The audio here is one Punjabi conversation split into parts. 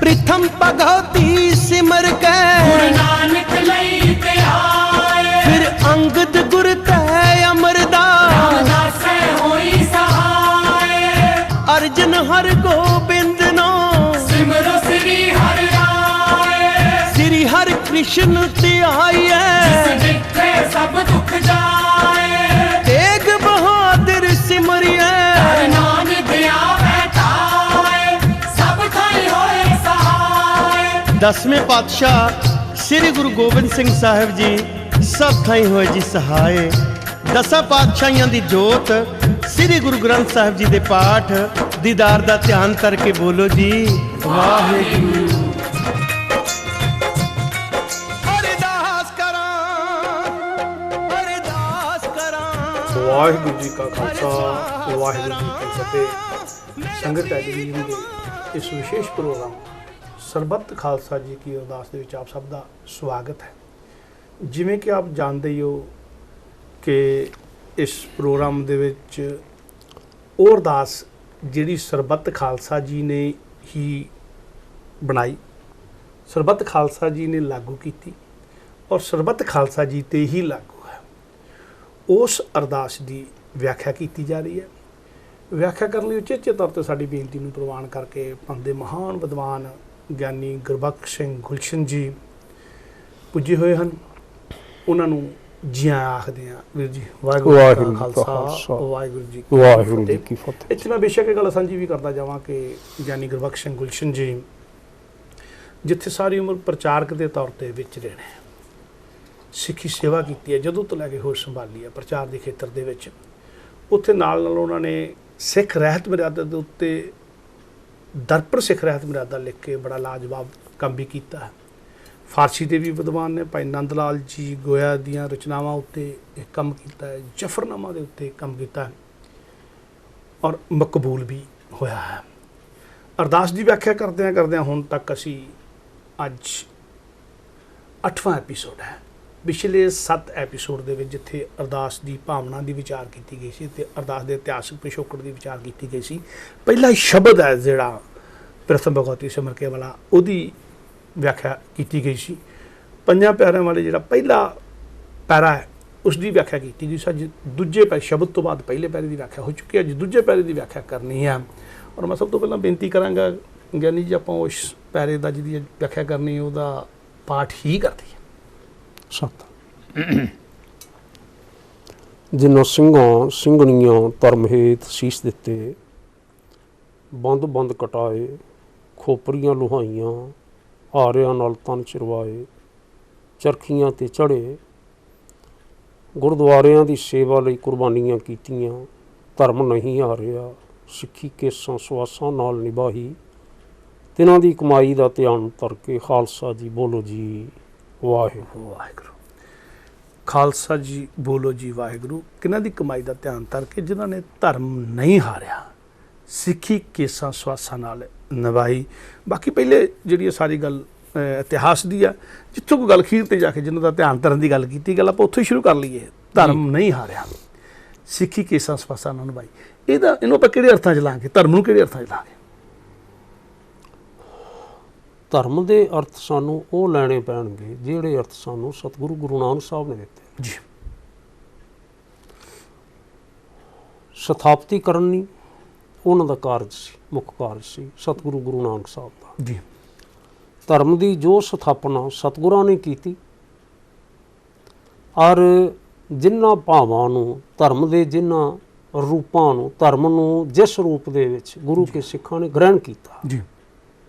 प्रथम भगवती सिमर के गुरु नानक लई ते आए। फिर अंगद गुर तै अमरदास रामदास होई सहाय। अर्जन हर गोबिंद नो सिमरो श्री हर राय। श्री हर कृष्ण ध्याइए जिस डिठे सब दुख जाए। तेग बहादुर सिमरिए हर नाम दिया बैठाए। सब थाई होए सहाय। 10वें पातशाह श्री गुरु गोबिंद सिंह साहिब जी सब थाई होए जी सहाय। 10 पातशाहियां दी जोत श्री गुरु ग्रंथ साहिब जी दे पाठ दीदार दा ध्यान करके बोलो जी वाहिगुरू। अरदास करां अरदास करां। वाहिगुरू जी का खालसा वाहिगुरू जी की फतेह। संगत ਟੈਲੀਵਿਜ਼ਨ ਦੇ ਇਸ ਵਿਸ਼ੇਸ਼ ਪ੍ਰੋਗਰਾਮ ਸਰਬੱਤ ਖਾਲਸਾ ਜੀ ਕੀ ਅਰਦਾਸ ਦੇ ਵਿੱਚ ਆਪ ਸਭ ਦਾ ਸਵਾਗਤ ਹੈ। ਜਿਵੇਂ ਕਿ ਆਪ ਜਾਣਦੇ ਹੀ ਹੋ ਕਿ ਇਸ ਪ੍ਰੋਗਰਾਮ ਦੇ ਵਿੱਚ ਉਹ ਅਰਦਾਸ ਜਿਹੜੀ ਸਰਬੱਤ ਖਾਲਸਾ ਜੀ ਨੇ ਹੀ ਬਣਾਈ, ਸਰਬੱਤ ਖਾਲਸਾ ਜੀ ਨੇ ਲਾਗੂ ਕੀਤੀ ਔਰ ਸਰਬੱਤ ਖਾਲਸਾ ਜੀ ਤੇ ਹੀ ਲਾਗੂ ਹੈ, ਉਸ ਅਰਦਾਸ ਦੀ ਵਿਆਖਿਆ ਕੀਤੀ ਜਾ ਰਹੀ ਹੈ। ਵਿਆਖਿਆ ਕਰਨ ਲਈ ਉਚੇਚੇ ਤੌਰ ਤੇ ਸਾਡੀ ਬੇਨਤੀ ਨੂੰ ਪ੍ਰਵਾਨ ਕਰਕੇ ਪੰਥ ਦੇ ਮਹਾਨ ਵਿਦਵਾਨ ਗਿਆਨੀ ਗੁਰਬਖਸ਼ ਸਿੰਘ ਗੁਲਸ਼ਨ ਜੀ ਪੁੱਜੇ ਹੋਏ ਹਨ। ਉਹਨਾਂ ਨੂੰ ਜੀ ਆਇਆਂ ਆਖਦੇ ਹਾਂ। ਵੀਰ ਜੀ ਵਾਹਿਗੁਰੂ ਜੀ ਕਾ ਖਾਲਸਾ ਵਾਹਿਗੁਰੂ ਜੀ ਕੀ ਫਤਿਹ। ਇੱਥੇ ਮੈਂ ਬੇਸ਼ੱਕ ਇਹ ਗੱਲ ਸਾਂਝੀ ਵੀ ਕਰਦਾ ਜਾਵਾਂ ਕਿ ਗਿਆਨੀ ਗੁਰਬਖਸ਼ ਸਿੰਘ ਗੁਲਸ਼ਨ ਜੀ ਜਿੱਥੇ ਸਾਰੀ ਉਮਰ ਪ੍ਰਚਾਰਕ ਦੇ ਤੌਰ ਤੇ ਵਿਚਰੇ ਨੇ, ਸਿੱਖੀ ਸੇਵਾ ਕੀਤੀ ਹੈ, ਜਦੋਂ ਤੋਂ ਲੈ ਕੇ ਹੋਸ਼ ਸੰਭਾਲੀ ਹੈ ਪ੍ਰਚਾਰ ਦੇ ਖੇਤਰ ਦੇ ਵਿੱਚ, ਉੱਥੇ ਨਾਲ ਨਾਲ ਉਹਨਾਂ ਨੇ ਸਿੱਖ ਰਹਿਤ ਮਰਿਆਦਾ ਦੇ ਉੱਤੇ ਦਰਪਣ ਸਿੱਖ ਰਹਿਤ ਮਰਿਆਦਾ ਲਿਖ ਕੇ ਬੜਾ ਲਾਜਵਾਬ ਕੰਮ ਵੀ ਕੀਤਾ ਹੈ। ਫਾਰਸੀ ਦੇ ਵੀ ਵਿਦਵਾਨ ਨੇ, ਭਾਈ ਨੰਦ ਲਾਲ ਜੀ ਗੋਇਆ ਦੀਆਂ ਰਚਨਾਵਾਂ ਉੱਤੇ ਇਹ ਕੰਮ ਕੀਤਾ ਹੈ, ਜਫਰਨਾਮਾ ਦੇ ਉੱਤੇ ਕੰਮ ਕੀਤਾ ਹੈ ਔਰ ਮਕਬੂਲ ਵੀ ਹੋਇਆ ਹੈ। ਅਰਦਾਸ ਦੀ ਵਿਆਖਿਆ ਕਰਦਿਆਂ ਹੁਣ ਤੱਕ ਅਸੀਂ ਅੱਜ 8ਵਾਂ ਐਪੀਸੋਡ ਹੈ। ਪਿਛਲੇ 7 ਐਪੀਸੋਡ ਦੇ ਵਿੱਚ ਜਿੱਥੇ ਅਰਦਾਸ ਦੀ ਭਾਵਨਾ ਦੀ ਵਿਚਾਰ ਕੀਤੀ ਗਈ ਸੀ ਅਤੇ ਅਰਦਾਸ ਦੇ ਇਤਿਹਾਸਕ ਪਿਛੋਕੜ ਦੀ ਵਿਚਾਰ ਕੀਤੀ ਗਈ ਸੀ। ਪਹਿਲਾ ਸ਼ਬਦ ਹੈ ਜਿਹੜਾ ਪ੍ਰਥਮ ਭਗਵਤੀ ਸਿਮਰ ਕੇ ਵਾਲਾ, ਉਹਦੀ ਵਿਆਖਿਆ ਕੀਤੀ ਗਈ ਸੀ। 5 ਪਿਆਰਿਆਂ ਵਾਲੇ ਜਿਹੜਾ ਪਹਿਲਾ ਪੈਰਾ ਹੈ ਉਸ ਦੀ ਵਿਆਖਿਆ ਕੀਤੀ ਗਈ ਸੀ। ਅੱਜ ਦੂਜੇ ਸ਼ਬਦ ਤੋਂ ਬਾਅਦ ਪਹਿਲੇ ਪੈਰੇ ਦੀ ਵਿਆਖਿਆ ਹੋ ਚੁੱਕੀ ਹੈ। ਅੱਜ ਦੂਜੇ ਪੈਰੇ ਦੀ ਵਿਆਖਿਆ ਕਰਨੀ ਹੈ ਔਰ ਮੈਂ ਸਭ ਤੋਂ ਪਹਿਲਾਂ ਬੇਨਤੀ ਕਰਾਂਗਾ ਗਿਆਨੀ ਜੀ ਆਪਾਂ ਉਸ ਪੈਰੇ ਦਾ ਜਿਹਦੀ ਵਿਆਖਿਆ ਕਰਨੀ ਉਹਦਾ ਪਾਠ ਹੀ ਕਰਦੇ ਹਾਂ। ਸਤ ਜਿਨ੍ਹਾਂ ਸਿੰਘਾਂ ਸਿੰਘਣੀਆਂ ਧਰਮ ਹੇਤ ਸੀਸ ਦਿੱਤੇ, ਬੰਦ ਬੰਦ ਕਟਾਏ, ਖੋਪਰੀਆਂ ਲੁਹਾਈਆਂ, ਆਰਿਆਂ ਨਾਲ ਤਨ ਚਿਰਵਾਏ, ਚਰਖੀਆਂ ਤੇ ਚੜ੍ਹੇ, ਗੁਰਦੁਆਰਿਆਂ ਦੀ ਸੇਵਾ ਲਈ ਕੁਰਬਾਨੀਆਂ ਕੀਤੀਆਂ, ਧਰਮ ਨਹੀਂ ਹਾਰਿਆ, ਸਿੱਖੀ ਕੇਸਾਂ ਸਵਾਸਾਂ ਨਾਲ ਨਿਭਾਈ, ਤਿਨਾਂ ਦੀ ਕਮਾਈ ਦਾ ਧਿਆਨ ਧਰ ਕੇ ਖਾਲਸਾ ਜੀ ਬੋਲੋ ਜੀ ਵਾਹਿਗੁਰੂ। ਵਾਹਿਗੁਰੂ ਖਾਲਸਾ ਜੀ ਬੋਲੋ ਜੀ ਵਾਹਿਗੁਰੂ। ਕਿਹਨਾਂ ਦੀ ਕਮਾਈ ਦਾ ਧਿਆਨ ਧਰ ਕੇ? ਜਿਨ੍ਹਾਂ ਨੇ ਧਰਮ ਨਹੀਂ ਹਾਰਿਆ, ਸਿੱਖੀ ਕੇਸਾਂ ਸਵਾਸਾਂ ਨਾਲ ਨਿਭਾਈ। ਬਾਕੀ ਪਹਿਲੇ ਜਿਹੜੀ ਸਾਰੀ ਗੱਲ ਇਤਿਹਾਸ ਦੀ ਆ, ਜਿੱਥੋਂ ਕੋਈ ਗੱਲ ਅਖੀਰ ਤੇ ਜਾ ਕੇ ਜਿਹਨਾਂ ਦਾ ਧਿਆਨ ਧਰਨ ਦੀ ਗੱਲ ਕੀਤੀ, ਗੱਲ ਆਪਾਂ ਉੱਥੋਂ ਹੀ ਸ਼ੁਰੂ ਕਰ ਲਈਏ। ਧਰਮ ਨਹੀਂ ਹਾਰਿਆ, ਸਿੱਖੀ ਕੇਸਾਂ ਸਵਾਸਾਂ ਨਾਲ ਨਿਭਾਈ, ਇਹਨੂੰ ਆਪਾਂ ਕਿਹੜੇ ਅਰਥਾਂ 'ਚ ਲਾਂਗੇ? ਧਰਮ ਨੂੰ ਕਿਹੜੇ ਅਰਥਾਂ 'ਚ ਲਾਂਗੇ? ਧਰਮ ਦੇ ਅਰਥ ਸਾਨੂੰ ਉਹ ਲੈਣੇ ਪੈਣਗੇ ਜਿਹੜੇ ਅਰਥ ਸਾਨੂੰ ਸਤਿਗੁਰੂ ਗੁਰੂ ਨਾਨਕ ਸਾਹਿਬ ਨੇ ਦਿੱਤੇ ਜੀ। ਸਥਾਪਤੀਕਰਨ ਨਹੀਂ ਉਹਨਾਂ ਦਾ ਕਾਰਜ ਸੀ, ਮੁੱਖ ਕਾਰਜ ਸੀ ਸਤਿਗੁਰੂ ਗੁਰੂ ਨਾਨਕ ਸਾਹਿਬ ਦਾ ਜੀ। ਧਰਮ ਦੀ ਜੋ ਸਥਾਪਨਾ ਸਤਿਗੁਰਾਂ ਨੇ ਕੀਤੀ ਔਰ ਜਿਨ੍ਹਾਂ ਭਾਵਾਂ ਨੂੰ, ਧਰਮ ਦੇ ਜਿਨ੍ਹਾਂ ਰੂਪਾਂ ਨੂੰ, ਧਰਮ ਨੂੰ ਜਿਸ ਰੂਪ ਦੇ ਵਿੱਚ ਗੁਰੂ ਕੇ ਸਿੱਖਾਂ ਨੇ ਗ੍ਰਹਿਣ ਕੀਤਾ ਜੀ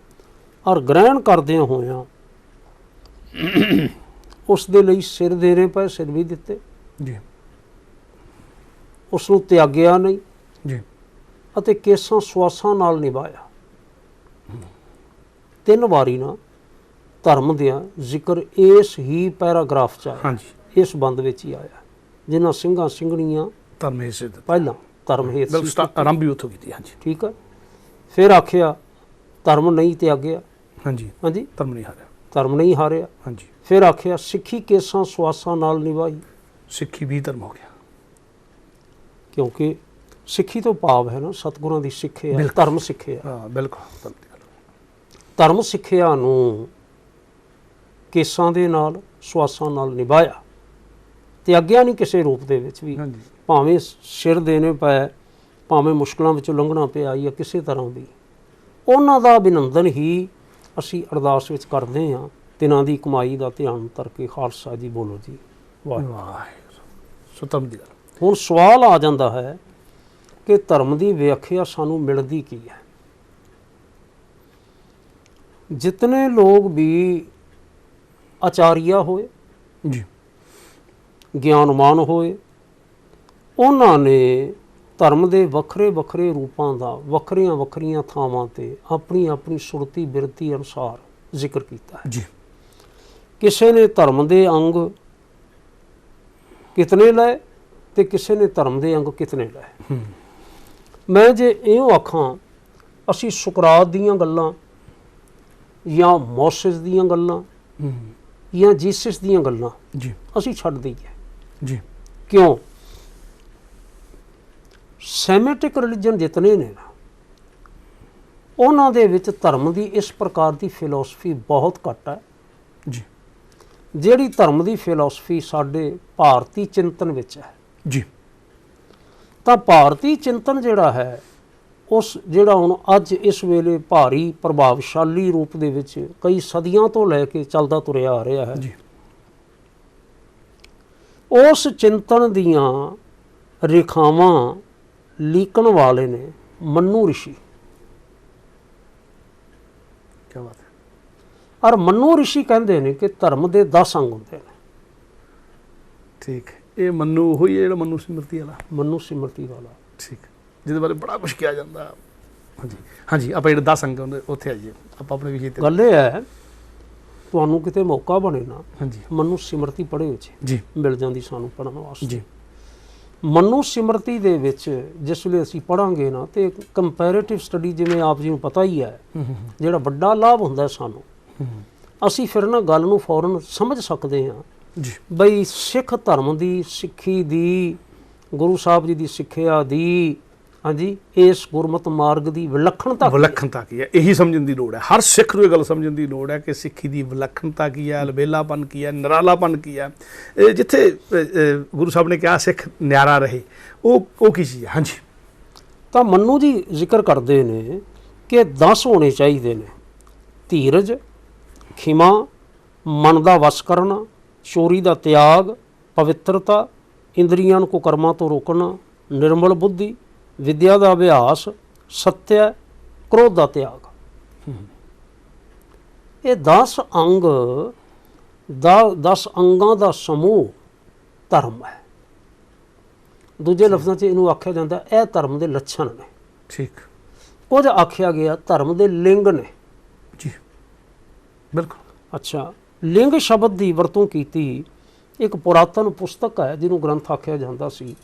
ਔਰ ਗ੍ਰਹਿਣ ਕਰਦਿਆਂ ਹੋਇਆਂ ਉਸ ਦੇ ਲਈ ਸਿਰ ਦੇਣੇ ਪਏ, ਸਿਰ ਵੀ ਦਿੱਤੇ ਜੀ। ਉਸ ਨੂੰ ਤਿਆਗਿਆ ਨਹੀਂ ਜੀ ਅਤੇ ਕੇਸਾਂ ਸਵਾਸਾਂ ਨਾਲ ਨਿਭਾਇਆ। 3 ਵਾਰੀ ਨਾ ਧਰਮ ਦਾ ਜ਼ਿਕਰ ਇਸ ਹੀ ਪੈਰਾਗ੍ਰਾਫ 'ਚ ਆਇਆ। ਹਾਂਜੀ, ਇਸ ਬੰਦ ਵਿੱਚ ਹੀ ਆਇਆ। ਜਿਨ੍ਹਾਂ ਸਿੰਘਾਂ ਸਿੰਘਣੀਆਂ ਧਰਮ ਹੇਤ ਪਹਿਲਾਂ ਧਰਮ ਹੇਤ ਆਰੰਭ ਵੀ ਉੱਥੋਂ ਕੀਤੀ। ਹਾਂਜੀ, ਠੀਕ ਹੈ। ਫਿਰ ਆਖਿਆ ਧਰਮ ਨਹੀਂ ਤਿਆਗਿਆ। ਹਾਂਜੀ ਹਾਂਜੀ, ਧਰਮ ਨਹੀਂ ਹਾਰਿਆ, ਧਰਮ ਨਹੀਂ ਹਾਰਿਆ। ਹਾਂਜੀ। ਫਿਰ ਆਖਿਆ ਸਿੱਖੀ ਕੇਸਾਂ ਸਵਾਸਾਂ ਨਾਲ ਨਿਭਾਈ। ਸਿੱਖੀ ਵੀ ਧਰਮ ਹੋ ਗਿਆ, ਕਿਉਂਕਿ ਸਿੱਖੀ ਤੋਂ ਭਾਵ ਹੈ ਨਾ ਸਤਿਗੁਰਾਂ ਦੀ ਸਿੱਖਿਆ, ਧਰਮ ਸਿੱਖਿਆ। ਹਾਂ ਬਿਲਕੁਲ। ਧਰਮ ਸਿੱਖਿਆ ਨੂੰ ਕੇਸਾਂ ਦੇ ਨਾਲ ਸਵਾਸਾਂ ਨਾਲ ਨਿਭਾਇਆ ਤੇ ਅੱਗਿਆ ਨਹੀਂ ਕਿਸੇ ਰੂਪ ਦੇ ਵਿੱਚ ਵੀ, ਹਾਂਜੀ ਭਾਵੇਂ ਸਿਰ ਦੇਣੇ ਪਏ, ਭਾਵੇਂ ਮੁਸ਼ਕਲਾਂ ਵਿੱਚੋਂ ਲੰਘਣਾ ਪਿਆ ਜਾਂ ਕਿਸੇ ਤਰ੍ਹਾਂ ਵੀ, ਉਹਨਾਂ ਦਾ ਅਭਿਨੰਦਨ ਹੀ ਅਸੀਂ ਅਰਦਾਸ ਵਿੱਚ ਕਰਦੇ ਹਾਂ। ਤਿਨਾਂ ਦੀ ਕਮਾਈ ਦਾ ਧਿਆਨ ਧਰ ਕੇ ਖਾਲਸਾ ਜੀ ਬੋਲੋ ਜੀ ਵਾਹਿਗੁਰੂ। ਵਾਹਿਗੁਰੂ। ਸੋ ਧਰਮ ਦੀ ਗੱਲ। ਹੁਣ ਸਵਾਲ ਆ ਜਾਂਦਾ ਹੈ ਕਿ ਧਰਮ ਦੀ ਵਿਆਖਿਆ ਸਾਨੂੰ ਮਿਲਦੀ ਕੀ ਹੈ। ਜਿਤਨੇ ਲੋਕ ਵੀ ਆਚਾਰੀਆ ਹੋਏ, ਜੀ ਗਿਆਨਵਾਨ ਹੋਏ, ਉਹਨਾਂ ਨੇ ਧਰਮ ਦੇ ਵੱਖਰੇ ਵੱਖਰੇ ਰੂਪਾਂ ਦਾ ਵੱਖਰੀਆਂ ਵੱਖਰੀਆਂ ਥਾਵਾਂ ਤੇ ਆਪਣੀ ਆਪਣੀ ਸੁਰਤੀ ਬਿਰਤੀ ਅਨੁਸਾਰ ਜ਼ਿਕਰ ਕੀਤਾ ਹੈ। ਜੀ ਕਿਸੇ ਨੇ ਧਰਮ ਦੇ ਅੰਗ ਕਿਤਨੇ ਲਏ ਤੇ ਕਿਸੇ ਨੇ ਧਰਮ ਦੇ ਅੰਗ ਕਿਤਨੇ ਲਏ। ਮੈਂ ਜੇ ਇਉਂ ਆਖਾਂ, ਅਸੀਂ ਸੁਕਰਾਤ ਦੀਆਂ ਗੱਲਾਂ ਜਾਂ ਮੋਸਿਸ ਦੀਆਂ ਗੱਲਾਂ ਜਾਂ ਜੀਸਸ ਦੀਆਂ ਗੱਲਾਂ ਜੀ ਅਸੀਂ ਛੱਡ ਦਈਏ। ਜੀ ਕਿਉਂ? ਸੈਮੈਟਿਕ ਰਿਲੀਜਨ ਜਿਤਨੇ ਨੇ ਨਾ, ਉਹਨਾਂ ਦੇ ਵਿੱਚ ਧਰਮ ਦੀ ਇਸ ਪ੍ਰਕਾਰ ਦੀ ਫਿਲਾਸਫੀ ਬਹੁਤ ਘੱਟ ਹੈ। ਜੀ ਜਿਹੜੀ ਧਰਮ ਦੀ ਫਿਲਾਸਫੀ ਸਾਡੇ ਭਾਰਤੀ ਚਿੰਤਨ ਵਿੱਚ ਹੈ, ਜੀ ਤਾਂ ਭਾਰਤੀ ਚਿੰਤਨ ਜਿਹੜਾ ਹੈ, ਉਸ ਜਿਹੜਾ ਹੁਣ ਅੱਜ ਇਸ ਵੇਲੇ ਭਾਰੀ ਪ੍ਰਭਾਵਸ਼ਾਲੀ ਰੂਪ ਦੇ ਵਿੱਚ ਕਈ ਸਦੀਆਂ ਤੋਂ ਲੈ ਕੇ ਚੱਲਦਾ ਤੁਰਿਆ ਆ ਰਿਹਾ ਹੈ, ਜੀ ਉਸ ਚਿੰਤਨ ਦੀਆਂ ਰੇਖਾਵਾਂ ਲੀਕਣ ਵਾਲੇ ਨੇ ਮੰਨੂ ਰਿਸ਼ੀ। ਕੀ ਬਾਤ ਹੈ। ਔਰ ਮੰਨੂ ਰਿਸ਼ੀ ਕਹਿੰਦੇ ਨੇ ਕਿ ਧਰਮ ਦੇ 10 ਅੰਗ ਹੁੰਦੇ ਨੇ। ਠੀਕ। ਇਹ ਮੰਨੂ ਉਹੀ ਹੈ ਜਿਹੜਾ ਮੰਨੂ ਸਿਮਰਤੀ ਵਾਲਾ। ਮੰਨੂ ਸਿਮਰਤੀ ਵਾਲਾ। ਠੀਕ। ਜਿਹਦੇ ਬਾਰੇ ਬੜਾ ਕੁਝ ਕਿਹਾ ਜਾਂਦਾ। ਹਾਂਜੀ ਹਾਂਜੀ, ਆਪਾਂ ਜਿਹੜੇ 10 ਅੰਗ ਉੱਥੇ ਆਈਏ, ਆਪਾਂ ਆਪਣੇ ਵਿਸ਼ੇ ਤੇ। ਗੱਲ ਇਹ ਹੈ, ਤੁਹਾਨੂੰ ਕਿਤੇ ਮੌਕਾ ਬਣੇ ਨਾ, ਹਾਂਜੀ ਮੰਨੂ ਸਿਮਰਤੀ ਪੜ੍ਹੇ ਵਿੱਚ ਜੀ ਮਿਲ ਜਾਂਦੀ ਸਾਨੂੰ ਪੜ੍ਹਨ ਵਾਸਤੇ। ਜੀ ਮੰਨੂ ਸਿਮਰਤੀ ਦੇ ਵਿੱਚ ਜਿਸ ਵੇਲੇ ਅਸੀਂ ਪੜ੍ਹਾਂਗੇ ਨਾ, ਤੇ ਕੰਪੈਰੇਟਿਵ ਸਟੱਡੀ, ਜਿਵੇਂ ਆਪ ਜੀ ਨੂੰ ਪਤਾ ਹੀ ਹੈ, ਜਿਹੜਾ ਵੱਡਾ ਲਾਭ ਹੁੰਦਾ ਸਾਨੂੰ, ਅਸੀਂ ਫਿਰ ਨਾ ਗੱਲ ਨੂੰ ਫੌਰਨ ਸਮਝ ਸਕਦੇ ਹਾਂ ਜੀ ਬਈ ਸਿੱਖ ਧਰਮ ਦੀ, ਸਿੱਖੀ ਦੀ, ਗੁਰੂ ਸਾਹਿਬ ਜੀ ਦੀ ਸਿੱਖਿਆ ਦੀ, ਹਾਂਜੀ, ਇਸ ਗੁਰਮਤ ਮਾਰਗ ਦੀ ਵਿਲੱਖਣਤਾ ਕੀ ਹੈ। ਵਿਲੱਖਣਤਾ ਕੀ ਹੈ, ਇਹੀ ਸਮਝਣ ਦੀ ਲੋੜ ਹੈ। ਹਰ ਸਿੱਖ ਨੂੰ ਇਹ ਗੱਲ ਸਮਝਣ ਦੀ ਲੋੜ ਹੈ ਕਿ ਸਿੱਖੀ ਦੀ ਵਿਲੱਖਣਤਾ ਕੀ ਹੈ, ਅਲਬੇਲਾਪਨ ਕੀ ਹੈ, ਨਿਰਾਲਾਪਨ ਕੀ ਹੈ। ਇਹ ਜਿੱਥੇ ਗੁਰੂ ਸਾਹਿਬ ਨੇ ਕਿਹਾ ਸਿੱਖ ਨਿਆਰਾ ਰਹੇ, ਉਹ ਕੀ ਚੀਜ਼ ਹੈ। ਹਾਂਜੀ। ਤਾਂ ਮੰਨੂ ਜੀ ਜ਼ਿਕਰ ਕਰਦੇ ਨੇ ਕਿ 10 ਹੋਣੇ ਚਾਹੀਦੇ ਨੇ: ਧੀਰਜ, ਖਿਮਾ, ਮਨ ਦਾ ਵਸ ਕਰਨਾ, ਚੋਰੀ ਦਾ ਤਿਆਗ, ਪਵਿੱਤਰਤਾ, ਇੰਦਰੀਆਂ ਨੂੰ ਕੁਕਰਮਾਂ ਤੋਂ ਰੋਕਣਾ, ਨਿਰਮਲ ਬੁੱਧੀ, ਵਿਦਿਆ ਦਾ ਅਭਿਆਸ, ਸੱਤਿਆ, ਕ੍ਰੋਧ ਦਾ ਤਿਆਗ। ਇਹ 10 ਅੰਗ ਦਾ 10 ਅੰਗਾਂ ਦਾ ਸਮੂਹ ਧਰਮ ਹੈ। ਦੂਜੇ ਲਫ਼ਜ਼ਾਂ 'ਚ ਇਹਨੂੰ ਆਖਿਆ ਜਾਂਦਾ ਇਹ ਧਰਮ ਦੇ ਲੱਛਣ ਨੇ। ਠੀਕ। ਕੁਝ ਆਖਿਆ ਗਿਆ ਧਰਮ ਦੇ ਲਿੰਗ ਨੇ। ਜੀ ਬਿਲਕੁਲ। ਅੱਛਾ, ਲਿੰਗ ਸ਼ਬਦ ਦੀ ਵਰਤੋਂ ਕੀਤੀ ਇੱਕ ਪੁਰਾਤਨ ਪੁਸਤਕ ਹੈ ਜਿਹਨੂੰ ਗ੍ਰੰਥ ਆਖਿਆ ਜਾਂਦਾ ਸੀ।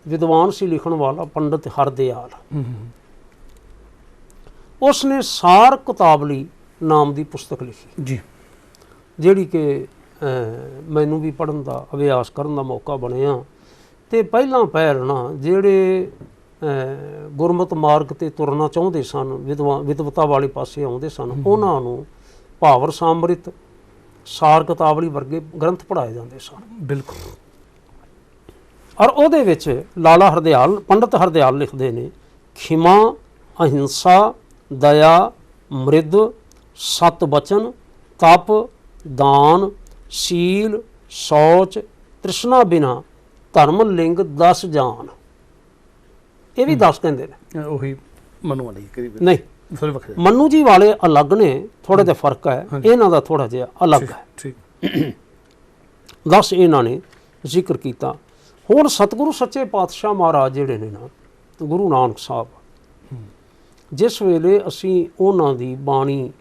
ਵਿਦਵਾਨ ਸੀ ਲਿਖਣ ਵਾਲਾ ਪੰਡਤ ਹਰਦਿਆਲ। ਉਸ ਨੇ ਸਾਰ ਕਿਤਾਬਲੀ ਨਾਮ ਦੀ ਪੁਸਤਕ ਲਿਖੀ, ਜੀ ਜਿਹੜੀ ਕਿ ਮੈਨੂੰ ਵੀ ਪੜ੍ਹਨ ਦਾ ਅਭਿਆਸ ਕਰਨ ਦਾ ਮੌਕਾ ਬਣਿਆ। ਤੇ ਪਹਿਲਾਂ ਪਹਿਲ ਨਾ ਜਿਹੜੇ ਗੁਰਮਤ ਮਾਰਗ ਤੇ ਤੁਰਨਾ ਚਾਹੁੰਦੇ ਸਨ, ਵਿਦਵਤਾ ਵਾਲੇ ਪਾਸੇ ਆਉਂਦੇ ਸਨ, ਉਹਨਾਂ ਨੂੰ ਭਾਵਰ ਸਾਮਰਿਤ, ਸਾਰ ਕਿਤਾਬਲੀ ਵਰਗੇ ਗ੍ਰੰਥ ਪੜ੍ਹਾਏ ਜਾਂਦੇ ਸਨ। ਬਿਲਕੁਲ। ਔਰ ਉਹਦੇ ਵਿੱਚ ਲਾਲਾ ਹਰਦਿਆਲ, ਪੰਡਤ ਹਰਦਿਆਲ ਲਿਖਦੇ ਨੇ, ਖਿਮਾ, ਅਹਿੰਸਾ, ਦਇਆ, ਮ੍ਰਿਦ, ਸਤ ਬਚਨ, ਤਪ, ਦਾਨ, ਸੀਲ, ਸੌਚ, ਤ੍ਰਿਸ਼ਨਾ ਬਿਨਾ ਧਰਮ ਲਿੰਗ 10 ਜਾਨ। ਇਹ ਵੀ 10 ਕਹਿੰਦੇ ਨੇ। ਉਹੀ ਮੰਨੂ ਵਾਲੀ ਕਰੀਬ ਨਹੀਂ, ਥੋੜੇ ਵੱਖਰੇ। ਮੰਨੂ ਜੀ ਵਾਲੇ ਅਲੱਗ ਨੇ, ਥੋੜਾ ਜਿਹਾ ਫਰਕ ਹੈ, ਇਹਨਾਂ ਦਾ ਥੋੜਾ ਜਿਹਾ ਅਲੱਗ ਹੈ। ਠੀਕ। 10 ਇਹਨਾਂ ਨੇ ਜ਼ਿਕਰ ਕੀਤਾ। ਹੁਣ ਸਤਿਗੁਰੂ ਸੱਚੇ ਪਾਤਸ਼ਾਹ ਮਹਾਰਾਜ ਜਿਹੜੇ ਨੇ ਨਾ, ਗੁਰੂ ਨਾਨਕ ਸਾਹਿਬ, ਜਿਸ ਵੇਲੇ ਅਸੀਂ ਉਹਨਾਂ ਦੀ ਬਾਣੀ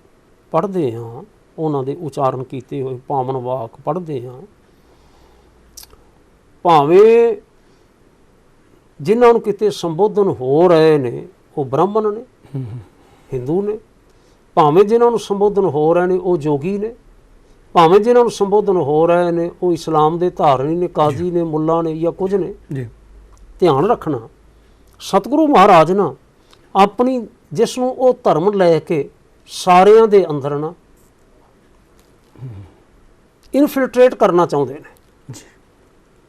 ਪੜ੍ਹਦੇ ਹਾਂ, ਉਹਨਾਂ ਦੇ ਉਚਾਰਨ ਕੀਤੇ ਹੋਏ ਪਾਵਨ ਵਾਕ ਪੜ੍ਹਦੇ ਹਾਂ, ਭਾਵੇਂ ਜਿਨ੍ਹਾਂ ਨੂੰ ਕਿਤੇ ਸੰਬੋਧਨ ਹੋ ਰਹੇ ਨੇ ਉਹ ਬ੍ਰਾਹਮਣ ਨੇ, ਹਿੰਦੂ ਨੇ, ਭਾਵੇਂ ਜਿਨ੍ਹਾਂ ਨੂੰ ਸੰਬੋਧਨ ਹੋ ਰਹੇ ਨੇ ਉਹ ਜੋਗੀ ਨੇ, ਭਾਵੇਂ ਜਿਨ੍ਹਾਂ ਨੂੰ ਸੰਬੋਧਨ ਹੋ ਰਹੇ ਨੇ ਉਹ ਇਸਲਾਮ ਦੇ ਧਾਰਨੀ ਨੇ, ਕਾਜ਼ੀ ਨੇ, ਮੁੱਲਾ ਨੇ ਜਾਂ ਕੁਝ ਨੇ। ਜੀ ਧਿਆਨ ਰੱਖਣਾ, ਸਤਿਗੁਰੂ ਮਹਾਰਾਜ ਨਾ ਆਪਣੀ ਜਿਸ ਨੂੰ ਉਹ ਧਰਮ ਲੈ ਕੇ ਸਾਰਿਆਂ ਦੇ ਅੰਦਰ ਨਾ ਇਨਫਿਲਟਰੇਟ ਕਰਨਾ ਚਾਹੁੰਦੇ ਨੇ ਜੀ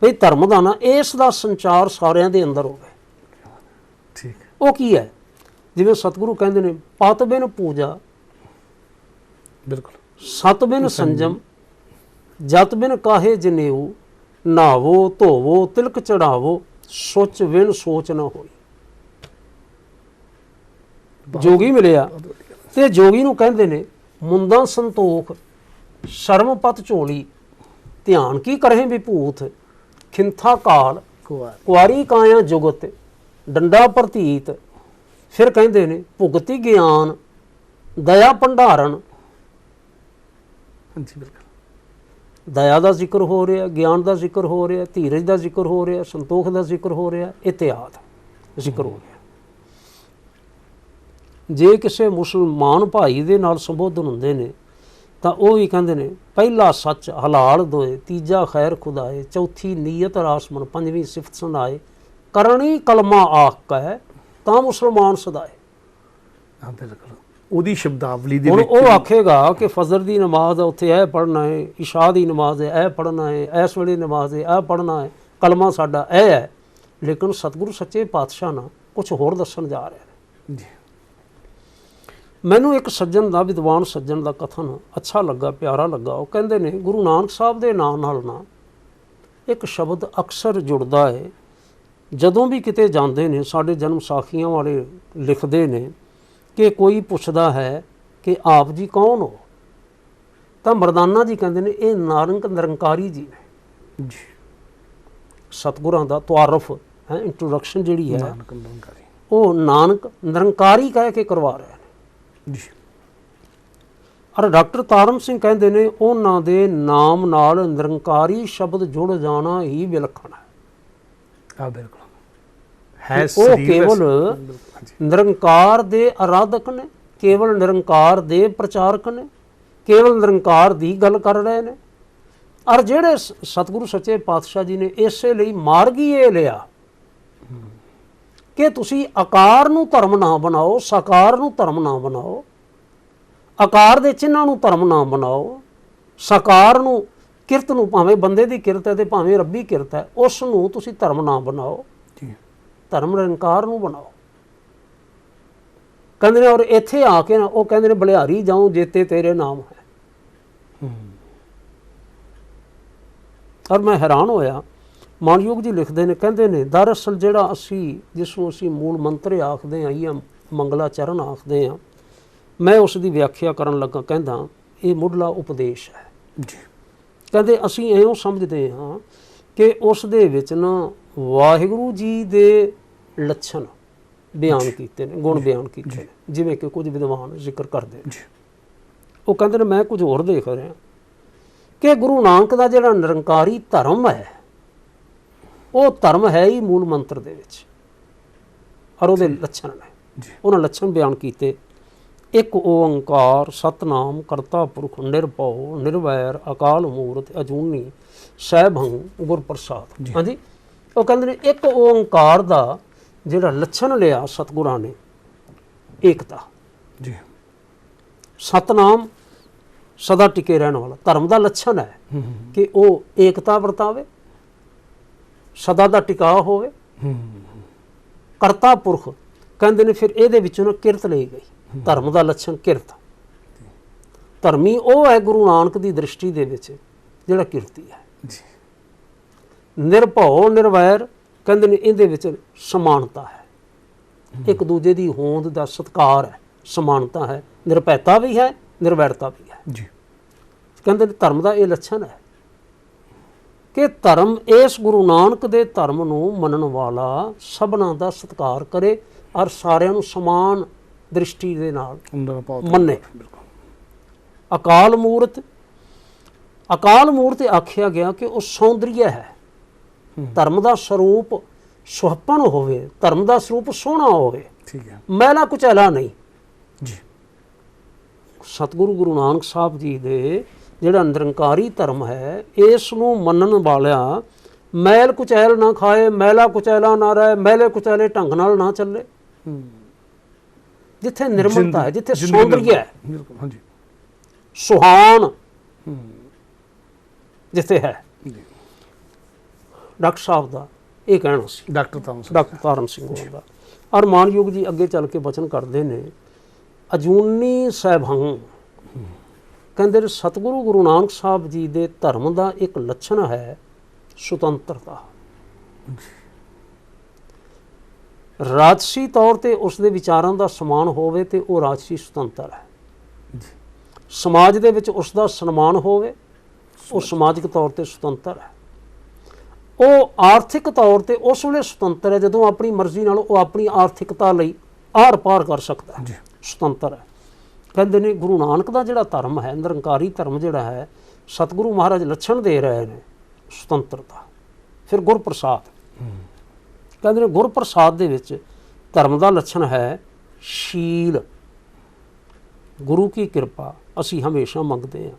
ਵੀ ਧਰਮ ਦਾ ਨਾ ਇਸ ਦਾ ਸੰਚਾਰ ਸਾਰਿਆਂ ਦੇ ਅੰਦਰ ਹੋਵੇ। ਠੀਕ ਹੈ। ਉਹ ਕੀ ਹੈ? ਜਿਵੇਂ ਸਤਿਗੁਰੂ ਕਹਿੰਦੇ ਨੇ, ਪਤ ਬਿਨ ਪੂਜਾ, ਬਿਲਕੁਲ। ਸਤ ਬਿਨ ਸੰਜਮ, ਜਤ ਬਿਨ ਕਾਹੇ ਜਨੇਊ, ਨਹਾਵੋ ਧੋਵੋ ਤਿਲਕ ਚੜਾਵੋ, ਸੋਚ ਬਿਨ ਸੋਚ ਨਾ ਹੋਈ। ਜੋਗੀ ਮਿਲਿਆ ਤੇ ਜੋਗੀ ਨੂੰ ਕਹਿੰਦੇ ਨੇ, ਮੁੰਦਾ ਸੰਤੋਖ ਸ਼ਰਮ ਪਤ ਝੋਲੀ, ਧਿਆਨ ਕੀ ਕਰਹਿ ਵਿਭੂਤ, ਖਿੰਥਾ ਕਾਲ ਕੁਆਰੀ ਕਾਇਆ ਜੁਗਤ, ਡੰਡਾ ਪ੍ਰਤੀਤ। ਫਿਰ ਕਹਿੰਦੇ ਨੇ, ਭੁਗਤੀ ਗਿਆਨ ਦਇਆ ਭੰਡਾਰਨ। ਹਾਂਜੀ ਬਿਲਕੁਲ। ਦਇਆ ਦਾ ਜ਼ਿਕਰ ਹੋ ਰਿਹਾ, ਗਿਆਨ ਦਾ ਜ਼ਿਕਰ ਹੋ ਰਿਹਾ, ਧੀਰਜ ਦਾ ਜ਼ਿਕਰ ਹੋ ਰਿਹਾ, ਸੰਤੋਖ ਦਾ ਜ਼ਿਕਰ ਹੋ ਰਿਹਾ, ਇਤਿਆਦ ਜ਼ਿਕਰ ਹੋ ਰਿਹਾ। ਜੇ ਕਿਸੇ ਮੁਸਲਮਾਨ ਭਾਈ ਦੇ ਨਾਲ ਸੰਬੋਧਨ ਹੁੰਦੇ ਨੇ ਤਾਂ ਉਹ ਵੀ ਕਹਿੰਦੇ ਨੇ, ਪਹਿਲਾ ਸੱਚ ਹਲਾਲ ਦੋਏ, ਤੀਜਾ ਖੈਰ ਖੁਦਾਏ, ਚੌਥੀ ਨੀਅਤ ਰਾਸਮਨ, ਪੰਜਵੀਂ ਸਿਫਤ ਸੁਣਾਏ, ਕਰਨੀ ਕਲਮਾ ਆਖ ਕਹੈ ਤਾਂ ਮੁਸਲਮਾਨ ਸਦਾਏ। ਹਾਂ ਬਿਲਕੁਲ। ਉਹਦੀ ਸ਼ਬਦਾਵਲੀ ਦੇ ਹੁਣ ਵਿੱਚ ਉਹ ਆਖੇਗਾ ਕਿ ਫਜਰ ਦੀ ਨਮਾਜ਼ ਉੱਥੇ ਇਹ ਪੜ੍ਹਨਾ ਹੈ, ਇਸ਼ਾ ਦੀ ਨਮਾਜ਼ ਹੈ ਇਹ ਪੜ੍ਹਨਾ ਹੈ, ਇਸ ਵੇਲੇ ਨਮਾਜ਼ ਹੈ ਇਹ ਪੜ੍ਹਨਾ ਹੈ, ਕਲਮਾ ਸਾਡਾ ਇਹ ਹੈ। ਲੇਕਿਨ ਸਤਿਗੁਰੂ ਸੱਚੇ ਪਾਤਸ਼ਾਹ ਨਾ ਕੁਝ ਹੋਰ ਦੱਸਣ ਜਾ ਰਹੇ ਨੇ। ਜੀ ਮੈਨੂੰ ਇੱਕ ਸੱਜਣ ਦਾ, ਵਿਦਵਾਨ ਸੱਜਣ ਦਾ ਕਥਨ ਅੱਛਾ ਲੱਗਾ, ਪਿਆਰਾ ਲੱਗਾ। ਉਹ ਕਹਿੰਦੇ ਨੇ, ਗੁਰੂ ਨਾਨਕ ਸਾਹਿਬ ਦੇ ਨਾਂ ਨਾਲ ਨਾ ਇੱਕ ਸ਼ਬਦ ਅਕਸਰ ਜੁੜਦਾ ਹੈ। ਜਦੋਂ ਵੀ ਕਿਤੇ ਜਾਂਦੇ ਨੇ, ਸਾਡੇ ਜਨਮ ਸਾਖੀਆਂ ਵਾਲੇ ਲਿਖਦੇ ਨੇ ਕਿ ਕੋਈ ਪੁੱਛਦਾ ਹੈ ਕਿ ਆਪ ਜੀ ਕੌਣ ਹੋ, ਤਾਂ ਮਰਦਾਨਾ ਜੀ ਕਹਿੰਦੇ ਨੇ, ਇਹ ਨਾਨਕ ਨਿਰੰਕਾਰੀ ਜੀ ਨੇ। ਜੀ ਸਤਿਗੁਰਾਂ ਦਾ ਤੁਆਰਫ ਹੈ, ਇੰਟਰੋਡਕਸ਼ਨ ਜਿਹੜੀ ਹੈ, ਨਾਨਕ ਨਿਰੰਕਾਰੀ। ਉਹ ਨਾਨਕ ਨਿਰੰਕਾਰੀ ਕਹਿ ਕੇ ਕਰਵਾ ਰਹੇ ਨੇ। ਜੀ ਔਰ ਡਾਕਟਰ ਤਾਰਮ ਸਿੰਘ ਕਹਿੰਦੇ ਨੇ, ਉਹਨਾਂ ਦੇ ਨਾਮ ਨਾਲ ਨਿਰੰਕਾਰੀ ਸ਼ਬਦ ਜੁੜ ਜਾਣਾ ਹੀ ਵਿਲੱਖਣ ਹੈ। ਆ ਬਿਲਕੁਲ ਹੈ। ਉਹ ਕੇਵਲ ਨਿਰੰਕਾਰ ਦੇ ਆਰਾਧਕ ਨੇ, ਕੇਵਲ ਨਿਰੰਕਾਰ ਦੇ ਪ੍ਰਚਾਰਕ ਨੇ, ਕੇਵਲ ਨਿਰੰਕਾਰ ਦੀ ਗੱਲ ਕਰ ਰਹੇ ਨੇ। ਔਰ ਜਿਹੜੇ ਸਤਿਗੁਰੂ ਸੱਚੇ ਪਾਤਸ਼ਾਹ ਜੀ ਨੇ ਇਸੇ ਲਈ ਮਾਰਗ ਹੀ ਇਹ ਲਿਆ ਕਿ ਤੁਸੀਂ ਆਕਾਰ ਨੂੰ ਧਰਮ ਨਾ ਬਣਾਓ, ਸਾਕਾਰ ਨੂੰ ਧਰਮ ਨਾ ਬਣਾਓ, ਆਕਾਰ ਦੇ ਚਿੰਨ੍ਹਾਂ ਨੂੰ ਧਰਮ ਨਾ ਬਣਾਓ, ਸਾਕਾਰ ਨੂੰ, ਕਿਰਤ ਨੂੰ, ਭਾਵੇਂ ਬੰਦੇ ਦੀ ਕਿਰਤ ਹੈ ਤੇ ਭਾਵੇਂ ਰੱਬੀ ਕਿਰਤ ਹੈ, ਉਸ ਨੂੰ ਤੁਸੀਂ ਧਰਮ ਨਾ ਬਣਾਓ, ਜੀ ਧਰਮ ਨਿਰੰਕਾਰ ਨੂੰ ਬਣਾਓ। ਕਹਿੰਦੇ ਨੇ, ਔਰ ਇੱਥੇ ਆ ਕੇ ਨਾ ਉਹ ਕਹਿੰਦੇ ਨੇ, ਬਲਿਹਾਰੀ ਜਾਉ ਜੇਤੇ ਤੇਰੇ ਨਾਮ ਹੈ। ਔਰ ਮੈਂ ਹੈਰਾਨ ਹੋਇਆ, ਮਾਨਯੋਗ ਜੀ ਲਿਖਦੇ ਨੇ, ਕਹਿੰਦੇ ਨੇ, ਦਰਅਸਲ ਜਿਹੜਾ ਅਸੀਂ, ਜਿਸ ਨੂੰ ਅਸੀਂ ਮੂਲ ਮੰਤਰ ਆਖਦੇ ਹਾਂ ਜਾਂ ਮੰਗਲਾਚਰਨ ਆਖਦੇ ਹਾਂ, ਮੈਂ ਉਸ ਦੀ ਵਿਆਖਿਆ ਕਰਨ ਲੱਗਾ, ਕਹਿੰਦਾ ਇਹ ਮੁੱਢਲਾ ਉਪਦੇਸ਼ ਹੈ। ਜੀ ਕਹਿੰਦੇ ਅਸੀਂ ਇਉਂ ਸਮਝਦੇ ਹਾਂ ਕਿ ਉਸ ਦੇ ਵਿੱਚ ਨਾ ਵਾਹਿਗੁਰੂ ਜੀ ਦੇ ਲੱਛਣ ਬਿਆਨ ਕੀਤੇ ਨੇ, ਗੁਣ ਬਿਆਨ ਕੀਤੇ ਨੇ, ਜਿਵੇਂ ਕਿ ਕੁਝ ਵਿਦਵਾਨ ਜ਼ਿਕਰ ਕਰਦੇ ਨੇ। ਉਹ ਕਹਿੰਦੇ ਨੇ, ਮੈਂ ਕੁਝ ਹੋਰ ਦੇਖ ਰਿਹਾ ਕਿ ਗੁਰੂ ਨਾਨਕ ਦਾ ਜਿਹੜਾ ਨਿਰੰਕਾਰੀ ਧਰਮ ਹੈ, ਉਹ ਧਰਮ ਹੈ ਹੀ ਮੂਲ ਮੰਤਰ ਦੇ ਵਿੱਚ, ਔਰ ਉਹਦੇ ਲੱਛਣ ਨੇ। ਉਹਨਾਂ ਲੱਛਣ ਬਿਆਨ ਕੀਤੇ, ਇੱਕ ਓੰਕਾਰ ਸਤਨਾਮ ਕਰਤਾ ਪੁਰਖ ਨਿਰਭਉ ਨਿਰਵੈਰ ਅਕਾਲ ਮੂਰਤਿ ਅਜੂਨੀ ਸੈਭੰ ਗੁਰ ਪ੍ਰਸਾਦ। ਹਾਂਜੀ, ਉਹ ਕਹਿੰਦੇ ਨੇ, ਇੱਕ ਓੰਕਾਰ ਦਾ ਜਿਹੜਾ ਲੱਛਣ ਲਿਆ ਸਤਿਗੁਰਾਂ ਨੇ, ਏਕਤਾ। ਜੀ ਸਤਨਾਮ ਸਦਾ ਟਿਕੇ ਰਹਿਣ ਵਾਲਾ ਧਰਮ ਦਾ ਲੱਛਣ ਹੈ ਕਿ ਉਹ ਏਕਤਾ ਵਰਤਾਵੇ, ਸਦਾ ਦਾ ਟਿਕਾਅ ਹੋਵੇ। ਕਰਤਾ ਪੁਰਖ ਕਹਿੰਦੇ ਨੇ, ਫਿਰ ਇਹਦੇ ਵਿੱਚੋਂ ਨਾ ਕਿਰਤ ਲਈ ਗਈ। ਧਰਮ ਦਾ ਲੱਛਣ ਕਿਰਤ। ਧਰਮੀ ਉਹ ਹੈ ਗੁਰੂ ਨਾਨਕ ਦੀ ਦ੍ਰਿਸ਼ਟੀ ਦੇ ਵਿੱਚ ਜਿਹੜਾ ਕਿਰਤੀ ਹੈ। ਨਿਰਭਉ ਨਿਰਵੈਰ ਕਹਿੰਦੇ ਨੇ, ਇਹਦੇ ਵਿੱਚ ਸਮਾਨਤਾ ਹੈ, ਇੱਕ ਦੂਜੇ ਦੀ ਹੋਂਦ ਦਾ ਸਤਿਕਾਰ ਹੈ, ਸਮਾਨਤਾ ਹੈ, ਨਿਰਭੈਤਾ ਵੀ ਹੈ, ਨਿਰਵੈਰਤਾ ਵੀ ਹੈ। ਜੀ ਕਹਿੰਦੇ ਨੇ, ਧਰਮ ਦਾ ਇਹ ਲੱਛਣ ਹੈ ਕਿ ਧਰਮ ਇਸ ਗੁਰੂ ਨਾਨਕ ਦੇ ਧਰਮ ਨੂੰ ਮੰਨਣ ਵਾਲਾ ਸਭਨਾਂ ਦਾ ਸਤਿਕਾਰ ਕਰੇ ਔਰ ਸਾਰਿਆਂ ਨੂੰ ਸਮਾਨ ਦ੍ਰਿਸ਼ਟੀ ਦੇ ਨਾਲ ਮੰਨੇ। ਅਕਾਲ ਮੂਰਤ, ਅਕਾਲ ਮੂਰਤ ਆਖਿਆ ਗਿਆ ਕਿ ਉਹ ਸੌਂਦਰੀਆ ਹੈ। ਧਰਮ ਦਾ ਸਰੂਪ ਸੁਹੱਪਣ ਹੋਵੇ, ਧਰਮ ਦਾ ਸਰੂਪ ਸੋਹਣਾ ਹੋਵੇ, ਠੀਕ ਹੈ, ਮੈਲਾ ਕੁਚੈਲਾ ਨਹੀਂ। ਜੀ ਸਤਿਗੁਰੂ ਗੁਰੂ ਨਾਨਕ ਸਾਹਿਬ ਜੀ ਦੇ ਜਿਹੜਾ ਨਿਰੰਕਾਰੀ ਧਰਮ ਹੈ, ਇਸ ਨੂੰ ਮੰਨਣ ਵਾਲਿਆ ਮੈਲ ਕੁਚੈਲ ਨਾ ਖਾਏ, ਮੈਲਾ ਕੁਚੈਲਾ ਨਾ ਰਹੇ, ਮੈਲੇ ਕੁਚੈਲੇ ਢੰਗ ਨਾਲ ਨਾ ਚੱਲੇ। ਜਿੱਥੇ ਨਿਰਮਲਤਾ ਹੈ, ਜਿੱਥੇ ਸੌਂਦਰਯ ਹੈ, ਬਿਲਕੁਲ ਹਾਂਜੀ ਸੁਹਾਨ ਜਿੱਥੇ ਹੈ। ਡਾਕਟਰ ਸਾਹਿਬ ਦਾ ਇਹ ਕਹਿਣਾ ਸੀ, ਡਾਕਟਰ ਤਾਮਸ ਡਾਕਟਰ ਤਾਰਨ ਸਿੰਘ ਹੋਰਾਂ ਦਾ। ਔਰ ਮਾਨਯੋਗ ਜੀ ਅੱਗੇ ਚੱਲ ਕੇ ਬਚਨ ਕਰਦੇ ਨੇ, ਅਜੂਨੀ ਸਹਿਬੰ ਕਹਿੰਦੇ ਨੇ ਸਤਿਗੁਰੂ ਗੁਰੂ ਨਾਨਕ ਸਾਹਿਬ ਜੀ ਦੇ ਧਰਮ ਦਾ ਇੱਕ ਲੱਛਣ ਹੈ ਸੁਤੰਤਰਤਾ। ਰਾਜਸੀ ਤੌਰ ਤੇ ਉਸ ਦੇ ਵਿਚਾਰਾਂ ਦਾ ਸਨਮਾਨ ਹੋਵੇ ਤੇ ਉਹ ਰਾਜਸੀ ਸੁਤੰਤਰ ਹੈ। ਸਮਾਜ ਦੇ ਵਿੱਚ ਉਸ ਦਾ ਸਨਮਾਨ ਹੋਵੇ, ਉਹ ਸਮਾਜਿਕ ਤੌਰ ਤੇ ਸੁਤੰਤਰ ਹੈ। ਉਹ ਆਰਥਿਕ ਤੌਰ ਤੇ ਉਸ ਵੇਲੇ ਸੁਤੰਤਰ ਹੈ ਜਦੋਂ ਆਪਣੀ ਮਰਜ਼ੀ ਨਾਲ ਉਹ ਆਪਣੀ ਆਰਥਿਕਤਾ ਲਈ ਆਰ ਪਾਰ ਕਰ ਸਕਦਾ ਹੈ, ਸੁਤੰਤਰ ਹੈ। ਕਹਿੰਦੇ ਨੇ ਗੁਰੂ ਨਾਨਕ ਦਾ ਜਿਹੜਾ ਧਰਮ ਹੈ, ਨਿਰੰਕਾਰੀ ਧਰਮ ਜਿਹੜਾ ਹੈ, ਸਤਿਗੁਰੂ ਮਹਾਰਾਜ ਲੱਛਣ ਦੇ ਰਹੇ ਨੇ ਸੁਤੰਤਰਤਾ। ਫਿਰ ਗੁਰਪ੍ਰਸਾਦ ਕਹਿੰਦੇ ਨੇ ਗੁਰਪ੍ਰਸਾਦ ਦੇ ਵਿੱਚ ਧਰਮ ਦਾ ਲੱਛਣ ਹੈ ਸ਼ੀਲ। ਗੁਰੂ ਕੀ ਕਿਰਪਾ ਅਸੀਂ ਹਮੇਸ਼ਾ ਮੰਗਦੇ ਹਾਂ।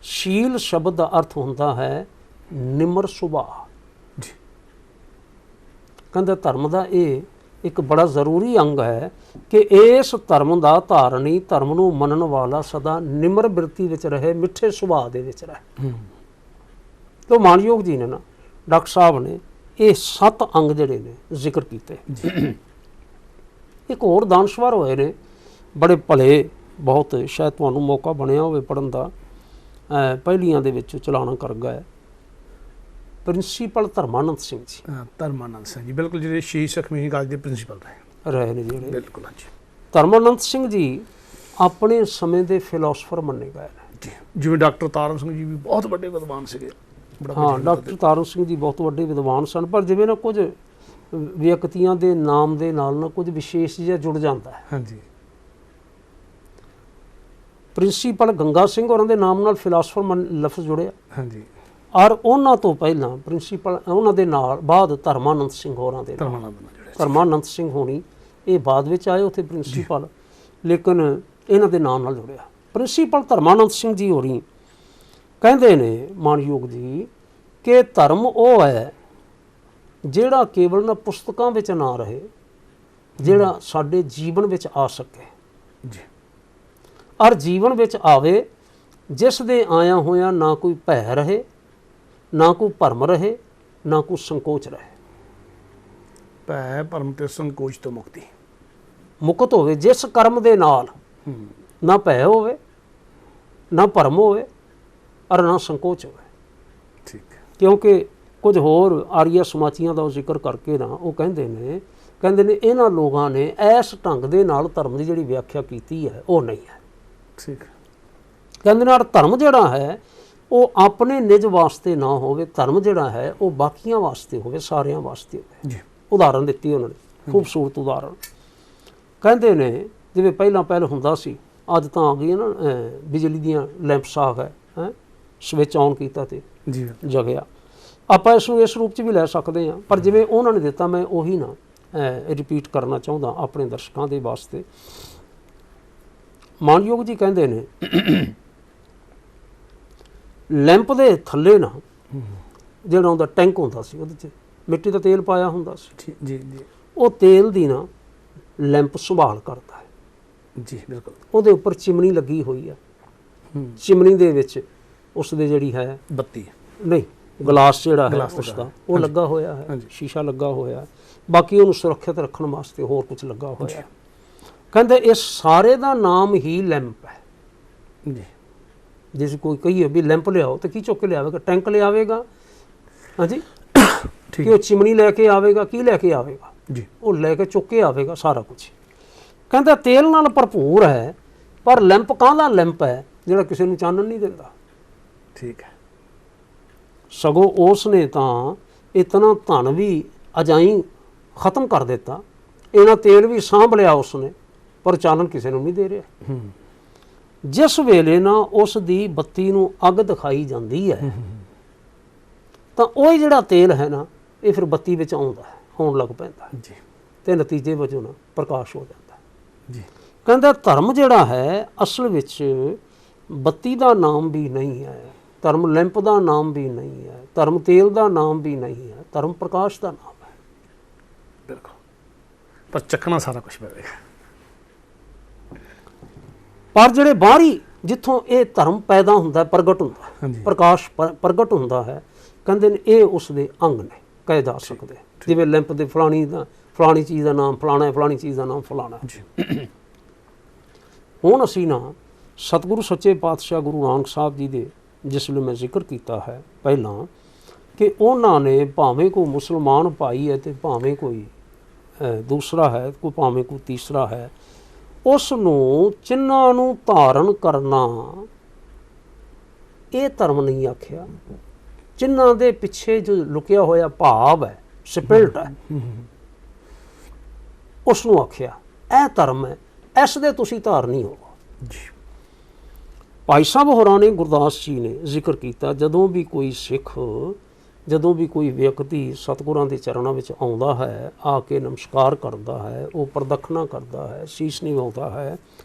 ਸ਼ੀਲ ਸ਼ਬਦ ਦਾ ਅਰਥ ਹੁੰਦਾ ਹੈ ਨਿਮਰ ਸੁਭਾਅ। ਕਹਿੰਦੇ ਧਰਮ ਦਾ ਇਹ ਇੱਕ ਬੜਾ ਜ਼ਰੂਰੀ ਅੰਗ ਹੈ ਕਿ ਇਸ ਧਰਮ ਦਾ ਧਾਰਨੀ, ਧਰਮ ਨੂੰ ਮੰਨਣ ਵਾਲਾ ਸਦਾ ਨਿਮਰ ਬਿਰਤੀ ਵਿੱਚ ਰਹੇ, ਮਿੱਠੇ ਸੁਭਾਅ ਦੇ ਵਿੱਚ ਰਹੇ। ਤੋ ਮਾਨਯੋਗ ਜੀ ਨੇ ਨਾ ਡਾਕਟਰ ਸਾਹਿਬ ਨੇ ਇਹ 7 ਅੰਗ ਜਿਹੜੇ ਨੇ ਜ਼ਿਕਰ ਕੀਤੇ। ਇੱਕ ਹੋਰ ਦਾਨਸ਼ਵਰ ਹੋਏ ਨੇ ਬੜੇ ਭਲੇ, ਬਹੁਤ ਸ਼ਾਇਦ ਤੁਹਾਨੂੰ ਮੌਕਾ ਬਣਿਆ ਹੋਵੇ ਪੜ੍ਹਨ ਦਾ, ਪਹਿਲੀਆਂ ਦੇ ਵਿੱਚ ਚਲਾਣਾ ਕਰ ਗਏ ਪ੍ਰਿੰਸੀਪਲ ਧਰਮਾਨੰਦ ਸਿੰਘ ਜੀ। ਧਰਮਾਨੰਦ ਸਿੰਘ ਜੀ ਬਿਲਕੁਲ, ਜਿਹੜੇ ਸ਼ੀਸ਼ ਅਖਮੀ ਕਾਲਜ ਦੇ ਪ੍ਰਿੰਸੀਪਲ ਰਹੇ ਨੇ ਜਿਹੜੇ। ਬਿਲਕੁਲ ਹਾਂਜੀ। ਧਰਮਾਨੰਦ ਸਿੰਘ ਜੀ ਆਪਣੇ ਸਮੇਂ ਦੇ ਫਿਲਾਸਫਰ ਮੰਨੇ ਗਏ ਨੇ ਜੀ। ਜਿਵੇਂ ਡਾਕਟਰ ਤਾਰਨ ਸਿੰਘ ਜੀ ਵੀ ਬਹੁਤ ਵੱਡੇ ਵਿਦਵਾਨ ਸੀਗੇ। ਹਾਂ, ਡਾਕਟਰ ਤਾਰਨ ਸਿੰਘ ਜੀ ਬਹੁਤ ਵੱਡੇ ਵਿਦਵਾਨ ਸਨ, ਪਰ ਜਿਵੇਂ ਨਾ ਕੁਝ ਵਿਅਕਤੀਆਂ ਦੇ ਨਾਮ ਦੇ ਨਾਲ ਨਾ ਕੁਝ ਵਿਸ਼ੇਸ਼ ਜਿਹਾ ਜੁੜ ਜਾਂਦਾ ਹੈ। ਹਾਂਜੀ। ਪ੍ਰਿੰਸੀਪਲ ਗੰਗਾ ਸਿੰਘ ਹੋਰਾਂ ਦੇ ਨਾਮ ਨਾਲ ਫਿਲਾਸਫਰ ਲਫ਼ਜ਼ ਜੁੜਿਆ। ਹਾਂਜੀ। ਔਰ ਉਹਨਾਂ ਤੋਂ ਪਹਿਲਾਂ ਪ੍ਰਿੰਸੀਪਲ, ਉਹਨਾਂ ਦੇ ਨਾਲ ਬਾਅਦ ਧਰਮਾਨੰਦ ਸਿੰਘ ਹੋਰਾਂ ਦੇ ਨਾਲ, ਧਰਮਾਨੰਦ ਸਿੰਘ ਹੋਣੀ ਇਹ ਬਾਅਦ ਵਿੱਚ ਆਏ ਉੱਥੇ ਪ੍ਰਿੰਸੀਪਲ, ਲੇਕਿਨ ਇਹਨਾਂ ਦੇ ਨਾਮ ਨਾਲ ਜੁੜਿਆ। ਪ੍ਰਿੰਸੀਪਲ ਧਰਮਾਨੰਦ ਸਿੰਘ ਜੀ ਹੋਰੀ ਕਹਿੰਦੇ ਨੇ ਮਾਨਯੋਗ ਜੀ ਕਿ ਧਰਮ ਉਹ ਹੈ ਜਿਹੜਾ ਕੇਵਲ ਨਾ ਪੁਸਤਕਾਂ ਵਿੱਚ ਨਾ ਰਹੇ, ਜਿਹੜਾ ਸਾਡੇ ਜੀਵਨ ਵਿੱਚ ਆ ਸਕੇ ਜੀ, ਔਰ ਜੀਵਨ ਵਿੱਚ ਆਵੇ ਜਿਸ ਦੇ ਆਇਆ ਹੋਇਆ ਨਾ ਕੋਈ ਭੈ ਰਹੇ, ਨਾ ਕੋਈ ਭਰਮ ਰਹੇ, ਨਾ ਕੋਈ ਸੰਕੋਚ ਰਹੇ। ਭੈ ਭਰਮ ਤੇ ਸੰਕੋਚ ਤੋਂ ਮੁਕਤੀ, ਮੁਕਤ ਹੋਵੇ ਜਿਸ ਕਰਮ ਦੇ ਨਾਲ ਨਾ ਭੈ ਹੋਵੇ, ਨਾ ਭਰਮ ਹੋਵੇ, ਔਰ ਨਾ ਸੰਕੋਚ ਹੋਵੇ। ਠੀਕ। ਕਿਉਂਕਿ ਕੁਝ ਹੋਰ ਆਰੀਆ ਸਮਾਜੀਆਂ ਦਾ ਜ਼ਿਕਰ ਕਰਕੇ ਨਾ ਉਹ ਕਹਿੰਦੇ ਨੇ ਇਹਨਾਂ ਲੋਕਾਂ ਨੇ ਇਸ ਢੰਗ ਦੇ ਨਾਲ ਧਰਮ ਦੀ ਜਿਹੜੀ ਵਿਆਖਿਆ ਕੀਤੀ ਹੈ ਉਹ ਨਹੀਂ ਹੈ। ਠੀਕ। ਕਹਿੰਦੇ ਨਾਲ ਧਰਮ ਜਿਹੜਾ ਹੈ ਉਹ ਆਪਣੇ ਨਿਜ ਵਾਸਤੇ ਨਾ ਹੋਵੇ, ਧਰਮ ਜਿਹੜਾ ਹੈ ਉਹ ਬਾਕੀਆਂ ਵਾਸਤੇ ਹੋਵੇ, ਸਾਰਿਆਂ ਵਾਸਤੇ ਹੋਵੇ। ਜੀ। ਉਦਾਹਰਨ ਦਿੱਤੀ ਉਹਨਾਂ ਨੇ, ਖੂਬਸੂਰਤ ਉਦਾਹਰਨ। ਕਹਿੰਦੇ ਨੇ ਜਿਵੇਂ ਪਹਿਲਾਂ ਹੁੰਦਾ ਸੀ, ਅੱਜ ਤਾਂ ਆ ਗਈ ਨਾ ਬਿਜਲੀ ਦੀਆਂ ਲੈਂਪਸ ਆ ਗਏ, ਸਵਿਚ ਆਨ ਕੀਤਾ ਤੇ ਜੀ ਜਗਿਆ। ਆਪਾਂ ਇਸ ਨੂੰ ਇਸ ਰੂਪ 'ਚ ਵੀ ਲੈ ਸਕਦੇ ਹਾਂ, ਪਰ ਜਿਵੇਂ ਉਹਨਾਂ ਨੇ ਦਿੱਤਾ ਮੈਂ ਉਹੀ ਨਾ ਰਿਪੀਟ ਕਰਨਾ ਚਾਹੁੰਦਾ ਆਪਣੇ ਦਰਸ਼ਕਾਂ ਦੇ ਵਾਸਤੇ। ਮਾਨਯੋਗ ਜੀ ਕਹਿੰਦੇ ਨੇ ਲੈਂਪ ਦੇ ਥੱਲੇ ਨਾ ਜਿਹੜਾ ਉਹਦਾ ਟੈਂਕ ਹੁੰਦਾ ਸੀ, ਉਹਦੇ 'ਚ ਮਿੱਟੀ ਦਾ ਤੇਲ ਪਾਇਆ ਹੁੰਦਾ ਸੀ। ਜੀ ਜੀ। ਉਹ ਤੇਲ ਦੀ ਨਾ ਲੈਂਪ ਸੰਭਾਲ ਕਰਦਾ ਹੈ। ਜੀ ਬਿਲਕੁਲ। ਉਹਦੇ ਉੱਪਰ ਚਿਮਨੀ ਲੱਗੀ ਹੋਈ ਹੈ। ਚਿਮਨੀ ਦੇ ਵਿੱਚ ਉਸ ਦੇ ਜਿਹੜੀ ਹੈ ਬੱਤੀ ਨਹੀਂ, ਗਲਾਸ ਜਿਹੜਾ ਹੈ ਉਸ ਦਾ ਉਹ ਲੱਗਾ ਹੋਇਆ ਹੈ, ਸ਼ੀਸ਼ਾ ਲੱਗਾ ਹੋਇਆ, ਬਾਕੀ ਉਹਨੂੰ ਸੁਰੱਖਿਅਤ ਰੱਖਣ ਵਾਸਤੇ ਹੋਰ ਕੁਝ ਲੱਗਾ ਹੋਇਆ। ਕਹਿੰਦੇ ਇਸ ਸਾਰੇ ਦਾ ਨਾਮ ਹੀ ਲੈਂਪ ਹੈ। ਜੀ। ਜੇ ਕੋਈ ਕਹੀਏ ਵੀ ਲੈਂਪ ਲਿਆਓ ਤਾਂ ਕੀ ਚੁੱਕ ਕੇ ਲਿਆਵੇਗਾ? ਟੈਂਕ ਲਿਆਵੇਗਾ? ਹਾਂਜੀ। ਕਿ ਉਹ ਚਿਮਨੀ ਲੈ ਕੇ ਆਵੇਗਾ? ਕੀ ਲੈ ਕੇ ਆਵੇਗਾ? ਜੀ। ਉਹ ਲੈ ਕੇ ਚੁੱਕ ਕੇ ਆਵੇਗਾ ਸਾਰਾ ਕੁਝ। ਕਹਿੰਦਾ ਤੇਲ ਨਾਲ ਭਰਪੂਰ ਹੈ, ਪਰ ਲੈਂਪ ਕਾਹਦਾ ਲੈਂਪ ਹੈ? ਜਿਹੜਾ ਕਿਸੇ ਨੂੰ ਚਾਨਣ ਨਹੀਂ ਦਿੰਦਾ। ਠੀਕ ਹੈ। ਸਗੋਂ ਉਸ ਨੇ ਤਾਂ ਇਤਨਾ ਧਨ ਵੀ ਅਜਾਈ ਖਤਮ ਕਰ ਦਿੱਤਾ, ਇਹਨਾਂ ਤੇਲ ਵੀ ਸਾਂਭ ਲਿਆ ਉਸਨੇ, ਪਰ ਚਾਨਣ ਕਿਸੇ ਨੂੰ ਨਹੀਂ ਦੇ ਰਿਹਾ। ਜਿਸ ਵੇਲੇ ਨਾ ਉਸ ਦੀ ਬੱਤੀ ਨੂੰ ਅੱਗ ਦਿਖਾਈ ਜਾਂਦੀ ਹੈ ਤਾਂ ਉਹ ਜਿਹੜਾ ਤੇਲ ਹੈ ਨਾ ਇਹ ਫਿਰ ਬੱਤੀ ਵਿੱਚ ਹੋਣ ਲੱਗ ਪੈਂਦਾ ਜੀ, ਤੇ ਨਤੀਜੇ ਵਜੋਂ ਨਾ ਪ੍ਰਕਾਸ਼ ਹੋ ਜਾਂਦਾ ਜੀ। ਕਹਿੰਦਾ ਧਰਮ ਜਿਹੜਾ ਹੈ ਅਸਲ ਵਿੱਚ ਬੱਤੀ ਦਾ ਨਾਮ ਵੀ ਨਹੀਂ ਹੈ, ਧਰਮ ਲੈਂਪ ਦਾ ਨਾਮ ਵੀ ਨਹੀਂ ਹੈ, ਧਰਮ ਤੇਲ ਦਾ ਨਾਮ ਵੀ ਨਹੀਂ ਹੈ, ਧਰਮ ਪ੍ਰਕਾਸ਼ ਦਾ ਨਾਮ ਹੈ। ਬਿਲਕੁਲ। ਪਰ ਚੱਕਣਾ ਸਾਰਾ ਕੁਝ ਪਵੇਗਾ। ਪਰ ਜਿਹੜੇ ਬਾਹਰੀ ਜਿੱਥੋਂ ਇਹ ਧਰਮ ਪੈਦਾ ਹੁੰਦਾ ਪ੍ਰਗਟ ਹੁੰਦਾ ਹਾਂਜੀ। ਪ੍ਰਕਾਸ਼ ਪ੍ਰਗਟ ਹੁੰਦਾ ਹੈ, ਕਹਿੰਦੇ ਨੇ ਇਹ ਉਸ ਦੇ ਅੰਗ ਨੇ ਕਹੇ ਜਾ ਸਕਦੇ। ਜਿਵੇਂ ਲਿੰਪ ਦੇ ਫਲਾਣੀ ਚੀਜ਼ ਦਾ ਨਾਮ ਫਲਾਣਾ ਹੈ, ਫਲਾਣੀ ਚੀਜ਼ ਦਾ ਨਾਮ ਫਲਾਣਾ ਹੈ। ਹੁਣ ਅਸੀਂ ਨਾ ਸਤਿਗੁਰੂ ਸੱਚੇ ਪਾਤਸ਼ਾਹ ਗੁਰੂ ਨਾਨਕ ਸਾਹਿਬ ਜੀ ਦੇ ਜਿਸ ਲਈ ਮੈਂ ਜ਼ਿਕਰ ਕੀਤਾ ਹੈ ਪਹਿਲਾਂ ਕਿ ਉਹਨਾਂ ਨੇ ਭਾਵੇਂ ਕੋਈ ਮੁਸਲਮਾਨ ਭਾਈ ਹੈ ਤੇ ਭਾਵੇਂ ਕੋਈ ਦੂਸਰਾ ਹੈ, ਕੋਈ ਭਾਵੇਂ ਕੋਈ ਤੀਸਰਾ ਹੈ, ਉਸ ਨੂੰ ਚਿੰਨ੍ਹਾਂ ਨੂੰ ਧਾਰਨ ਕਰਨਾ ਇਹ ਧਰਮ ਨਹੀਂ ਆਖਿਆ। ਚਿੰਨ੍ਹਾਂ ਦੇ ਪਿੱਛੇ ਜੋ ਲੁਕਿਆ ਹੋਇਆ ਭਾਵ ਹੈ, ਸਪਿਰਿਟ ਹੈ, ਉਸ ਨੂੰ ਆਖਿਆ ਇਹ ਧਰਮ ਹੈ, ਇਸ ਦੇ ਤੁਸੀਂ ਧਾਰਨੀ ਹੋ ਜੀ। ਭਾਈ ਸਾਹਿਬ ਹੋਰਾਂ ਨੇ, ਗੁਰਦਾਸ ਜੀ ਨੇ ਜ਼ਿਕਰ ਕੀਤਾ, ਜਦੋਂ ਵੀ ਕੋਈ ਸਿੱਖ, ਜਦੋਂ ਵੀ ਕੋਈ ਵਿਅਕਤੀ ਸਤਿਗੁਰਾਂ ਦੇ ਚਰਨਾਂ ਵਿੱਚ ਆਉਂਦਾ ਹੈ, ਆ ਕੇ ਨਮਸਕਾਰ ਕਰਦਾ ਹੈ, ਉਹ ਪ੍ਰਦਖਣਾ ਕਰਦਾ ਹੈ, ਸੀਸ ਨਿਵਾਉਂਦਾ ਹੈ,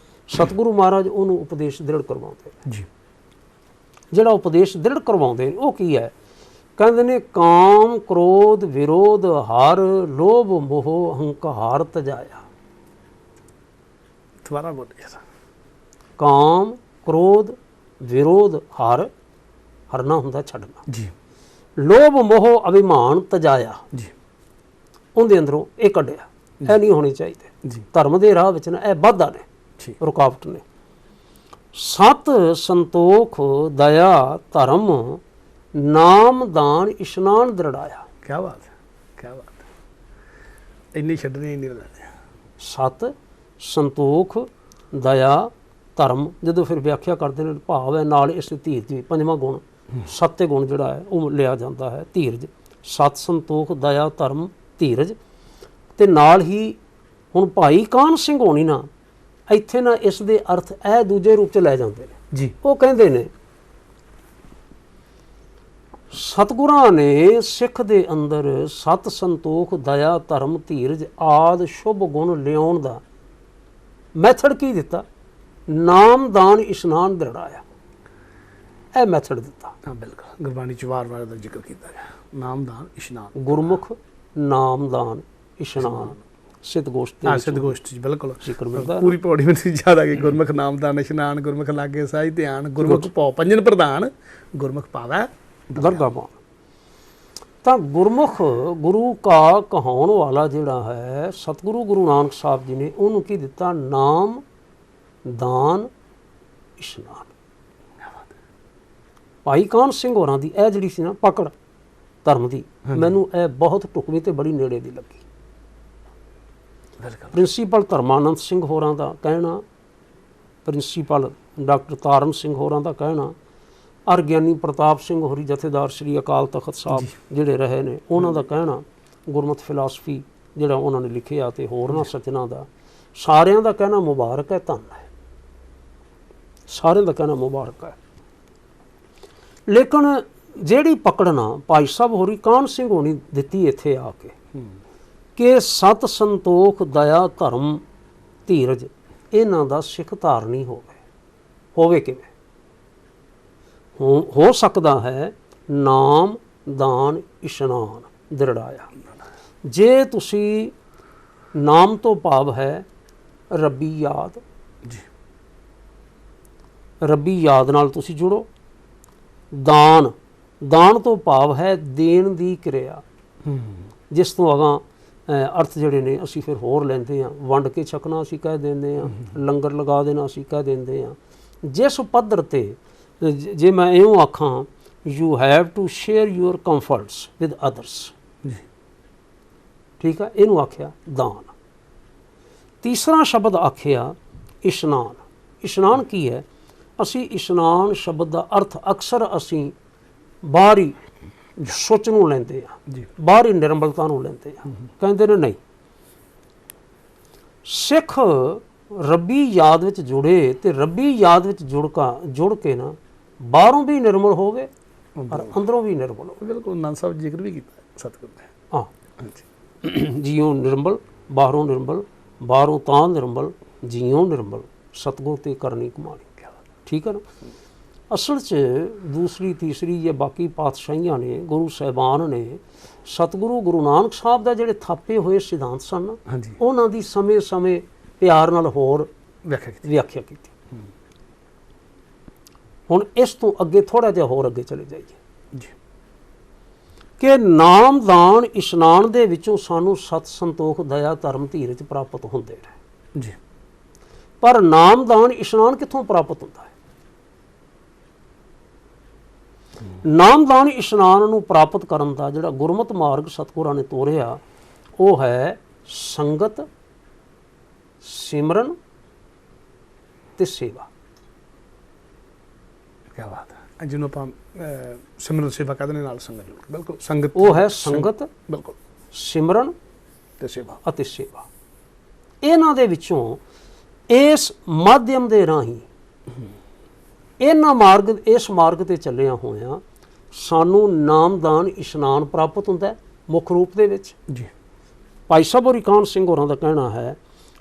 ਸਤਿਗੁਰੂ ਮਹਾਰਾਜ ਉਹਨੂੰ ਉਪਦੇਸ਼ ਦ੍ਰਿੜ ਕਰਵਾਉਂਦੇ ਜੀ। ਜਿਹੜਾ ਉਪਦੇਸ਼ ਦ੍ਰਿੜ ਕਰਵਾਉਂਦੇ ਨੇ ਉਹ ਕੀ ਹੈ? ਕਹਿੰਦੇ ਨੇ ਕਾਮ ਕ੍ਰੋਧ ਵਿਰੋਧ ਹਰ ਲੋਭ ਮੋਹ ਹੰਕਾਰ ਤਜਾਇਆ। ਦੁਬਾਰਾ ਬੋਲੀਏ ਸਰ। ਕਾਮ ਕ੍ਰੋਧ ਵਿਰੋਧ ਹਰਨਾ ਹੁੰਦਾ ਛੱਡਣਾ ਜੀ। ਲੋਭ ਮੋਹ ਅਭਿਮਾਨ ਤਜਾਇਆ, ਜੀ ਉਹਦੇ ਅੰਦਰੋਂ ਇਹ ਕੱਢਿਆ। ਇਹ ਨਹੀਂ ਹੋਣੇ ਚਾਹੀਦੇ। ਜੀ। ਧਰਮ ਦੇ ਰਾਹ ਵਿੱਚ ਨਾ ਇਹ ਬਾਧਾ ਨੇ, ਜੀ। ਰੁਕਾਵਟ ਨੇ। ਸਤ ਸੰਤੋਖ ਦਇਆ ਧਰਮ ਨਾਮ ਦਾਨ ਇਸ਼ਨਾਨ ਦ੍ਰਿੜਾਇਆ। ਕੀ ਬਾਤ ਹੈ, ਕੀ ਬਾਤ ਹੈ। ਇੰਨੀ ਛੱਡਣੀ ਹੀ ਨਹੀਂ ਰਹਿੰਦੇ। ਸਤ ਸੰਤੋਖ ਦਇਆ ਧਰਮ, ਜਦੋਂ ਫਿਰ ਵਿਆਖਿਆ ਕਰਦੇ ਨੇ ਭਾਵ ਹੈ ਨਾਲ ਇਸ ਧੀਰਜ ਵੀ ਪੰਜਵਾਂ ਗੁਣ, ਸੱਤੇ ਗੁਣ ਜਿਹੜਾ ਹੈ ਉਹ ਲਿਆ ਜਾਂਦਾ ਹੈ। ਧੀਰਜ, ਸਤ ਸੰਤੋਖ ਦਇਆ ਧਰਮ ਧੀਰਜ, ਤੇ ਨਾਲ ਹੀ ਹੁਣ ਭਾਈ ਕਾਹਨ ਸਿੰਘ ਹੋਣੀ ਨਾ ਇੱਥੇ ਨਾ ਇਸ ਦੇ ਅਰਥ ਇਹ ਦੂਜੇ ਰੂਪ ਚ ਲੈ ਜਾਂਦੇ ਨੇ ਜੀ। ਉਹ ਕਹਿੰਦੇ ਨੇ ਸਤਿਗੁਰਾਂ ਨੇ ਸਿੱਖ ਦੇ ਅੰਦਰ ਸਤ ਸੰਤੋਖ ਦਇਆ ਧਰਮ ਧੀਰਜ ਆਦਿ ਸ਼ੁਭ ਗੁਣ ਲਿਆਉਣ ਦਾ ਮੈਥਡ ਕੀ ਦਿੱਤਾ? ਨਾਮ ਦਾਨ ਇਸ਼ਨਾਨ ਦ੍ਰਿੜਾਇਆ। ਇਹ ਮੈਥਡ ਦਿੱਤਾ। ਹਾਂ ਬਿਲਕੁਲ, ਗੁਰਬਾਣੀ ਚ ਵਾਰ-ਵਾਰ ਦਾ ਜ਼ਿਕਰ ਕੀਤਾ ਗਿਆ। ਨਾਮਦਾਨ ਇਸ਼ਨਾਨ, ਗੁਰਮੁਖ ਨਾਮਦਾਨ ਇਸ਼ਨਾਨ ਸਿੱਧ ਗੋਸ਼ਟ ਦੇ ਹਾਂ ਵਿੱਚ ਸਿੱਧ ਗੋਸ਼ਟ ਚ ਬਿਲਕੁਲ ਜ਼ਿਕਰ ਮਿਲਦਾ। ਪੂਰੀ ਪੌੜੀ ਵਿੱਚ ਜ਼ਿਆਦਾ ਕਿ ਗੁਰਮੁਖ ਨਾਮਦਾਨ ਇਸ਼ਨਾਨ, ਗੁਰਮੁਖ ਲਾਗੇ ਸਾਈ ਧਿਆਨ, ਗੁਰਮੁਖ ਭਉ ਪੰਜਨ ਪ੍ਰਧਾਨ, ਗੁਰਮੁਖ ਪਾਵੈ ਦਰਗਾਹ ਪਾਉਣ। ਤਾਂ ਗੁਰਮੁਖ ਗੁਰੂ ਕਾ ਕਹਾਉਣ ਵਾਲਾ ਜਿਹੜਾ ਹੈ ਸਤਿਗੁਰੂ ਗੁਰੂ ਨਾਨਕ ਸਾਹਿਬ ਜੀ ਨੇ ਉਹਨੂੰ ਕੀ ਦਿੱਤਾ? ਨਾਮ ਦਾਨ ਇਸ਼ਨਾਨ। ਭਾਈ ਕਾਹਨ ਸਿੰਘ ਹੋਰਾਂ ਦੀ ਇਹ ਜਿਹੜੀ ਸੀ ਨਾ ਪਕੜ ਧਰਮ ਦੀ, ਮੈਨੂੰ ਇਹ ਬਹੁਤ ਢੁਕਵੀਂ ਤੇ ਬੜੀ ਨੇੜੇ ਦੀ ਲੱਗੀ। ਪ੍ਰਿੰਸੀਪਲ ਧਰਮਾਨੰਦ ਸਿੰਘ ਹੋਰਾਂ ਦਾ ਕਹਿਣਾ, ਪ੍ਰਿੰਸੀਪਲ ਡਾਕਟਰ ਤਾਰਨ ਸਿੰਘ ਹੋਰਾਂ ਦਾ ਕਹਿਣਾ, ਔਰ ਗਿਆਨੀ ਪ੍ਰਤਾਪ ਸਿੰਘ ਹੋਰੀ ਜਥੇਦਾਰ ਸ੍ਰੀ ਅਕਾਲ ਤਖਤ ਸਾਹਿਬ ਜਿਹੜੇ ਰਹੇ ਨੇ ਉਹਨਾਂ ਦਾ ਕਹਿਣਾ, ਗੁਰਮਤਿ ਫਿਲਾਸਫੀ ਜਿਹੜਾ ਉਹਨਾਂ ਨੇ ਲਿਖਿਆ ਤੇ ਹੋਰਨਾਂ ਸੱਜਣਾ ਦਾ, ਸਾਰਿਆਂ ਦਾ ਕਹਿਣਾ ਮੁਬਾਰਕ ਹੈ, ਧੰਨ ਹੈ, ਸਾਰਿਆਂ ਦਾ ਕਹਿਣਾ ਮੁਬਾਰਕ ਹੈ। ਲੇਕਿਨ ਜਿਹੜੀ ਪਕੜਨਾ ਭਾਈ ਸਾਹਿਬ ਹੋਰੀ ਕਾਹਨ ਸਿੰਘ ਹੋਣੀ ਦਿੱਤੀ ਇੱਥੇ ਆ ਕੇ ਕਿ ਸਤ ਸੰਤੋਖ ਦਇਆ ਧਰਮ ਧੀਰਜ ਇਹਨਾਂ ਦਾ ਸਿੱਖ ਧਾਰਨੀ ਹੋਵੇ ਕਿਵੇਂ? ਹੋ ਸਕਦਾ ਹੈ ਨਾਮ ਦਾਨ ਇਸ਼ਨਾਨ ਦ੍ਰਿੜਾਇਆ। ਜੇ ਤੁਸੀਂ ਨਾਮ ਤੋਂ ਭਾਵ ਹੈ ਰੱਬੀ ਯਾਦ, ਜੀ। ਰੱਬੀ ਯਾਦ ਨਾਲ ਤੁਸੀਂ ਜੁੜੋ। ਦਾਨ, ਦਾਨ ਤੋਂ ਭਾਵ ਹੈ ਦੇਣ ਦੀ ਕਿਰਿਆ, ਜਿਸ ਤੋਂ ਅਗਾਂ ਅਰਥ ਜਿਹੜੇ ਨੇ ਅਸੀਂ ਫਿਰ ਹੋਰ ਲੈਂਦੇ ਹਾਂ। ਵੰਡ ਕੇ ਛਕਣਾ ਅਸੀਂ ਕਹਿ ਦਿੰਦੇ ਹਾਂ, ਲੰਗਰ ਲਗਾ ਦੇਣਾ ਅਸੀਂ ਕਹਿ ਦਿੰਦੇ ਹਾਂ। ਜਿਸ ਪੱਧਰ 'ਤੇ ਜੇ ਮੈਂ ਇਉਂ ਆਖਾਂ you have to share your comforts with others, ਠੀਕ ਹੈ, ਇਹਨੂੰ ਆਖਿਆ ਦਾਨ। ਤੀਸਰਾ ਸ਼ਬਦ ਆਖਿਆ ਇਸ਼ਨਾਨ। ਇਸ਼ਨਾਨ ਕੀ ਹੈ? ਅਸੀਂ ਇਸ਼ਨਾਨ ਸ਼ਬਦ ਦਾ ਅਰਥ ਅਕਸਰ ਅਸੀਂ ਬਾਹਰੀ ਸੋਚ ਨੂੰ ਲੈਂਦੇ ਹਾਂ, ਬਾਹਰੀ ਨਿਰਮਲਤਾ ਨੂੰ ਲੈਂਦੇ ਹਾਂ। ਕਹਿੰਦੇ ਨੇ ਨਹੀਂ, ਸਿੱਖ ਰੱਬੀ ਯਾਦ ਵਿੱਚ ਜੁੜੇ ਤੇ ਰੱਬੀ ਯਾਦ ਵਿੱਚ ਜੁੜ ਕੇ ਨਾ ਬਾਹਰੋਂ ਵੀ ਨਿਰਮਲ ਹੋਵੇ ਔਰ ਅੰਦਰੋਂ ਵੀ ਨਿਰਮਲ ਹੋਵੇ। ਬਿਲਕੁਲ ਆਨੰਦ ਸਾਹਿਬ ਜ਼ਿਕਰ ਵੀ ਕੀਤਾ ਸਤਿਗੁਰੂ ਨੇ। ਹਾਂ, ਜੀਉ ਨਿਰਮਲ ਬਾਹਰੋਂ ਨਿਰਮਲ, ਬਾਹਰੋਂ ਤਾਂ ਨਿਰਮਲ ਜੀਉ ਨਿਰਮਲ, ਸਤਿਗੁਰ ਤੇ ਕਰਨੀ ਕਮਾਣੀ। ਠੀਕ ਹੈ ਨਾ? ਅਸਲ 'ਚ ਦੂਸਰੀ ਤੀਸਰੀ ਜਾਂ ਬਾਕੀ ਪਾਤਸ਼ਾਹੀਆਂ ਨੇ, ਗੁਰੂ ਸਾਹਿਬਾਨ ਨੇ ਸਤਿਗੁਰੂ ਗੁਰੂ ਨਾਨਕ ਸਾਹਿਬ ਦਾ ਜਿਹੜੇ ਥਾਪੇ ਹੋਏ ਸਿਧਾਂਤ ਸਨ ਉਹਨਾਂ ਦੀ ਸਮੇਂ-ਸਮੇਂ ਪਿਆਰ ਨਾਲ ਹੋਰ ਵਿਆਖਿਆ ਕੀਤੀ। ਹੁਣ ਇਸ ਤੋਂ ਅੱਗੇ ਥੋੜਾ ਜਿਹਾ ਹੋਰ ਅੱਗੇ ਚਲੇ ਜਾਈਏ ਜੀ ਕਿ ਨਾਮਦਾਨ ਇਸ਼ਨਾਨ ਦੇ ਵਿੱਚੋਂ ਸਾਨੂੰ ਸਤ ਸੰਤੋਖ ਦਇਆ ਧਰਮ ਧੀਰਜ ਪ੍ਰਾਪਤ ਹੁੰਦੇ ਨੇ ਜੀ ਪਰ ਨਾਮਦਾਨ ਇਸ਼ਨਾਨ ਕਿੱਥੋਂ ਪ੍ਰਾਪਤ ਹੁੰਦਾ ਹੈ? ਨਾਮਦਾਨ ਇਸ਼ਨਾਨ ਨੂੰ ਪ੍ਰਾਪਤ ਕਰਨ ਦਾ ਜਿਹੜਾ ਗੁਰਮਤ ਮਾਰਗ ਸਤਿਗੁਰਾਂ ਨੇ ਤੋਰਿਆ ਉਹ ਹੈ ਸੰਗਤ, ਸਿਮਰਨ ਤੇ ਸੇਵਾ। ਕੀ ਬਾਤ ਹੈ, ਜਿਹਨੂੰ ਆਪਾਂ ਸਿਮਰਨ ਸੇਵਾ ਕਹਿੰਦੇ ਨੇ, ਨਾਲ ਸੰਗਤ ਜੋੜ ਕੇ। ਬਿਲਕੁਲ ਸੰਗਤ ਉਹ ਹੈ ਸੰਗਤ, ਬਿਲਕੁਲ, ਸਿਮਰਨ ਤੇ ਸੇਵਾ ਅਤੇ ਸੇਵਾ। ਇਹਨਾਂ ਦੇ ਵਿੱਚੋਂ ਇਸ ਮਾਧਿਅਮ ਦੇ ਰਾਹੀਂ ਇਸ ਮਾਰਗ ਤੇ ਚੱਲਿਆ ਹੋਇਆਂ ਸਾਨੂੰ ਨਾਮਦਾਨ ਇਸ਼ਨਾਨ ਪ੍ਰਾਪਤ ਹੁੰਦਾ ਹੈ ਮੁੱਖ ਰੂਪ ਦੇ ਵਿੱਚ। ਜੀ ਭਾਈ ਸਾਹਿਬ ਹਰੀਕਾਨ ਸਿੰਘ ਹੋਰਾਂ ਦਾ ਕਹਿਣਾ ਹੈ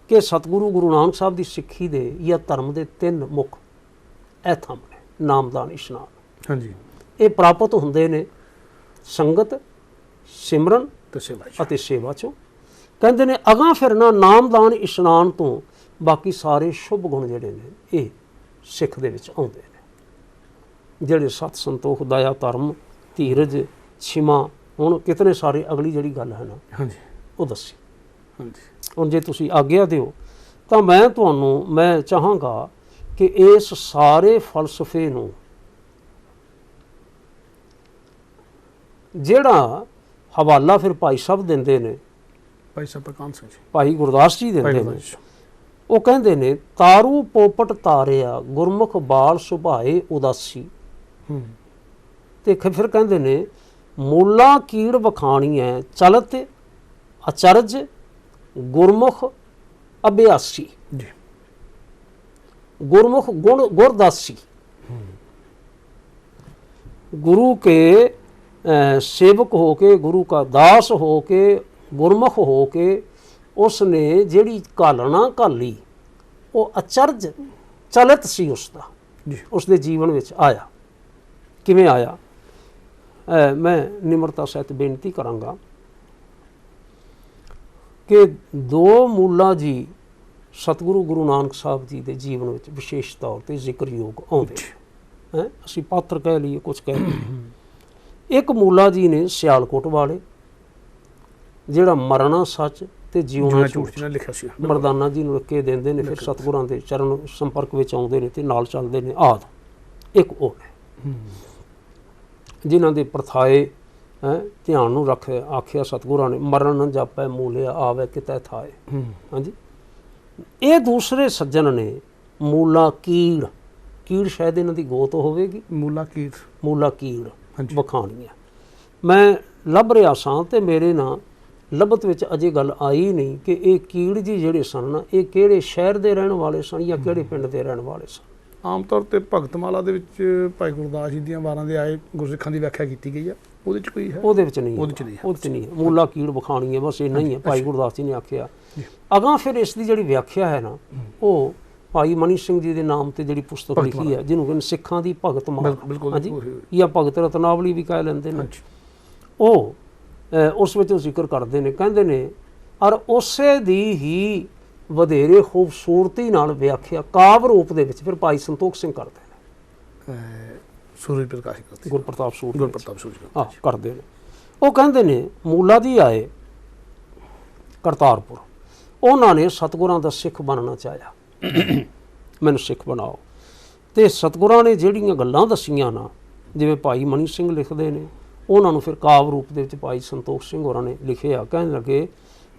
ਕਿ ਸਤਿਗੁਰੂ ਗੁਰੂ ਨਾਨਕ ਸਾਹਿਬ ਦੀ ਸਿੱਖੀ ਦੇ ਜਾਂ ਧਰਮ ਦੇ 3 ਮੁੱਖ ਇਹ ਥੰਮ ਨੇ, ਨਾਮਦਾਨ ਇਸ਼ਨਾਨ। ਹਾਂਜੀ, ਇਹ ਪ੍ਰਾਪਤ ਹੁੰਦੇ ਨੇ ਸੰਗਤ, ਸਿਮਰਨ ਤੇ ਸੇਵਾ ਅਤੇ ਸੇਵਾ ਚੋਂ। ਕਹਿੰਦੇ ਨੇ ਅਗਾਂਹ ਫਿਰ ਨਾਮਦਾਨ ਇਸ਼ਨਾਨ ਤੋਂ ਬਾਕੀ ਸਾਰੇ ਸ਼ੁਭ ਗੁਣ ਜਿਹੜੇ ਨੇ ਇਹ ਸਿੱਖ ਦੇ ਵਿੱਚ ਆਉਂਦੇ ਨੇ, ਜਿਹੜੇ ਸਤ ਸੰਤੋਖ ਦਇਆ ਧਰਮ ਧੀਰਜ ਛਿਮਾ। ਹੁਣ ਕਿਤਨੇ ਸਾਰੇ ਅਗਲੀ ਜਿਹੜੀ ਗੱਲ ਹੈ ਨਾ ਹਾਂਜੀ ਉਹ ਦੱਸੀ। ਹਾਂਜੀ ਹੁਣ ਜੇ ਤੁਸੀਂ ਆਗਿਆ ਦਿਓ ਤਾਂ ਮੈਂ ਚਾਹਾਂਗਾ ਕਿ ਇਸ ਸਾਰੇ ਫਲਸਫੇ ਨੂੰ ਜਿਹੜਾ ਹਵਾਲਾ ਫਿਰ ਭਾਈ ਸਾਹਿਬ ਦਿੰਦੇ ਨੇ, ਭਾਈ ਸਾਹਿਬ ਪ੍ਰਕਾਮ ਸਿੰਘ ਜੀ, ਭਾਈ ਗੁਰਦਾਸ ਜੀ ਦਿੰਦੇ ਨੇ, ਉਹ ਕਹਿੰਦੇ ਨੇ ਤਾਰੂ ਪੋਪਟ ਤਾਰਿਆ ਗੁਰਮੁਖ ਬਾਲ ਸੁਭਾਏ ਉਦਾਸੀ। ਤੇ ਫਿਰ ਕਹਿੰਦੇ ਨੇ ਮੂਲਾ ਕੀੜ ਵਖਾਣੀਐ ਚਲਤ ਅਚਰਜ ਗੁਰਮੁਖ ਅਭਿਆਸੀ। ਜੀ गुरमुख गुण गुरदासी, गुरु के सेवक हो के, गुरु का दास हो के, गुरमुख हो के उसने जिहड़ी घालना घाली वो अचरज चलित सी उसका, उसके जीवन में आया। किवें आया? मैं निमरता सहित बेनती करांगा कि 2 मूला जी सतगुरु गुरु नानक साहब जी के जीवन में विशेष तौर पर जिक्रयोग आउंदे हैं। असी पात्र कह लीए, कुछ कह लीए। एक मूला जी ने सियालकोट वाले, जिहड़ा मरना सच ते जीवना झूठ लिखा सी, मरदाना जी नूं लिख के देंदे ने, फिर सतगुरां दे चरण संपर्क विच आउंदे ने ते नाल चलदे ने। आदि एक वो है जिन्हां दे प्रथाए ध्यान नूं रख आखिया सतगुरां ने, मरण न जापै मूलिया आवे कितै थाए। हाँ जी। ये दूसरे सज्जन ने मूला कीड़, कीड़ शायद इन्हां दी गोत होवेगी, मूला कीड़ वखाणी है। मैं लभ रहा सां ते मेरे ना लभत विच अजे गल आई नहीं कि ये कीड़ जी जिहड़े सन ना ये किहड़े शहर दे रहण वाले सन या किहड़े पिंड दे रहण वाले सन। आम तौर पर भगतमाला दे विच भाई गुरदास जी दीआं वारां दे आए गुरसिखां दी व्याख्या कीती गई है, ਉਹਦੇ ਚ ਕੋਈ ਹੈ? ਉਹਦੇ ਵਿੱਚ ਨਹੀਂ, ਉਹਦੇ ਚ ਨਹੀਂ। ਮੂਲਾ ਕੀੜ ਵਖਾਣੀ ਹੈ, ਬਸ ਇੰਨਾ ਹੀ ਹੈ ਭਾਈ ਗੁਰਦਾਸ ਜੀ ਨੇ ਆਖਿਆ। ਅਗਾਂਹ ਫਿਰ ਇਸ ਦੀ ਜਿਹੜੀ ਵਿਆਖਿਆ ਹੈ ਨਾ ਉਹ ਭਾਈ ਮਨੀ ਸਿੰਘ ਜੀ ਦੇ ਨਾਮ ਤੇ ਜਿਹੜੀ ਪੁਸਤਕ ਲਿਖੀ ਹੈ ਜਿਹਨੂੰ ਕਹਿੰਦੇ ਸਿੱਖਾਂ ਦੀ ਭਗਤ ਮਾਲਾ, ਹਾਂਜੀ, ਜਾਂ ਭਗਤ ਰਤਨਾਵਲੀ ਵੀ ਕਹਿ ਲੈਂਦੇ ਨੇ। ਉਹ ਉਸ ਵਿੱਚ ਜ਼ਿਕਰ ਕਰਦੇ ਨੇ, ਕਹਿੰਦੇ ਨੇ ਔਰ ਉਸੇ ਦੀ ਹੀ ਵਧੇਰੇ ਖੂਬਸੂਰਤੀ ਨਾਲ ਵਿਆਖਿਆ ਕਾਵਿ ਰੂਪ ਦੇ ਵਿੱਚ ਫਿਰ ਭਾਈ ਸੰਤੋਖ ਸਿੰਘ ਕਰਦੇ ਨੇ। सूरज प्रकाश गुरप्रताप सूरज करते हैं। वो कहते ने मूला जी आए करतारपुर, उन्होंने सतगुरां दा सिख बनना चाहया, मैनू सिख बनाओ। तो सतगुरां ने जिहड़ियां गल्लां दसियां ना, जिवें भाई मनी सिंह लिखते हैं, उन्होंने फिर काव्य रूप दे विच भाई संतोख सिंह होरां ने लिखिया। कहने लगे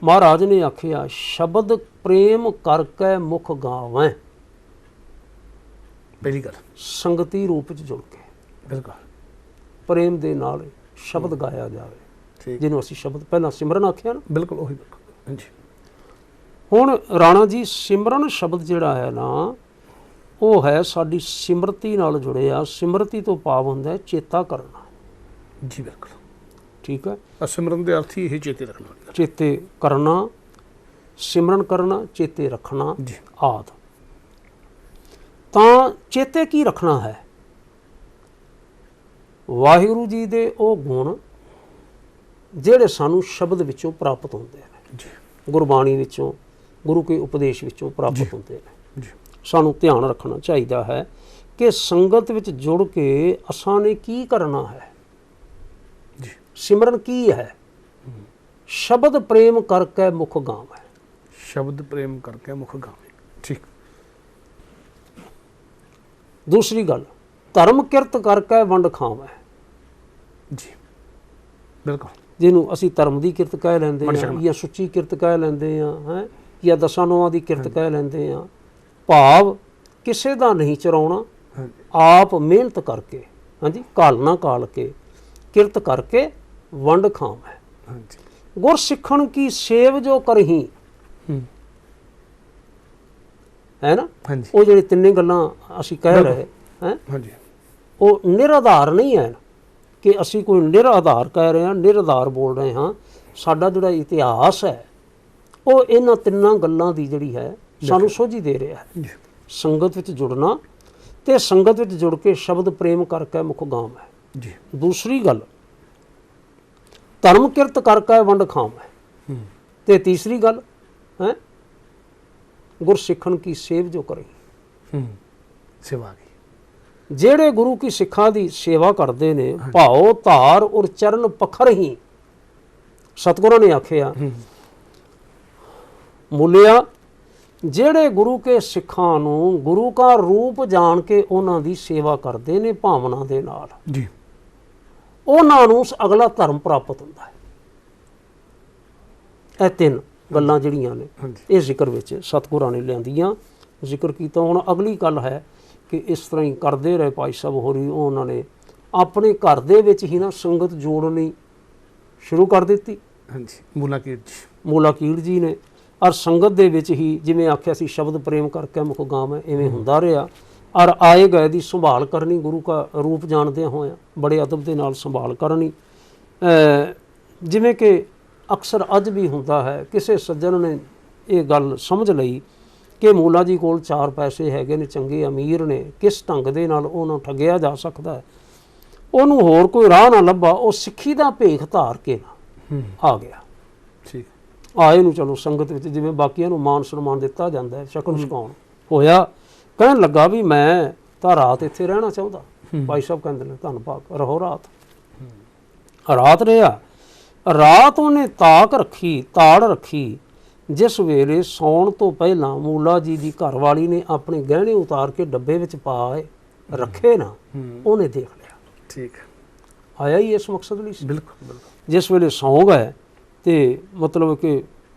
महाराज ने आखिया शब्द प्रेम करके मुख गावें। पहली गल संगती रूप च जुड़ के बिल्कुल प्रेम दे नाल शब्द गाया जाए, जिन्हों असीं शब्द पहला सिमरन आखिया ना। बिल्कुल वही, बिल्कुल जी। हुण राणा जी सिमरन शब्द जिहड़ा है ना वो है साडी सिमरती नाल जुड़िया। सिमरती तो भाव हुंदा है चेता करना। जी बिल्कुल ठीक है। सिमरन दे अर्थ ही यही चेते रखना, चेते करना, सिमरन करना, चेते रखना आदि। तां चेते की रखना है? वाहिगुरू जी दे ओ गुण जिहड़े सानू शब्द विचों प्राप्त होंदे ने, गुरबाणी विचों, गुरु के उपदेश विचों प्राप्त होंदे ने। सानू ध्यान रखना चाहिदा है ਕਿ ਸੰਗਤ ਵਿੱਚ ਜੁੜ ਕੇ ਅਸਾਂ ਨੇ ਕੀ ਕਰਨਾ ਹੈ, ਸਿਮਰਨ ਕੀ ਹੈ। ਸ਼ਬਦ ਪ੍ਰੇਮ ਕਰਕੇ ਮੁਖ ਗਾਵੇਂ। ਸ਼ਬਦ ਪ੍ਰੇਮ ਕਰਕੇ ਮੁਖ ਗਾਵੇਂ। ਠੀਕ। ਦੂਸਰੀ ਗੱਲ, ਧਰਮ ਕਿਰਤ ਕਰਕੇ ਵੰਡ ਖਾਵੇਂ। ਜੀ ਬਿਲਕੁਲ। ਜਿਹਨੂੰ ਅਸੀਂ ਧਰਮ ਦੀ ਕਿਰਤ ਕਹਿ ਲੈਂਦੇ ਮਨ ਹਾਂ, ਸ਼ਰਮਾ। ਜਾਂ ਸੁੱਚੀ ਕਿਰਤ ਕਹਿ ਲੈਂਦੇ ਹਾਂ, ਹੈ ਜਾਂ ਦਸਾਂ ਨੋਆਂ ਦੀ ਕਿਰਤ ਕਹਿ ਲੈਂਦੇ ਹਾਂ। ਭਾਵ ਕਿਸੇ ਦਾ ਨਹੀਂ ਚਰਾਉਣਾ, ਹਾਂਜੀ ਆਪ ਮਿਹਨਤ ਕਰਕੇ, ਹਾਂਜੀ, ਕਾਲਨਾ ਕਾਲ ਕੇ ਕਿਰਤ ਕਰਕੇ ਵੰਡ ਖਾਵੇਂ। ਹਾਂਜੀ ਗੁਰ ਸਿੱਖਣ ਕੀ ਸੇਵ ਜੋ ਕਰਹੀ, ਹੂੰ ਹੈ ਨਾ। ਹਾਂਜੀ ਉਹ ਜਿਹੜੀ ਤਿੰਨੇ ਗੱਲਾਂ ਅਸੀਂ ਕਹਿ ਰਹੇ ਹੈ, ਹਾਂਜੀ ਉਹ ਨਿਰਾਧਾਰ ਨਹੀਂ ਹੈ ਕਿ ਅਸੀਂ ਕੋਈ ਨਿਰਾਧਾਰ ਕਹਿ ਰਹੇ ਹਾਂ, ਨਿਰਾਧਾਰ ਬੋਲ ਰਹੇ ਹਾਂ। ਸਾਡਾ ਜਿਹੜਾ ਇਤਿਹਾਸ ਹੈ ਉਹ ਇਹਨਾਂ ਤਿੰਨਾਂ ਗੱਲਾਂ ਦੀ ਜਿਹੜੀ ਹੈ ਸਾਨੂੰ ਸੋਝੀ ਦੇ ਰਿਹਾ ਹੈ। ਜੀ ਸੰਗਤ ਵਿੱਚ ਜੁੜਨਾ ਤੇ ਸੰਗਤ ਵਿੱਚ ਜੁੜ ਕੇ ਸ਼ਬਦ ਪ੍ਰੇਮ ਕਰਕੇ ਮੁਖ ਗਾਮ ਹੈ। ਜੀ ਦੂਸਰੀ ਗੱਲ, ਧਰਮ ਕਿਰਤ ਕਰਕੇ ਵੰਡ ਖਾਵੇਂ। ਹੂੰ ਤੇ ਤੀਸਰੀ ਗੱਲ ਹੈ, ਗੁਰ ਸਿੱਖਣ ਕੀ ਸੇਵ ਜੋ ਕਰੇ। ਹੂੰ ਸੇਵਾ ਕੀ। ਜਿਹੜੇ ਗੁਰੂ ਕੀ ਸਿੱਖਾਂ ਦੀ ਸੇਵਾ ਕਰਦੇ ਨੇ, ਭਾਉ ਧਾਰ ਔਰ ਚਰਨ ਪਖਰ ਹੀ। ਸਤਿਗੁਰਾਂ ਨੇ ਆਖਿਆ, ਮੁੱਲਿਆ ਜਿਹੜੇ ਗੁਰੂ ਕੇ ਸਿੱਖਾਂ ਨੂੰ ਗੁਰੂ ਕਾ ਰੂਪ ਜਾਣ ਕੇ ਉਹਨਾਂ ਦੀ ਸੇਵਾ ਕਰਦੇ ਨੇ ਭਾਵਨਾ ਦੇ ਨਾਲ, ਜੀ ਉਹਨਾਂ ਨੂੰ ਅਗਲਾ ਧਰਮ ਪ੍ਰਾਪਤ ਹੁੰਦਾ ਹੈ। ਇਹ ਤਿੰਨ ਗੱਲਾਂ ਜਿਹੜੀਆਂ ਨੇ ਹਾਂਜੀ ਇਹ ਜ਼ਿਕਰ ਵਿੱਚ ਸਤਿਗੁਰਾਂ ਨੇ ਲਿਆਂਦੀਆਂ, ਜ਼ਿਕਰ ਕੀਤਾ। ਹੁਣ ਅਗਲੀ ਗੱਲ ਹੈ ਕਿ ਇਸ ਤਰ੍ਹਾਂ ਹੀ ਕਰਦੇ ਰਹੇ ਭਾਈ ਸਾਹਿਬ ਹੋਰੀ, ਉਹਨਾਂ ਨੇ ਆਪਣੇ ਘਰ ਦੇ ਵਿੱਚ ਹੀ ਨਾ ਸੰਗਤ ਜੋੜਨੀ ਸ਼ੁਰੂ ਕਰ ਦਿੱਤੀ। ਹਾਂਜੀ ਮੂਲਾ ਕੀ ਜੀ। ਮੂਲਾ ਕੀੜ ਜੀ ਨੇ, ਔਰ ਸੰਗਤ ਦੇ ਵਿੱਚ ਹੀ ਜਿਵੇਂ ਆਖਿਆ ਸੀ ਸ਼ਬਦ ਪ੍ਰੇਮ ਕਰਕੇ ਮੁਖ ਗਾਵੇਂ, ਇਵੇਂ ਹੁੰਦਾ ਰਿਹਾ। ਔਰ ਆਏ ਗਏ ਦੀ ਸੰਭਾਲ ਕਰਨੀ, ਗੁਰੂ ਕਾ ਰੂਪ ਜਾਣਦਿਆਂ ਹੋਇਆ ਬੜੇ ਅਦਬ ਦੇ ਨਾਲ ਸੰਭਾਲ ਕਰਨੀ। ਜਿਵੇਂ ਕਿ ਅਕਸਰ ਅੱਜ ਵੀ ਹੁੰਦਾ ਹੈ, ਕਿਸੇ ਸੱਜਣ ਨੇ ਇਹ ਗੱਲ ਸਮਝ ਲਈ ਕਿ ਮੂਲਾ ਜੀ ਕੋਲ 4 ਪੈਸੇ ਹੈਗੇ ਨੇ, ਚੰਗੇ ਅਮੀਰ ਨੇ, ਕਿਸ ਢੰਗ ਦੇ ਨਾਲ ਉਹਨੂੰ ਠੱਗਿਆ ਜਾ ਸਕਦਾ ਹੈ, ਉਹਨੂੰ ਹੋਰ ਕੋਈ ਰਾਹ ਨਾ ਲੱਭਾ, ਉਹ ਸਿੱਖੀ ਦਾ ਭੇਖ ਧਾਰ ਕੇ ਨਾ ਆ ਗਿਆ। ਠੀਕ। ਆਏ ਨੂੰ ਚਲੋ ਸੰਗਤ ਵਿੱਚ ਜਿਵੇਂ ਬਾਕੀਆਂ ਨੂੰ ਮਾਨ ਸਨਮਾਨ ਦਿੱਤਾ ਜਾਂਦਾ ਹੈ, ਸ਼ਕਲ ਛਕਾਉਣ ਹੋਇਆ, ਕਹਿਣ ਲੱਗਾ ਵੀ ਮੈਂ ਤਾਂ ਰਾਤ ਇੱਥੇ ਰਹਿਣਾ ਚਾਹੁੰਦਾ। ਭਾਈ ਸਾਹਿਬ ਕਹਿੰਦੇ ਨੇ ਧੰਨ ਭਾਗ ਰਹੋ ਰਾਤ। ਰਾਤ ਰਿਹਾ। ਰਾਤ ਉਹਨੇ ਤਾਕ ਰੱਖੀ, ਤਾੜ ਰੱਖੀ। ਜਿਸ ਵੇਲੇ ਸੌਣ ਤੋਂ ਪਹਿਲਾਂ ਮੂਲਾ ਜੀ ਦੀ ਘਰਵਾਲੀ ਨੇ ਆਪਣੇ ਗਹਿਣੇ ਉਤਾਰ ਕੇ ਡੱਬੇ ਵਿੱਚ ਪਾਏ ਰੱਖੇ ਨਾ, ਉਹਨੇ ਦੇਖ ਲਿਆ। ਠੀਕ। ਆਇਆ ਹੀ ਇਸ ਮਕਸਦ ਲਈ ਸੀ। ਬਿਲਕੁਲ ਬਿਲਕੁਲ। ਜਿਸ ਵੇਲੇ ਸੌਂ ਗਏ ਤੇ ਮਤਲਬ ਕਿ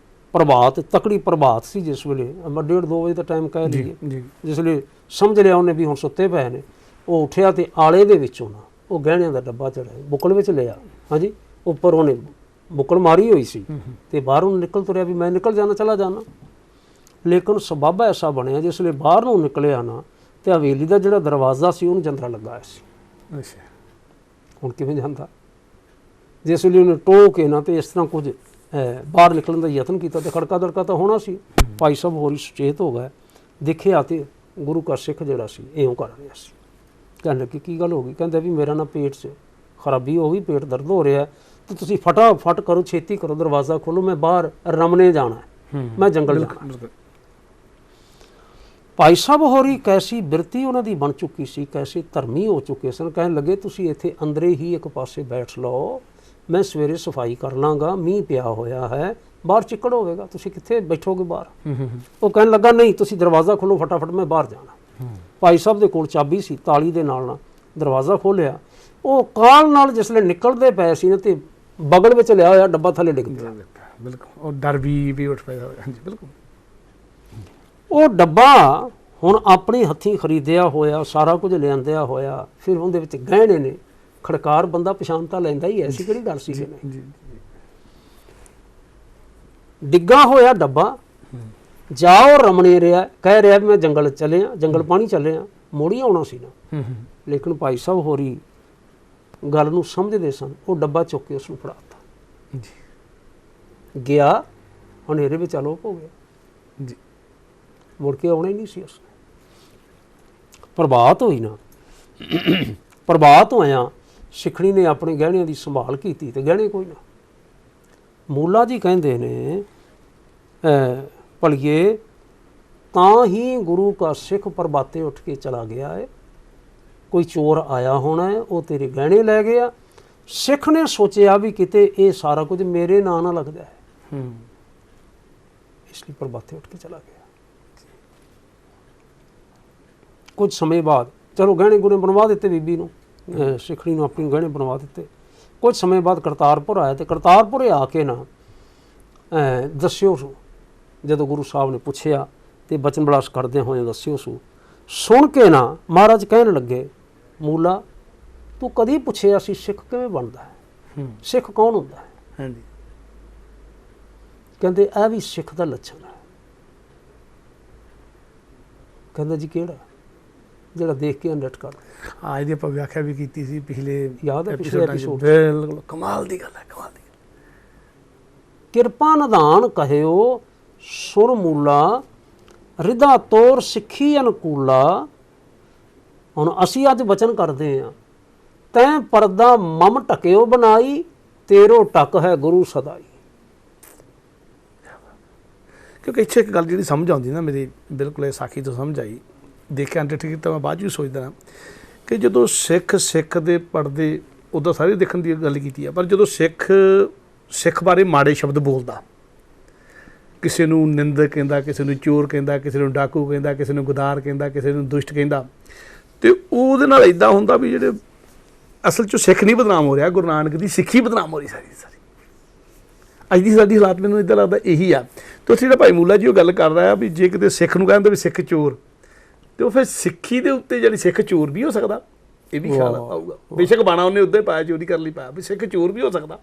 ਪ੍ਰਭਾਤ, ਤਕੜੀ ਪ੍ਰਭਾਤ ਸੀ ਜਿਸ ਵੇਲੇ, 1:30-2 ਵਜੇ ਦਾ ਟਾਈਮ ਕਹਿ ਲਈਏ, ਜੀ ਜਿਸ ਵੇਲੇ ਸਮਝ ਲਿਆ ਉਹਨੇ ਵੀ ਹੁਣ ਸੁੱਤੇ ਪਏ ਨੇ, ਉਹ ਉੱਠਿਆ ਤੇ ਆਲੇ ਦੇ ਵਿੱਚੋਂ ਨਾ ਉਹ ਗਹਿਣਿਆਂ ਦਾ ਡੱਬਾ ਚੜਾਇਆ, ਬੁੱਕਲ ਵਿੱਚ ਲਿਆ। ਹਾਂਜੀ, ਉੱਪਰ ਉਹਨੇ ਬੁੱਕਲ ਮਾਰੀ ਹੋਈ ਸੀ ਤੇ ਬਾਹਰੋਂ ਨਿਕਲ ਤੁਰਿਆ ਵੀ ਮੈਂ ਨਿਕਲ ਜਾਣਾ, ਚਲਾ ਜਾਣਾ। ਲੇਕਿਨ ਸਬੱਬ ਐਸਾ ਬਣਿਆ ਜਿਸ ਵੇਲੇ ਬਾਹਰ ਨੂੰ ਨਿਕਲਿਆ ਨਾ ਤੇ ਹਵੇਲੀ ਦਾ ਜਿਹੜਾ ਦਰਵਾਜ਼ਾ ਸੀ ਉਹਨੂੰ ਜੰਦਰਾ ਲੱਗਾ ਹੋਇਆ ਸੀ। ਅੱਛਾ। ਹੁਣ ਕਿਵੇਂ ਜਾਂਦਾ? ਜਿਸ ਵੇਲੇ ਉਹਨੇ ਟੋਹ ਕੇ ਨਾ ਤੇ ਇਸ ਤਰ੍ਹਾਂ ਕੁਝ ਬਾਹਰ ਨਿਕਲਣ ਦਾ ਯਤਨ ਕੀਤਾ ਤੇ ਖੜਕਾ ਦੜਕਾ ਤਾਂ ਹੋਣਾ ਸੀ। ਭਾਈ ਸਾਹਿਬ ਹੋਰੀ ਸੁਚੇਤ ਹੋ ਗਏ, ਦੇਖਿਆ ਤੇ ਗੁਰੂ ਕਾ ਸਿੱਖ ਜਿਹੜਾ ਸੀ ਇਉਂ ਕਰ ਰਿਹਾ ਸੀ। ਕਹਿਣ ਲੱਗੇ ਕੀ ਗੱਲ ਹੋ ਗਈ? ਕਹਿੰਦਾ ਵੀ ਮੇਰਾ ਨਾ ਪੇਟ 'ਚ ਖਰਾਬੀ ਹੋ ਗਈ, ਪੇਟ ਦਰਦ ਹੋ ਰਿਹਾ ਤੇ ਤੁਸੀਂ ਫਟਾਫਟ ਕਰੋ, ਛੇਤੀ ਕਰੋ, ਦਰਵਾਜ਼ਾ ਖੋਲੋ, ਮੈਂ ਬਾਹਰ ਰਮਣੇ ਜਾਣਾ, ਮੈਂ ਜੰਗਲ ਜਾਣਾ। ਭਾਈ ਸਾਹਿਬ ਹੋਰੀ ਕੈਸੀ ਬਿਰਤੀ ਉਹਨਾਂ ਦੀ ਬਣ ਚੁੱਕੀ ਸੀ, ਕੈਸੇ ਧਰਮੀ ਹੋ ਚੁੱਕੇ ਸਨ। ਕਹਿਣ ਲੱਗੇ ਤੁਸੀਂ ਇੱਥੇ ਅੰਦਰੇ ਹੀ ਇੱਕ ਪਾਸੇ ਬੈਠ ਲਓ, ਮੈਂ ਸਵੇਰੇ ਸਫਾਈ ਕਰ ਲਾਂਗਾ, ਮੀਂਹ ਪਿਆ ਹੋਇਆ ਹੈ, ਬਾਹਰ ਚਿੱਕੜ ਹੋਵੇਗਾ, ਤੁਸੀਂ ਕਿੱਥੇ ਬੈਠੋਗੇ ਬਾਹਰ? ਉਹ ਕਹਿਣ ਲੱਗਾ ਨਹੀਂ ਤੁਸੀਂ ਦਰਵਾਜ਼ਾ ਖੋਲੋ ਫਟਾਫਟ, ਮੈਂ ਬਾਹਰ ਜਾਣਾ। ਭਾਈ ਸਾਹਿਬ ਦੇ ਕੋਲ ਚਾਬੀ ਸੀ, ਤਾਲੀ ਦੇ ਨਾਲ ਦਰਵਾਜ਼ਾ ਖੋਲ੍ਹਿਆ। ਉਹ ਕਾਲ ਨਾਲ ਜਿਸ ਵੇਲੇ ਨਿਕਲਦੇ ਪਏ ਸੀ ਨਾ ਤੇ ਬਗਲ ਵਿੱਚ ਲਿਆ ਹੋਇਆ ਡੱਬਾ ਥੱਲੇ ਡਿੱਗ ਪਿਆ। ਬਿਲਕੁਲ। ਉਹ ਡਰ ਵੀ ਉੱਠ ਪਿਆ। ਹਾਂਜੀ ਬਿਲਕੁਲ। ਉਹ ਡੱਬਾ ਹੁਣ ਆਪਣੇ ਹੱਥੀਂ ਖਰੀਦਿਆ ਹੋਇਆ, ਸਾਰਾ ਕੁਝ ਲਿਆਂਦਿਆ ਹੋਇਆ, ਫਿਰ ਉਹਦੇ ਵਿੱਚ ਗਹਿਣੇ ਨੇ, ਖੜਕਾਰ ਬੰਦਾ ਪਛਾਣ ਤਾਂ ਲੈਂਦਾ ਹੀ, ਐਸੀ ਕਿਹੜੀ ਗੱਲ ਸੀ। ਜੀ। ਡਿੱਗਾ ਹੋਇਆ ਡੱਬਾ, ਜਾਓ ਰਮਣੇ ਰਿਹਾ, ਕਹਿ ਰਿਹਾ ਵੀ ਮੈਂ ਜੰਗਲ ਚੱਲਿਆ, ਜੰਗਲ ਪਾਣੀ ਚੱਲਿਆ, ਮੋੜੀ ਆਉਣਾ ਸੀ ਨਾ। ਲੇਕਿਨ ਭਾਈ ਸਾਹਿਬ ਹੋਰੀ ਗੱਲ ਨੂੰ ਸਮਝਦੇ ਸਨ। ਉਹ ਡੱਬਾ ਚੁੱਕ ਕੇ ਉਸ ਨੂੰ ਫੜਾਤਾ ਜੀ। ਗਿਆ, ਹਨੇਰੇ ਵਿੱਚ ਆਲੋਪ ਹੋ ਗਿਆ ਜੀ। ਮੁੜ ਕੇ ਆਉਣਾ ਹੀ ਨਹੀਂ ਸੀ ਉਸਨੇ। ਪ੍ਰਭਾਤ ਹੋਈ ਨਾ, ਪ੍ਰਭਾਤ ਹੋਇਆ, ਸਿੱਖਣੀ ਨੇ ਆਪਣੇ ਗਹਿਣਿਆਂ ਦੀ ਸੰਭਾਲ ਕੀਤੀ ਤੇ ਗਹਿਣੇ ਕੋਈ ਨਾ। ਮੂਲਾ ਜੀ ਕਹਿੰਦੇ ਨੇ ਭਲੀਏ ਤਾਂ ਹੀ ਗੁਰੂ ਕਾ ਸਿੱਖ ਪ੍ਰਭਾਤੇ ਉੱਠ ਕੇ ਚਲਾ ਗਿਆ ਹੈ ਕੋਈ ਚੋਰ ਆਇਆ ਹੋਣਾ ਹੈ, ਉਹ ਤੇਰੇ ਗਹਿਣੇ ਲੈ ਗਿਆ। ਸਿੱਖ ਨੇ ਸੋਚਿਆ ਵੀ ਕਿਤੇ ਇਹ ਸਾਰਾ ਕੁਝ ਮੇਰੇ ਨਾਂ ਨਾਲ ਲੱਗਦਾ ਹੈ, ਇਸ ਲਈ ਪ੍ਰਭਾਤੇ ਉੱਠ ਕੇ ਚਲਾ ਗਿਆ। ਕੁਝ ਸਮੇਂ ਬਾਅਦ ਚਲੋ ਗਹਿਣੇ ਗੁਣੇ ਬਣਵਾ ਦਿੱਤੇ ਬੀਬੀ ਨੂੰ, ਸਿੱਖਣੀ ਨੂੰ ਆਪਣੀ ਗਹਿਣੇ ਬਣਵਾ ਦਿੱਤੇ। ਕੁਝ ਸਮੇਂ ਬਾਅਦ ਕਰਤਾਰਪੁਰ ਆਇਆ ਤੇ ਕਰਤਾਰਪੁਰ ਆ ਕੇ ਨਾ ਦੱਸਿਓ ਸੂ, ਜਦੋਂ ਗੁਰੂ ਸਾਹਿਬ ਨੇ ਪੁੱਛਿਆ ਤੇ ਬਚਨ ਬਲਾਸ ਕਰਦੇ ਹੋਏ ਦੱਸਿਓ ਸੂ। ਸੁਣ ਕੇ ਨਾ ਮਹਾਰਾਜ ਕਹਿਣ ਲੱਗੇ, ਮੂਲਾ ਤੂੰ ਕਦੀ ਪੁੱਛਿਆ ਸੀ ਸਿੱਖ ਕਿਵੇਂ ਬਣਦਾ ਹੈ, ਸਿੱਖ ਕੌਣ ਹੁੰਦਾ ਹੈ? ਹਾਂਜੀ। ਕਹਿੰਦੇ ਇਹ ਵੀ ਸਿੱਖ ਦਾ ਲੱਛਣ ਹੈ। ਕਹਿੰਦਾ ਜੀ ਕਿਹੜਾ? ਜਿਹੜਾ ਦੇਖ ਕੇ ਅਨਰਟ ਕਰ। ਹਾਂ, ਇਹਦੀ ਆਪਾਂ ਵਿਆਖਿਆ ਵੀ ਕੀਤੀ ਸੀ ਪਿਛਲੇ ਯਾਦ ਹੈ ਪਿਛਲੇ ਐਪੀਸੋਡ। ਬਿਲਕੁਲ ਕਮਾਲ ਦੀ ਗੱਲ ਹੈ, ਕਮਾਲ ਦੀ। ਕਿਰਪਾ ਨਿਧਾਨ ਕਹਿਓ ਸੁਰ ਮੂਲਾ, ਰਿਦਾ ਤੋਰ ਸਿੱਖੀ ਅਨਕੂਲਾ। ਹੁਣ ਅਸੀਂ ਅੱਜ ਬਚਨ ਕਰਦੇ ਹਾਂ, ਤੈਂ ਪਰਦਾ ਮਮ ਢਕਿਓ ਬਣਾਈ, ਤੇਰੋ ਟਕ ਹੈ ਗੁਰੂ ਸਦਾਈ। ਕਿਉਂਕਿ ਇੱਥੇ ਇੱਕ ਗੱਲ ਜਿਹੜੀ ਸਮਝ ਆਉਂਦੀ ਨਾ ਮੇਰੀ, ਬਿਲਕੁਲ ਇਹ ਸਾਖੀ ਤੋਂ ਸਮਝ ਆਈ। ਦੇਖਿਆ ਅੰਡਰ ਠੀਕ ਤਾਂ ਮੈਂ ਬਾਅਦ ਵੀ ਸੋਚਦਾ ਨਾ ਕਿ ਜਦੋਂ ਸਿੱਖ ਦੇ ਪੜਦੇ ਉਦੋਂ ਸਾਰੇ ਦੇਖਣ ਦੀ ਗੱਲ ਕੀਤੀ ਆ, ਪਰ ਜਦੋਂ ਸਿੱਖ ਬਾਰੇ ਮਾੜੇ ਸ਼ਬਦ ਬੋਲਦਾ, ਕਿਸੇ ਨੂੰ ਨਿੰਦਕ ਕਹਿੰਦਾ, ਕਿਸੇ ਨੂੰ ਚੋਰ ਕਹਿੰਦਾ, ਕਿਸੇ ਨੂੰ ਡਾਕੂ ਕਹਿੰਦਾ, ਕਿਸੇ ਨੂੰ ਗੁਦਾਰ ਕਹਿੰਦਾ, ਕਿਸੇ ਨੂੰ ਦੁਸ਼ਟ ਕਹਿੰਦਾ, ਤੇ ਉਹਦੇ ਨਾਲ ਇਦਾਂ ਹੁੰਦਾ ਵੀ ਜਿਹੜੇ ਅਸਲ 'ਚ ਸਿੱਖ ਨਹੀਂ ਬਦਨਾਮ ਹੋ ਰਿਹਾ, ਗੁਰੂ ਨਾਨਕ ਦੀ ਸਿੱਖੀ ਬਦਨਾਮ ਹੋ ਰਹੀ ਸਾਰੀ। ਅੱਜ ਦੀ ਸਾਡੀ ਹਾਲਾਤ ਮੈਨੂੰ ਇੱਦਾਂ ਲੱਗਦਾ ਇਹੀ ਆ। ਤੇ ਉੱਥੇ ਜਿਹੜਾ ਭਾਈ ਮੂਲਾ ਜੀ ਉਹ ਗੱਲ ਕਰ ਰਿਹਾ ਵੀ ਜੇ ਕਿਤੇ ਸਿੱਖ ਨੂੰ ਕਹਿੰਦੇ ਵੀ ਸਿੱਖ ਚੋਰ, ਤੇ ਉਹ ਫਿਰ ਸਿੱਖੀ ਦੇ ਉੱਤੇ ਜਿਹੜੀ ਸਿੱਖ ਚੋਰ ਵੀ ਹੋ ਸਕਦਾ, ਇਹ ਵੀ ਖਿਆਲ ਆਊਗਾ। ਬੇਸ਼ੱਕ ਬਾਣਾ ਉਹਨੇ ਉੱਦਾਂ ਹੀ ਪਾਇਆ, ਚੋਰੀ ਕਰਨ ਲਈ ਪਾਇਆ, ਵੀ ਸਿੱਖ ਚੋਰ ਵੀ ਹੋ ਸਕਦਾ।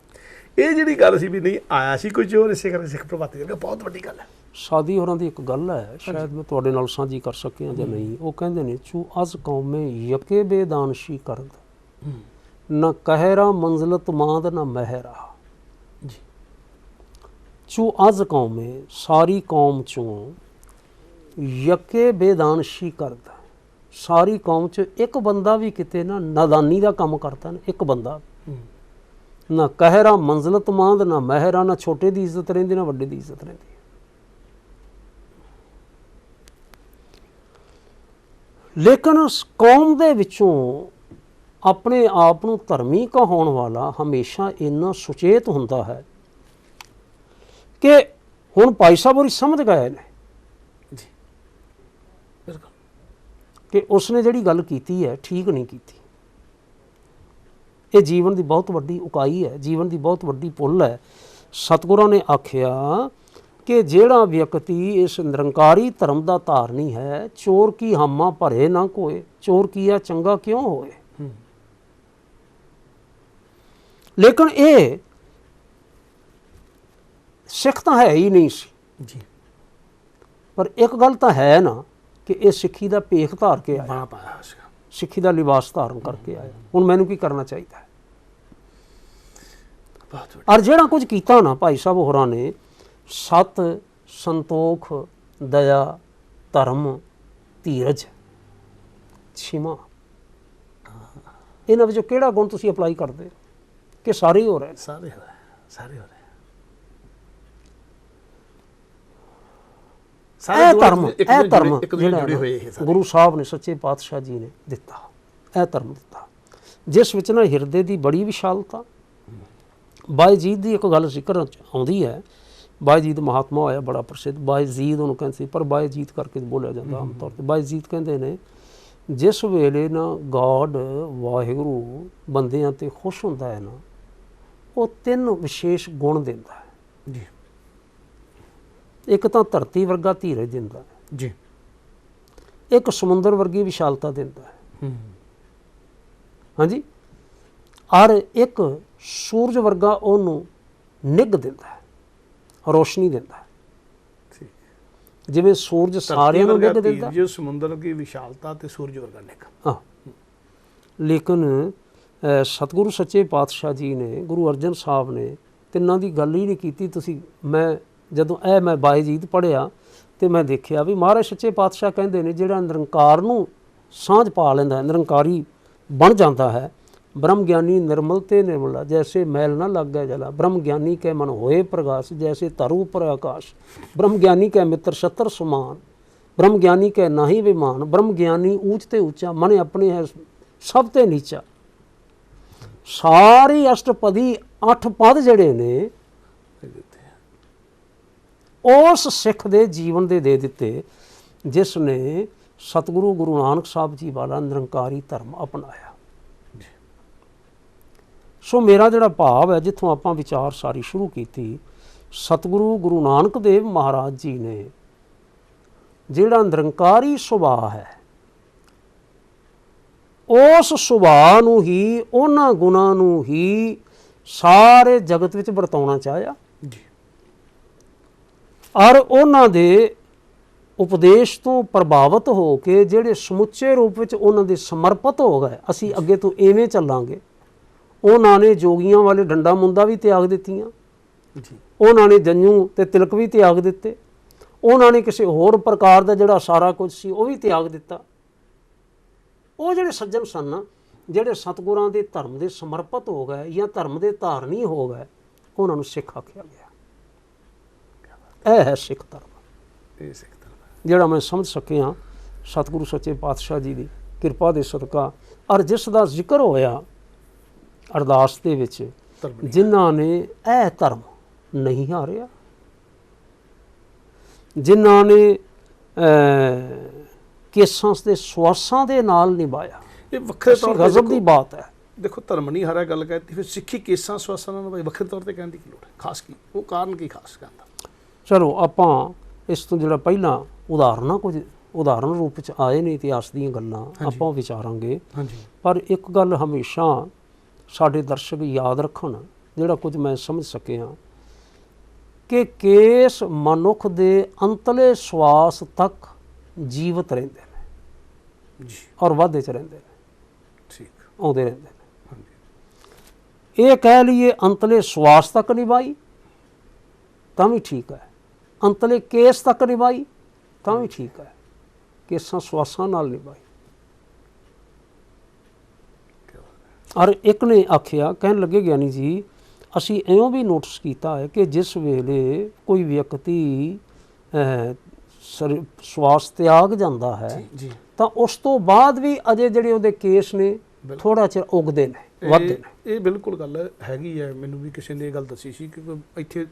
ਇਹ ਜਿਹੜੀ ਗੱਲ ਸੀ ਵੀ ਨਹੀਂ ਆਇਆ ਸੀ ਕੋਈ ਚੋਰ, ਇਸੇ ਕਰਕੇ ਸਿੱਖ ਪ੍ਰਭਾਤੇ ਹੋ ਗਿਆ, ਬਹੁਤ ਵੱਡੀ ਗੱਲ ਹੈ। ਸਾਦੀ ਹੋਰਾਂ ਦੀ ਇੱਕ ਗੱਲ ਹੈ, ਸ਼ਾਇਦ ਮੈਂ ਤੁਹਾਡੇ ਨਾਲ ਸਾਂਝੀ ਕਰ ਸਕਿਆ ਜਾਂ ਨਹੀਂ। ਉਹ ਕਹਿੰਦੇ ਨੇ, ਚੂ ਅਜ਼ ਕੌਮੇ ਯਕੇ ਬੇਦਾਨਸ਼ੀ ਕਰਦ, ਨਾ ਕਹਿਰਾ ਮੰਜ਼ਲਤ ਮਾਂਦ ਨਾ ਮਹਿਰਾ। ਚੂ ਅਜ਼ ਕੌਮੇ ਸਾਰੀ ਕੌਮ ਚੋਂ ਯਕੇ ਬੇਦਾਨਸ਼ੀ ਕਰਦਾ, ਸਾਰੀ ਕੌਮ 'ਚ ਇੱਕ ਬੰਦਾ ਵੀ ਕਿਤੇ ਨਾ ਨਾਦਾਨੀ ਦਾ ਕੰਮ ਕਰਦਾ ਨਾ, ਇੱਕ ਬੰਦਾ ਨਾ ਕਹਿਰਾ ਮੰਜ਼ਲਤ ਮਾਂਦ ਨਾ ਮਹਿਰਾ, ਨਾ ਛੋਟੇ ਦੀ ਇੱਜ਼ਤ ਰਹਿੰਦੀ ਨਾ ਵੱਡੇ ਦੀ ਇੱਜ਼ਤ ਰਹਿੰਦੀ। ਲੇਕਿਨ ਕੌਮ ਦੇ ਵਿੱਚੋਂ ਆਪਣੇ ਆਪ ਨੂੰ ਧਰਮੀ ਕਹਾਉਣ ਵਾਲਾ ਹਮੇਸ਼ਾ ਇੰਨਾ ਸੁਚੇਤ ਹੁੰਦਾ ਹੈ ਕਿ ਹੁਣ ਭਾਈ ਸਾਹਿਬ ਹੋਰੀ ਸਮਝ ਗਏ ਨੇ ਜੀ, ਬਿਲਕੁਲ, ਕਿ ਉਸਨੇ ਜਿਹੜੀ ਗੱਲ ਕੀਤੀ ਹੈ ਠੀਕ ਨਹੀਂ ਕੀਤੀ। ਇਹ ਜੀਵਨ ਦੀ ਬਹੁਤ ਵੱਡੀ ਉਕਾਈ ਹੈ, ਜੀਵਨ ਦੀ ਬਹੁਤ ਵੱਡੀ ਭੁੱਲ ਹੈ। ਸਤਿਗੁਰਾਂ ਨੇ ਆਖਿਆ ਕਿ ਜਿਹੜਾ ਵਿਅਕਤੀ ਇਸ ਨਿਰੰਕਾਰੀ ਧਰਮ ਦਾ ਧਾਰਨੀ ਹੈ, ਚੋਰ ਕੀ ਹਾਮਾ ਭਰੇ ਨਾ ਕੋਏ, ਚੋਰ ਕੀਆ ਚੰਗਾ ਕਿਉਂ ਹੋਏ। ਲੇਕਿਨ ਇਹ ਸਿੱਖ ਤਾਂ ਹੈ ਹੀ ਨਹੀਂ ਸੀ ਜੀ, ਪਰ ਇੱਕ ਗੱਲ ਤਾਂ ਹੈ ਨਾ ਕਿ ਇਹ ਸਿੱਖੀ ਦਾ ਭੇਖ ਧਾਰ ਕੇ ਆਇਆ, ਬਾਣਾ ਪਾਇਆ ਸੀਗਾ, ਸਿੱਖੀ ਦਾ ਲਿਬਾਸ ਧਾਰਨ ਕਰਕੇ ਆਇਆ। ਹੁਣ ਮੈਨੂੰ ਕੀ ਕਰਨਾ ਚਾਹੀਦਾ ਹੈ? ਔਰ ਜਿਹੜਾ ਕੁਝ ਕੀਤਾ ਨਾ ਭਾਈ ਸਾਹਿਬ ਹੋਰਾਂ ਨੇ, ਸਤ, ਸੰਤੋਖ, ਦਇਆ, ਧਰਮ, ਧੀਰਜ, ਛਿਮਾ, ਇਹਨਾਂ ਵਿੱਚੋਂ ਕਿਹੜਾ ਗੁਣ ਤੁਸੀਂ ਅਪਲਾਈ ਕਰਦੇ ਕਿ ਸਾਰੇ ਹੀ ਹੋ ਰਹੇ? ਸਾਰੇ ਹੋ ਰਹੇ, ਸਾਰੇ ਹੋ ਰਹੇ। ਇਹ ਧਰਮ ਜਿਹੜਾ ਗੁਰੂ ਸਾਹਿਬ ਨੇ, ਸੱਚੇ ਪਾਤਸ਼ਾਹ ਜੀ ਨੇ ਦਿੱਤਾ, ਇਹ ਧਰਮ ਦਿੱਤਾ, ਜਿਸ ਵਿੱਚ ਨਾ ਹਿਰਦੇ ਦੀ ਬੜੀ ਵਿਸ਼ਾਲਤਾ। ਬਾਏਜੀਤ ਦੀ ਇੱਕ ਗੱਲ ਜ਼ਿਕਰ ਆਉਂਦੀ ਹੈ। ਬਾਏਜੀਤ ਮਹਾਤਮਾ ਹੋਇਆ ਬੜਾ ਪ੍ਰਸਿੱਧ, ਬਾਏਜੀਤ ਉਹਨੂੰ ਕਹਿੰਦੇ ਸੀ, ਪਰ ਬਾਏਜੀਤ ਕਰਕੇ ਬੋਲਿਆ ਜਾਂਦਾ ਆਮ ਤੌਰ 'ਤੇ। ਬਾਏਜੀਤ ਕਹਿੰਦੇ ਨੇ, ਜਿਸ ਵੇਲੇ ਨਾ ਗੋਡ ਵਾਹਿਗੁਰੂ ਬੰਦਿਆਂ 'ਤੇ ਖੁਸ਼ ਹੁੰਦਾ ਹੈ ਨਾ, ਉਹ 3 ਵਿਸ਼ੇਸ਼ ਗੁਣ ਦਿੰਦਾ ਹੈ ਜੀ। ਇੱਕ ਤਾਂ ਧਰਤੀ ਵਰਗਾ ਧੀਰਜ ਦਿੰਦਾ ਹੈ ਜੀ, ਇੱਕ ਸਮੁੰਦਰ ਵਰਗੀ ਵਿਸ਼ਾਲਤਾ ਦਿੰਦਾ ਹੈ, ਹਾਂਜੀ, ਔਰ ਇੱਕ ਸੂਰਜ ਵਰਗਾ ਉਹਨੂੰ ਨਿੱਘ ਦਿੰਦਾ ਹੈ, ਰੋਸ਼ਨੀ ਦਿੰਦਾ ਹੈ। ਜਿਵੇਂ ਸੂਰਜ ਸਾਰਿਆਂ ਨੂੰ ਨਿੱਘ ਦਿੰਦਾ, ਜੋ ਸਮੁੰਦਰ ਦੀ ਵਿਸ਼ਾਲਤਾ ਤੇ ਸੂਰਜ ਵਰਗਾ ਨਿੱਘ। ਹਾਂ, ਲੇਕਿਨ ਸਤਿਗੁਰੂ ਸੱਚੇ ਪਾਤਸ਼ਾਹ ਜੀ ਨੇ, ਗੁਰੂ ਅਰਜਨ ਸਾਹਿਬ ਨੇ ਤਿੰਨਾਂ ਦੀ ਗੱਲ ਹੀ ਨਹੀਂ ਕੀਤੀ। ਤੁਸੀਂ ਮੈਂ ਜਦੋਂ ਮੈਂ ਬਾਏਜੀਤ ਪੜ੍ਹਿਆ ਤੇ ਮੈਂ ਦੇਖਿਆ ਵੀ ਮਹਾਰਾਜ ਸੱਚੇ ਪਾਤਸ਼ਾਹ ਕਹਿੰਦੇ ਨੇ, ਜਿਹੜਾ ਨਿਰੰਕਾਰ ਨੂੰ ਸਾਂਝ ਪਾ ਲੈਂਦਾ ਹੈ, ਨਿਰੰਕਾਰੀ ਬਣ ਜਾਂਦਾ ਹੈ, ਬ੍ਰਹਮ ਗਿਆਨੀ ਨਿਰਮਲ ਤੇ ਨਿਰਮਲਾ, ਜੈਸੇ ਮੈਲ ਨਾ ਲੱਗੈ ਜਲਾ, ਬ੍ਰਹਮ ਗਿਆਨੀ ਕੈ ਮਨ ਹੋਏ ਪ੍ਰਗਾਸ, ਜੈਸੇ ਧਰੂ ਪਰ ਆਕਾਸ਼, ਬ੍ਰਹਮ ਗਿਆਨੀ ਕੈ ਮਿੱਤਰ ਛਤਰ ਸਮਾਨ, ਬ੍ਰਹਮ ਗਿਆਨੀ ਕੈ ਨਾਹੀ ਵਿਮਾਨ, ਬ੍ਰਹਮ ਗਿਆਨੀ ਊਚ ਤੇ ਉੱਚਾ, ਮਨ ਆਪਣੇ ਹੈ ਸਭ ਤੇ ਨੀਚਾ। ਸਾਰੀ ਅਸ਼ਟਪਦੀ 8 ਪਦ ਜਿਹੜੇ ਨੇ ਉਸ ਸਿੱਖ ਦੇ ਜੀਵਨ ਦੇ ਦਿੱਤੇ ਜਿਸ ਨੇ ਸਤਿਗੁਰੂ ਗੁਰੂ ਨਾਨਕ ਸਾਹਿਬ ਜੀ ਵਾਲਾ ਨਿਰੰਕਾਰੀ ਧਰਮ ਅਪਣਾਇਆ। ਸੋ ਮੇਰਾ ਜਿਹੜਾ ਭਾਵ ਹੈ, ਜਿੱਥੋਂ ਆਪਾਂ ਵਿਚਾਰ ਸਾਰੀ ਸ਼ੁਰੂ ਕੀਤੀ, ਸਤਿਗੁਰੂ ਗੁਰੂ ਨਾਨਕ ਦੇਵ ਮਹਾਰਾਜ ਜੀ ਨੇ ਜਿਹੜਾ ਨਿਰੰਕਾਰੀ ਸੁਭਾਅ ਹੈ, ਉਸ ਸੁਭਾਅ ਨੂੰ ਹੀ, ਉਹਨਾਂ ਗੁਣਾਂ ਨੂੰ ਹੀ ਸਾਰੇ ਜਗਤ ਵਿੱਚ ਵਰਤਾਉਣਾ ਚਾਹਿਆ ਜੀ। ਔਰ ਉਹਨਾਂ ਦੇ ਉਪਦੇਸ਼ ਤੋਂ ਪ੍ਰਭਾਵਿਤ ਹੋ ਕੇ ਜਿਹੜੇ ਸਮੁੱਚੇ ਰੂਪ ਵਿੱਚ ਉਹਨਾਂ ਦੇ ਸਮਰਪਿਤ ਹੋ ਗਏ, ਅਸੀਂ ਅੱਗੇ ਤੋਂ ਐਵੇਂ ਚੱਲਾਂਗੇ। ਉਹਨਾਂ ਨੇ ਜੋਗੀਆਂ ਵਾਲੇ ਡੰਡਾ ਮੁੰਦਾ ਵੀ ਤਿਆਗ ਦਿੱਤੀਆਂ ਜੀ। ਉਹਨਾਂ ਨੇ ਜੰਝੂ ਤੇ ਤਿਲਕ ਵੀ ਤਿਆਗ ਦਿੱਤੇ। ਉਹਨਾਂ ਨੇ ਕਿਸੇ ਹੋਰ ਪ੍ਰਕਾਰ ਦਾ ਜਿਹੜਾ ਸਾਰਾ ਕੁਝ ਸੀ ਉਹ ਵੀ ਤਿਆਗ ਦਿੱਤਾ। ਉਹ ਜਿਹੜੇ ਸੱਜਣ ਸਨ, ਜਿਹੜੇ ਸਤਿਗੁਰਾਂ ਦੇ ਧਰਮ ਦੇ ਸਮਰਪਿਤ ਹੋ ਗਏ ਜਾਂ ਧਰਮ ਦੇ ਧਾਰਨੀ ਹੋ ਗਏ, ਉਹਨਾਂ ਨੂੰ ਸਿੱਖ ਆਖਿਆ ਗਿਆ। ਇਹ ਹੈ ਸਿੱਖ ਧਰਮ। ਇਹ ਸਿੱਖ ਧਰਮ ਜਿਹੜਾ ਮੈਂ ਸਮਝ ਸਕਿਆ ਸਤਿਗੁਰੂ ਸੱਚੇ ਪਾਤਸ਼ਾਹ ਜੀ ਦੀ ਕਿਰਪਾ ਦੇ ਸਦਕਾ। ਔਰ ਜਿਸ ਦਾ ਜ਼ਿਕਰ ਹੋਇਆ ਅਰਦਾਸ ਦੇ ਵਿੱਚ, ਜਿਨ੍ਹਾਂ ਨੇ ਇਹ ਧਰਮ ਨਹੀਂ ਹਾਰਿਆ, ਜਿਨ੍ਹਾਂ ਨੇ ਕੇਸਾਂ ਦੇ ਸਵਾਸਾਂ ਦੇ ਨਾਲ ਨਿਭਾਇਆ। ਇਹ ਵੱਖਰੇ ਤੌਰ ਤੇ ਗਜ਼ਬ ਦੀ ਬਾਤ ਹੈ। ਦੇਖੋ, ਧਰਮ ਨਹੀਂ ਹਾਰਿਆ ਗੱਲ ਕਹਿਤੀ, ਫਿਰ ਸਿੱਖੀ ਕੇਸਾਂ ਸਵਾਸਾਂ ਨਾਲ ਨਿਭਾਈ, ਵੱਖਰੇ ਤੌਰ ਤੇ ਕਹਿਣ ਦੀ ਕੀ ਲੋੜ ਹੈ? ਖਾਸ ਕੀ ਉਹ ਕਾਰਨ ਕੀ ਖਾਸ ਕਹਿੰਦਾ? ਚਲੋ ਆਪਾਂ ਇਸ ਤੋਂ ਜਿਹੜਾ ਪਹਿਲਾਂ ਉਦਾਹਰਨਾਂ, ਕੁਝ ਉਦਾਹਰਨ ਰੂਪ ਚ ਆਏ ਨੇ ਇਤਿਹਾਸ ਦੀਆਂ ਗੱਲਾਂ, ਆਪਾਂ ਵਿਚਾਰਾਂਗੇ। ਹਾਂਜੀ। ਪਰ ਇੱਕ ਗੱਲ ਹਮੇਸ਼ਾ ਸਾਡੇ ਦਰਸ਼ਕ ਯਾਦ ਰੱਖਣ, ਜਿਹੜਾ ਕੁਝ ਮੈਂ ਸਮਝ ਸਕਿਆ, ਕਿ ਕੇਸ ਮਨੁੱਖ ਦੇ ਅੰਤਲੇ ਸਵਾਸ ਤੱਕ ਜੀਵਤ ਰਹਿੰਦੇ ਨੇ ਜੀ। ਔਰ ਵਾਧੇ ਚ ਰਹਿੰਦੇ ਨੇ, ਠੀਕ, ਆਉਂਦੇ ਰਹਿੰਦੇ ਨੇ। ਹਾਂਜੀ। ਇਹ ਕਹਿ ਲਈਏ ਅੰਤਲੇ ਸਵਾਸ ਤੱਕ ਨਿਭਾਈ ਤਾਂ ਵੀ ਠੀਕ ਹੈ, ਅੰਤਲੇ ਕੇਸ ਤੱਕ ਨਿਭਾਈ ਤਾਂ ਵੀ ਠੀਕ ਹੈ, ਕੇਸਾਂ ਸਵਾਸਾਂ ਨਾਲ ਨਿਭਾਈ। ਔਰ ਇੱਕ ਨੇ ਆਖਿਆ, ਕਹਿਣ ਲੱਗੇ ਗਿਆਨੀ ਜੀ, ਅਸੀਂ ਇਉਂ ਵੀ ਨੋਟਿਸ ਕੀਤਾ ਹੈ ਕਿ ਜਿਸ ਵੇਲੇ ਕੋਈ ਵਿਅਕਤੀ ਸਵਾਸ ਤਿਆਗ ਜਾਂਦਾ ਹੈ ਜੀ। ਤਾਂ ਉਸ ਤੋਂ ਬਾਅਦ ਵੀ ਅਜੇ ਜਿਹੜੇ ਉਹਦੇ ਕੇਸ ਨੇ ਥੋੜਾ ਚਿਰ ਉਗਦੇ ਨੇ, ਵੱਧਦੇ ਨੇ। ਇਹ ਬਿਲਕੁਲ ਗੱਲ ਹੈਗੀ ਹੈ। ਮੈਨੂੰ ਵੀ ਕਿਸੇ ਨੇ ਇਹ ਗੱਲ ਦੱਸੀ ਸੀ ਕਿ ਇੱਥੇ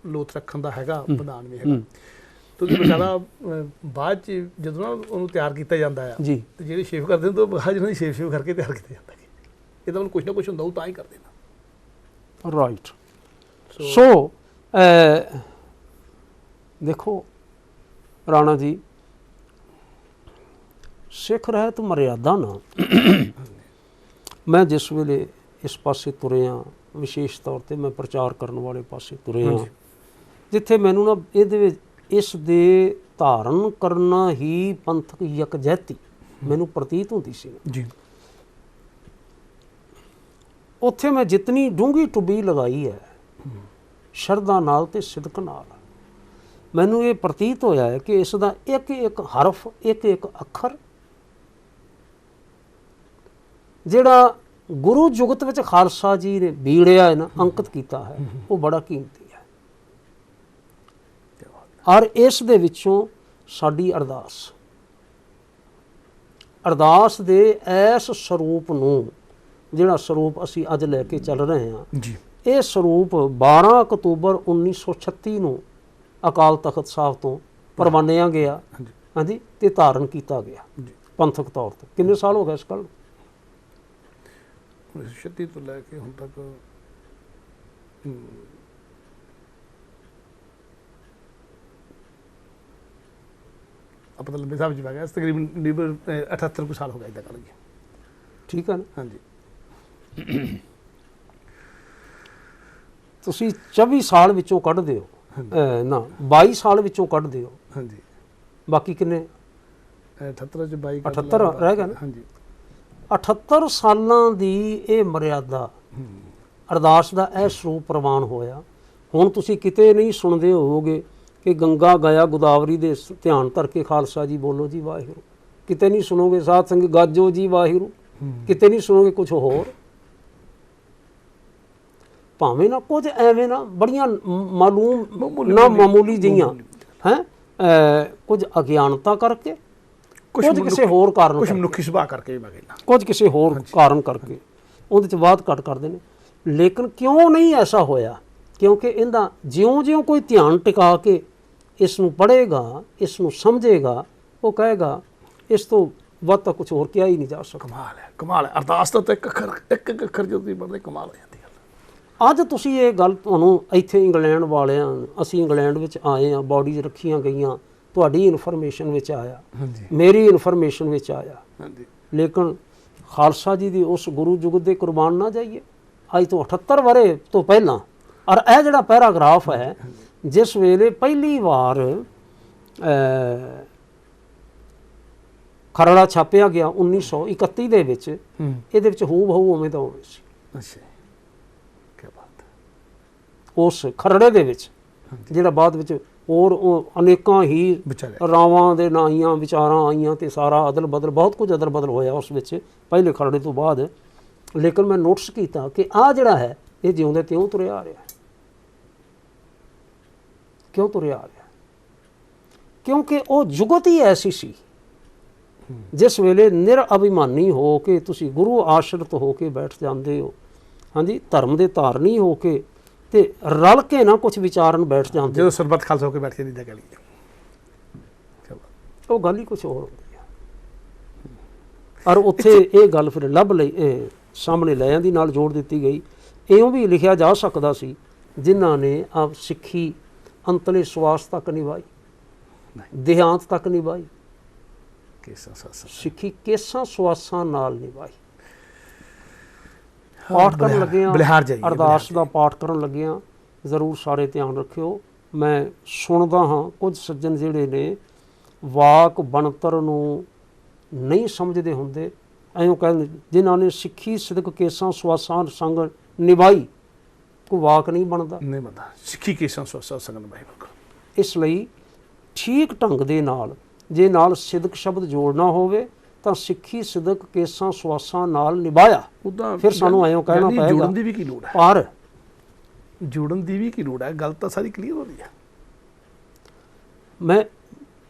ਲੋਥ ਰੱਖਣ ਦਾ ਹੈਗਾ ਵਿਧਾਨ ਵੀ ਹੈਗਾ। ਤੁਸੀਂ ਬਚਾਰਾ ਬਾਅਦ ਚ ਜਦੋਂ ਨਾ ਉਹਨੂੰ ਤਿਆਰ ਕੀਤਾ ਜਾਂਦਾ ਆ ਜੀ, ਤੇ ਜਿਹੜੇ ਸ਼ੇਵ ਕਰਦੇ ਨੇ ਤਾਂ ਬਾਅਦ ਜਿਹਨਾਂ ਦੀ ਸ਼ੇਵ ਕਰਕੇ ਤਿਆਰ ਕੀਤਾ ਜਾਂਦਾ। ਇਹਦਾ ਹੁਣ ਕੁਛ ਨਾ ਕੁਛ ਹੁੰਦਾ, ਉਹ ਤਾਂ ਹੀ ਕਰਦੇ ਨਾ। ਰਾਈਟ। ਸੋ ਦੇਖੋ ਰਾਣਾ ਜੀ, ਸਿੱਖ ਰਹਿਤ ਮਰਿਆਦਾ ਨਾ ਮੈਂ ਜਿਸ ਵੇਲੇ ਇਸ ਪਾਸੇ ਤੁਰਿਆ, ਵਿਸ਼ੇਸ਼ ਤੌਰ ਤੇ ਮੈਂ ਪ੍ਰਚਾਰ ਕਰਨ ਵਾਲੇ ਪਾਸੇ ਤੁਰਿਆ, ਜਿੱਥੇ ਮੈਨੂੰ ਨਾ ਇਹਦੇ ਵਿੱਚ ਇਸ ਦੇ ਧਾਰਨ ਕਰਨਾ ਹੀ ਪੰਥਕ ਯਕਜਹਿਤੀ ਮੈਨੂੰ ਪ੍ਰਤੀਤ ਹੁੰਦੀ ਸੀ ਜੀ। ਉੱਥੇ ਮੈਂ ਜਿਤਨੀ ਡੂੰਘੀ ਟੁੱਬੀ ਲਗਾਈ ਹੈ ਸ਼ਰਧਾ ਨਾਲ ਤੇ ਸਿਦਕ ਨਾਲ, ਮੈਨੂੰ ਇਹ ਪ੍ਰਤੀਤ ਹੋਇਆ ਹੈ ਕਿ ਇਸ ਦਾ ਇੱਕ ਇੱਕ ਹਰਫ, ਇੱਕ ਇੱਕ ਅੱਖਰ ਜਿਹੜਾ ਗੁਰੂ ਜੁਗਤ ਵਿੱਚ ਖਾਲਸਾ ਜੀ ਨੇ ਬੀੜਿਆ ਹੈ ਨਾ, ਅੰਕਿਤ ਕੀਤਾ ਹੈ, ਉਹ ਬੜਾ ਕੀਮਤੀ ਹੈ। ਔਰ ਇਸ ਦੇ ਵਿੱਚੋਂ ਸਾਡੀ ਅਰਦਾਸ ਦੇ ਇਸ ਸਰੂਪ ਨੂੰ, ਜਿਹੜਾ ਸਰੂਪ ਅਸੀਂ ਅੱਜ ਲੈ ਕੇ ਚੱਲ ਰਹੇ ਹਾਂ ਜੀ, ਇਹ ਸਰੂਪ 12 ਅਕਤੂਬਰ 1936 ਨੂੰ ਅਕਾਲ ਤਖਤ ਸਾਹਿਬ ਤੋਂ ਪ੍ਰਵਾਨਿਆ ਗਿਆ, ਹਾਂਜੀ, ਤੇ ਧਾਰਨ ਕੀਤਾ ਗਿਆ ਪੰਥਕ ਤੌਰ ਤੇ। ਕਿੰਨੇ ਸਾਲ ਹੋ ਗਏ ਇਸ ਗੱਲ? 1936 ਤੋਂ ਲੈ ਕੇ ਹੁਣ ਤੱਕ ਆਪਾਂ ਤਾਂ ਲੰਬੇ ਸਾਹਿਬ ਚ ਪੈ ਗਿਆ, ਤਕਰੀਬਨ 78 ਕੁ ਸਾਲ ਹੋ ਗਏ ਇੱਦਾਂ ਕਰ ਲਈਏ। ਠੀਕ ਹੈ ਨਾ? ਹਾਂਜੀ। ਤੁਸੀਂ 24 ਸਾਲ ਵਿੱਚੋਂ ਕੱਢ ਦਿਓ, ਨਾ 22 ਸਾਲ ਵਿੱਚੋਂ ਕੱਢ ਦਿਓ, ਹਾਂਜੀ, ਬਾਕੀ ਕਿੰਨੇ? 78 ਚ 22 78 ਰਹਿ ਗਿਆ ਨਾ। ਹਾਂਜੀ। 78 ਸਾਲਾਂ ਦੀ ਇਹ ਮਰਿਆਦਾ ਅਰਦਾਸ ਦਾ ਇਹ ਸਰੂਪ ਪ੍ਰਵਾਨ ਹੋਇਆ। ਹੁਣ ਤੁਸੀਂ ਕਿਤੇ ਨਹੀਂ ਸੁਣਦੇ ਹੋਵੋਗੇ ਕਿ ਗੰਗਾ ਗਿਆ ਗੋਦਾਵਰੀ ਦੇ ਧਿਆਨ ਧਰ ਕੇ ਖਾਲਸਾ ਜੀ ਬੋਲੋ ਜੀ ਵਾਹਿਗੁਰੂ, ਕਿਤੇ ਨਹੀਂ ਸੁਣੋਗੇ ਸਾਧ ਸੰਗ ਗਾਜੋ ਜੀ ਵਾਹਿਗੁਰੂ, ਕਿਤੇ ਨਹੀਂ ਸੁਣੋਗੇ ਕੁਝ ਹੋਰ। ਭਾਵੇਂ ਨਾ ਕੁਝ ਐਵੇਂ ਨਾ ਬੜੀਆਂ ਮਾਮੂਲੀ ਜਿਹੀਆਂ ਹੈ, ਕੁਝ ਅਗਿਆਨਤਾ ਕਰਕੇ ਕੁਛ ਕੁਝ ਕਿਸੇ ਹੋਰ ਕਾਰਨ ਕੁਝ ਕਰਕੇ। ਮਨੁੱਖੀ ਸੁਭਾਅ ਕਰਕੇ ਵੀ ਮੈਂ ਕਹਿੰਦਾ ਕੁਝ ਕਿਸੇ ਹੋਰ ਕਾਰਨ ਕਰਕੇ ਉਹਦੇ ਚ ਬਾਤ ਘੱਟ ਕਰਦੇ ਨੇ। ਲੇਕਿਨ ਕਿਉਂ ਨਹੀਂ ਐਸਾ ਹੋਇਆ? ਕਿਉਂਕਿ ਇਹਦਾ ਜਿਉਂ-ਜਿਉਂ ਕੋਈ ਧਿਆਨ ਟਿਕਾ ਕੇ ਇਸ ਨੂੰ ਪੜ੍ਹੇਗਾ, ਇਸ ਨੂੰ ਸਮਝੇਗਾ, ਉਹ ਕਹੇਗਾ ਇਸ ਤੋਂ ਵੱਧ ਤਾਂ ਕੁਝ ਹੋਰ ਕਿਹਾ ਹੀ ਨਹੀਂ ਜਾ ਸਕਦਾ। ਕਮਾਲ ਹੈ ਅਰਦਾਸ ਦਾ ਤਾਂ ਇੱਕ ਅੱਖਰ ਜਦੋਂ ਤੁਸੀਂ ਪੜ੍ਹਦੇ ਕਮਾਲ ਹੋ ਜਾਂਦੀ ਹੈ। ਅੱਜ ਤੁਸੀਂ ਇਹ ਗੱਲ ਤੁਹਾਨੂੰ ਇੱਥੇ ਇੰਗਲੈਂਡ ਵਾਲਿਆਂ, ਅਸੀਂ ਇੰਗਲੈਂਡ ਵਿੱਚ ਆਏ ਹਾਂ, ਬਾਡੀਜ਼ ਰੱਖੀਆਂ ਗਈਆਂ, ਤੁਹਾਡੀ ਇਨਫੋਰਮੇਸ਼ਨ ਵਿੱਚ ਆਇਆ, ਮੇਰੀ ਇਨਫੋਰਮੇਸ਼ਨ ਵਿੱਚ ਆਇਆ, ਲੇਕਿਨ ਖਾਲਸਾ ਜੀ ਦੀ ਉਸ ਗੁਰੂ ਜੁਗਤ ਦੇ ਕੁਰਬਾਨ ਨਾ ਜਾਈਏ। ਅੱਜ ਤੋਂ 78 ਵਰੇ ਤੋਂ ਪਹਿਲਾਂ, ਔਰ ਇਹ ਜਿਹੜਾ ਪੈਰਾਗ੍ਰਾਫ ਹੈ ਜਿਸ ਵੇਲੇ ਪਹਿਲੀ ਵਾਰ ਖਰੜਾ ਛਾਪਿਆ ਗਿਆ 1931 ਦੇ ਵਿੱਚ, ਇਹਦੇ ਵਿੱਚ ਹੂ ਬਹੂ ਉਵੇਂ ਦਾ ਉਵੇਂ ਸੀ। ਅੱਛਾ ਕੀ ਬਾਤ ਹੈ। ਉਸ ਖਰੜੇ ਦੇ ਵਿੱਚ ਜਿਹੜਾ ਬਾਅਦ ਵਿੱਚ ਹੋਰ ਉਹ ਅਨੇਕਾਂ ਹੀ ਵਿਚਾਰੇ ਰਾਵਾਂ ਦੇ ਨਾਈਆਂ ਵਿਚਾਰਾਂ ਆਈਆਂ ਤੇ ਸਾਰਾ ਅਦਲ ਬਦਲ, ਬਹੁਤ ਕੁਝ ਅਦਲ ਬਦਲ ਹੋਇਆ ਉਸ ਵਿੱਚ ਪਹਿਲੇ ਖਰੜੇ ਤੋਂ ਬਾਅਦ। ਲੇਕਿਨ ਮੈਂ ਨੋਟਿਸ ਕੀਤਾ ਕਿ ਆਹ ਜਿਹੜਾ ਹੈ ਇਹ ਜਿਉਂਦੇ ਤਿਉਂ ਤੁਰਿਆ ਆ ਰਿਹਾ। ਕਿਉਂ ਤੁਰਿਆ ਆ ਰਿਹਾ? ਕਿਉਂਕਿ ਉਹ ਜੁਗਤ ਹੀ ਐਸੀ ਸੀ ਜਿਸ ਵੇਲੇ ਨਿਰਅਭਿਮਾਨੀ ਹੋ ਕੇ ਤੁਸੀਂ ਗੁਰੂ ਆਸ਼ਰਿਤ ਹੋ ਕੇ ਬੈਠ ਜਾਂਦੇ ਹੋ, ਹਾਂਜੀ, ਧਰਮ ਦੇ ਧਾਰਨੀ ਹੋ ਕੇ ਤੇ ਰਲ ਕੇ ਨਾ ਕੁਝ ਵਿਚਾਰਨ ਬੈਠ ਜਾਂਦੇ ਜਦੋਂ ਸਰਬੱਤ ਖਾਲਸਾ ਹੋ ਕੇ ਬੈਠ ਕੇ ਨਹੀਂ ਗੱਲ ਉਹ ਗੱਲ ਹੀ ਕੁਝ ਹੋਰ ਹੁੰਦੀ ਹੈ। ਔਰ ਉੱਥੇ ਇਹ ਗੱਲ ਫਿਰ ਲੱਭ ਲਈ, ਸਾਹਮਣੇ ਲੈ ਆਂਦੀ ਨਾਲ ਜੋੜ ਦਿੱਤੀ ਗਈ। ਇਉਂ ਵੀ ਲਿਖਿਆ ਜਾ ਸਕਦਾ ਸੀ ਜਿਨ੍ਹਾਂ ਨੇ ਆਪ ਸਿੱਖੀ ਅੰਤਲੇ ਸਵਾਸ ਤੱਕ ਨਿਭਾਈ, ਦੇਹਾਂਤ ਤੱਕ ਨਿਭਾਈ, ਸਿੱਖੀ ਕੇਸਾਂ ਸਵਾਸਾਂ ਨਾਲ ਨਿਭਾਈ। ਪਾਠ ਕਰਨ ਲੱਗਿਆ, ਅਰਦਾਸ ਦਾ ਪਾਠ ਕਰਨ ਲੱਗਿਆ, ਜ਼ਰੂਰ ਸਾਰੇ ਧਿਆਨ ਰੱਖਿਓ। ਮੈਂ ਸੁਣਦਾ ਹਾਂ ਕੁਝ ਸੱਜਣ ਜਿਹੜੇ ਨੇ ਵਾਕ ਬਣਤਰ ਨੂੰ ਨਹੀਂ ਸਮਝਦੇ ਹੁੰਦੇ, ਐਂ ਕਹਿੰਦੇ ਜਿਨ੍ਹਾਂ ਨੇ ਸਿੱਖੀ ਸਿਦਕ ਕੇਸਾਂ ਸਵਾਸਾਂ ਸੰਗ ਨਿਭਾਈ, ਕੋਈ ਵਾਕ ਨਹੀਂ ਬਣਦਾ, ਨਹੀਂ ਬਣਦਾ। ਸਿੱਖੀ ਕੇਸਾਂ ਸਵਾਸਾਂ ਸੰਗ ਨਿਭਾਈ। ਇਸ ਲਈ ਠੀਕ ਢੰਗ ਦੇ ਨਾਲ ਜੇ ਨਾਲ ਸਿਦਕ ਸ਼ਬਦ ਜੋੜਨਾ ਹੋਵੇ ਤਾਂ ਸਿੱਖੀ ਸਿਦਕ ਕੇਸਾਂ ਸਵਾਸਾਂ ਨਾਲ ਨਿਭਾਇਆ, ਫਿਰ ਸਾਨੂੰ ਐਂ ਕਹਿਣਾ ਪਏਗਾ ਜੁੜਨ ਦੀ ਵੀ ਕੀ ਲੋੜ ਹੈ। ਪਰ ਜੁੜਨ ਦੀ ਵੀ ਕੀ ਲੋੜ ਹੈ, ਗੱਲ ਤਾਂ ਸਾਰੀ ਕਲੀਅਰ ਹੋ ਰਹੀ ਹੈ। ਮੈਂ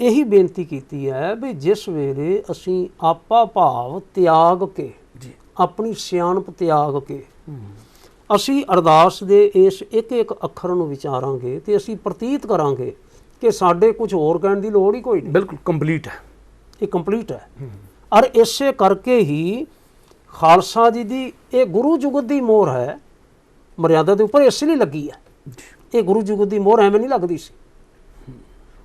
ਇਹੀ ਬੇਨਤੀ ਕੀਤੀ ਹੈ ਵੀ ਜਿਸ ਵੇਲੇ ਅਸੀਂ ਆਪਾ ਭਾਵ ਤਿਆਗ ਕੇ, ਆਪਣੀ ਸਿਆਣਪ ਤਿਆਗ ਕੇ ਅਸੀਂ ਅਰਦਾਸ ਦੇ ਇਸ ਇੱਕ ਇੱਕ ਅੱਖਰ ਨੂੰ ਵਿਚਾਰਾਂਗੇ ਤੇ ਅਸੀਂ ਪ੍ਰਤੀਤ ਕਰਾਂਗੇ ਕਿ ਸਾਡੇ ਕੁਝ ਹੋਰ ਕਹਿਣ ਦੀ ਲੋੜ ਹੀ ਕੋਈ ਨਹੀਂ। ਬਿਲਕੁਲ ਕੰਪਲੀਟ ਹੈ, ਇਹ ਕੰਪਲੀਟ ਹੈ। ਔਰ ਇਸੇ ਕਰਕੇ ਹੀ ਖਾਲਸਾ ਜੀ ਦੀ ਇਹ ਗੁਰੂ ਜੁਗਤ ਦੀ ਮੋਹਰ ਹੈ, ਮਰਿਆਦਾ ਦੇ ਉੱਪਰ ਇਸ ਲਈ ਲੱਗੀ ਹੈ। ਇਹ ਗੁਰੂ ਜੁਗਤ ਦੀ ਮੋਹਰ ਐਵੇਂ ਨਹੀਂ ਲੱਗਦੀ ਸੀ।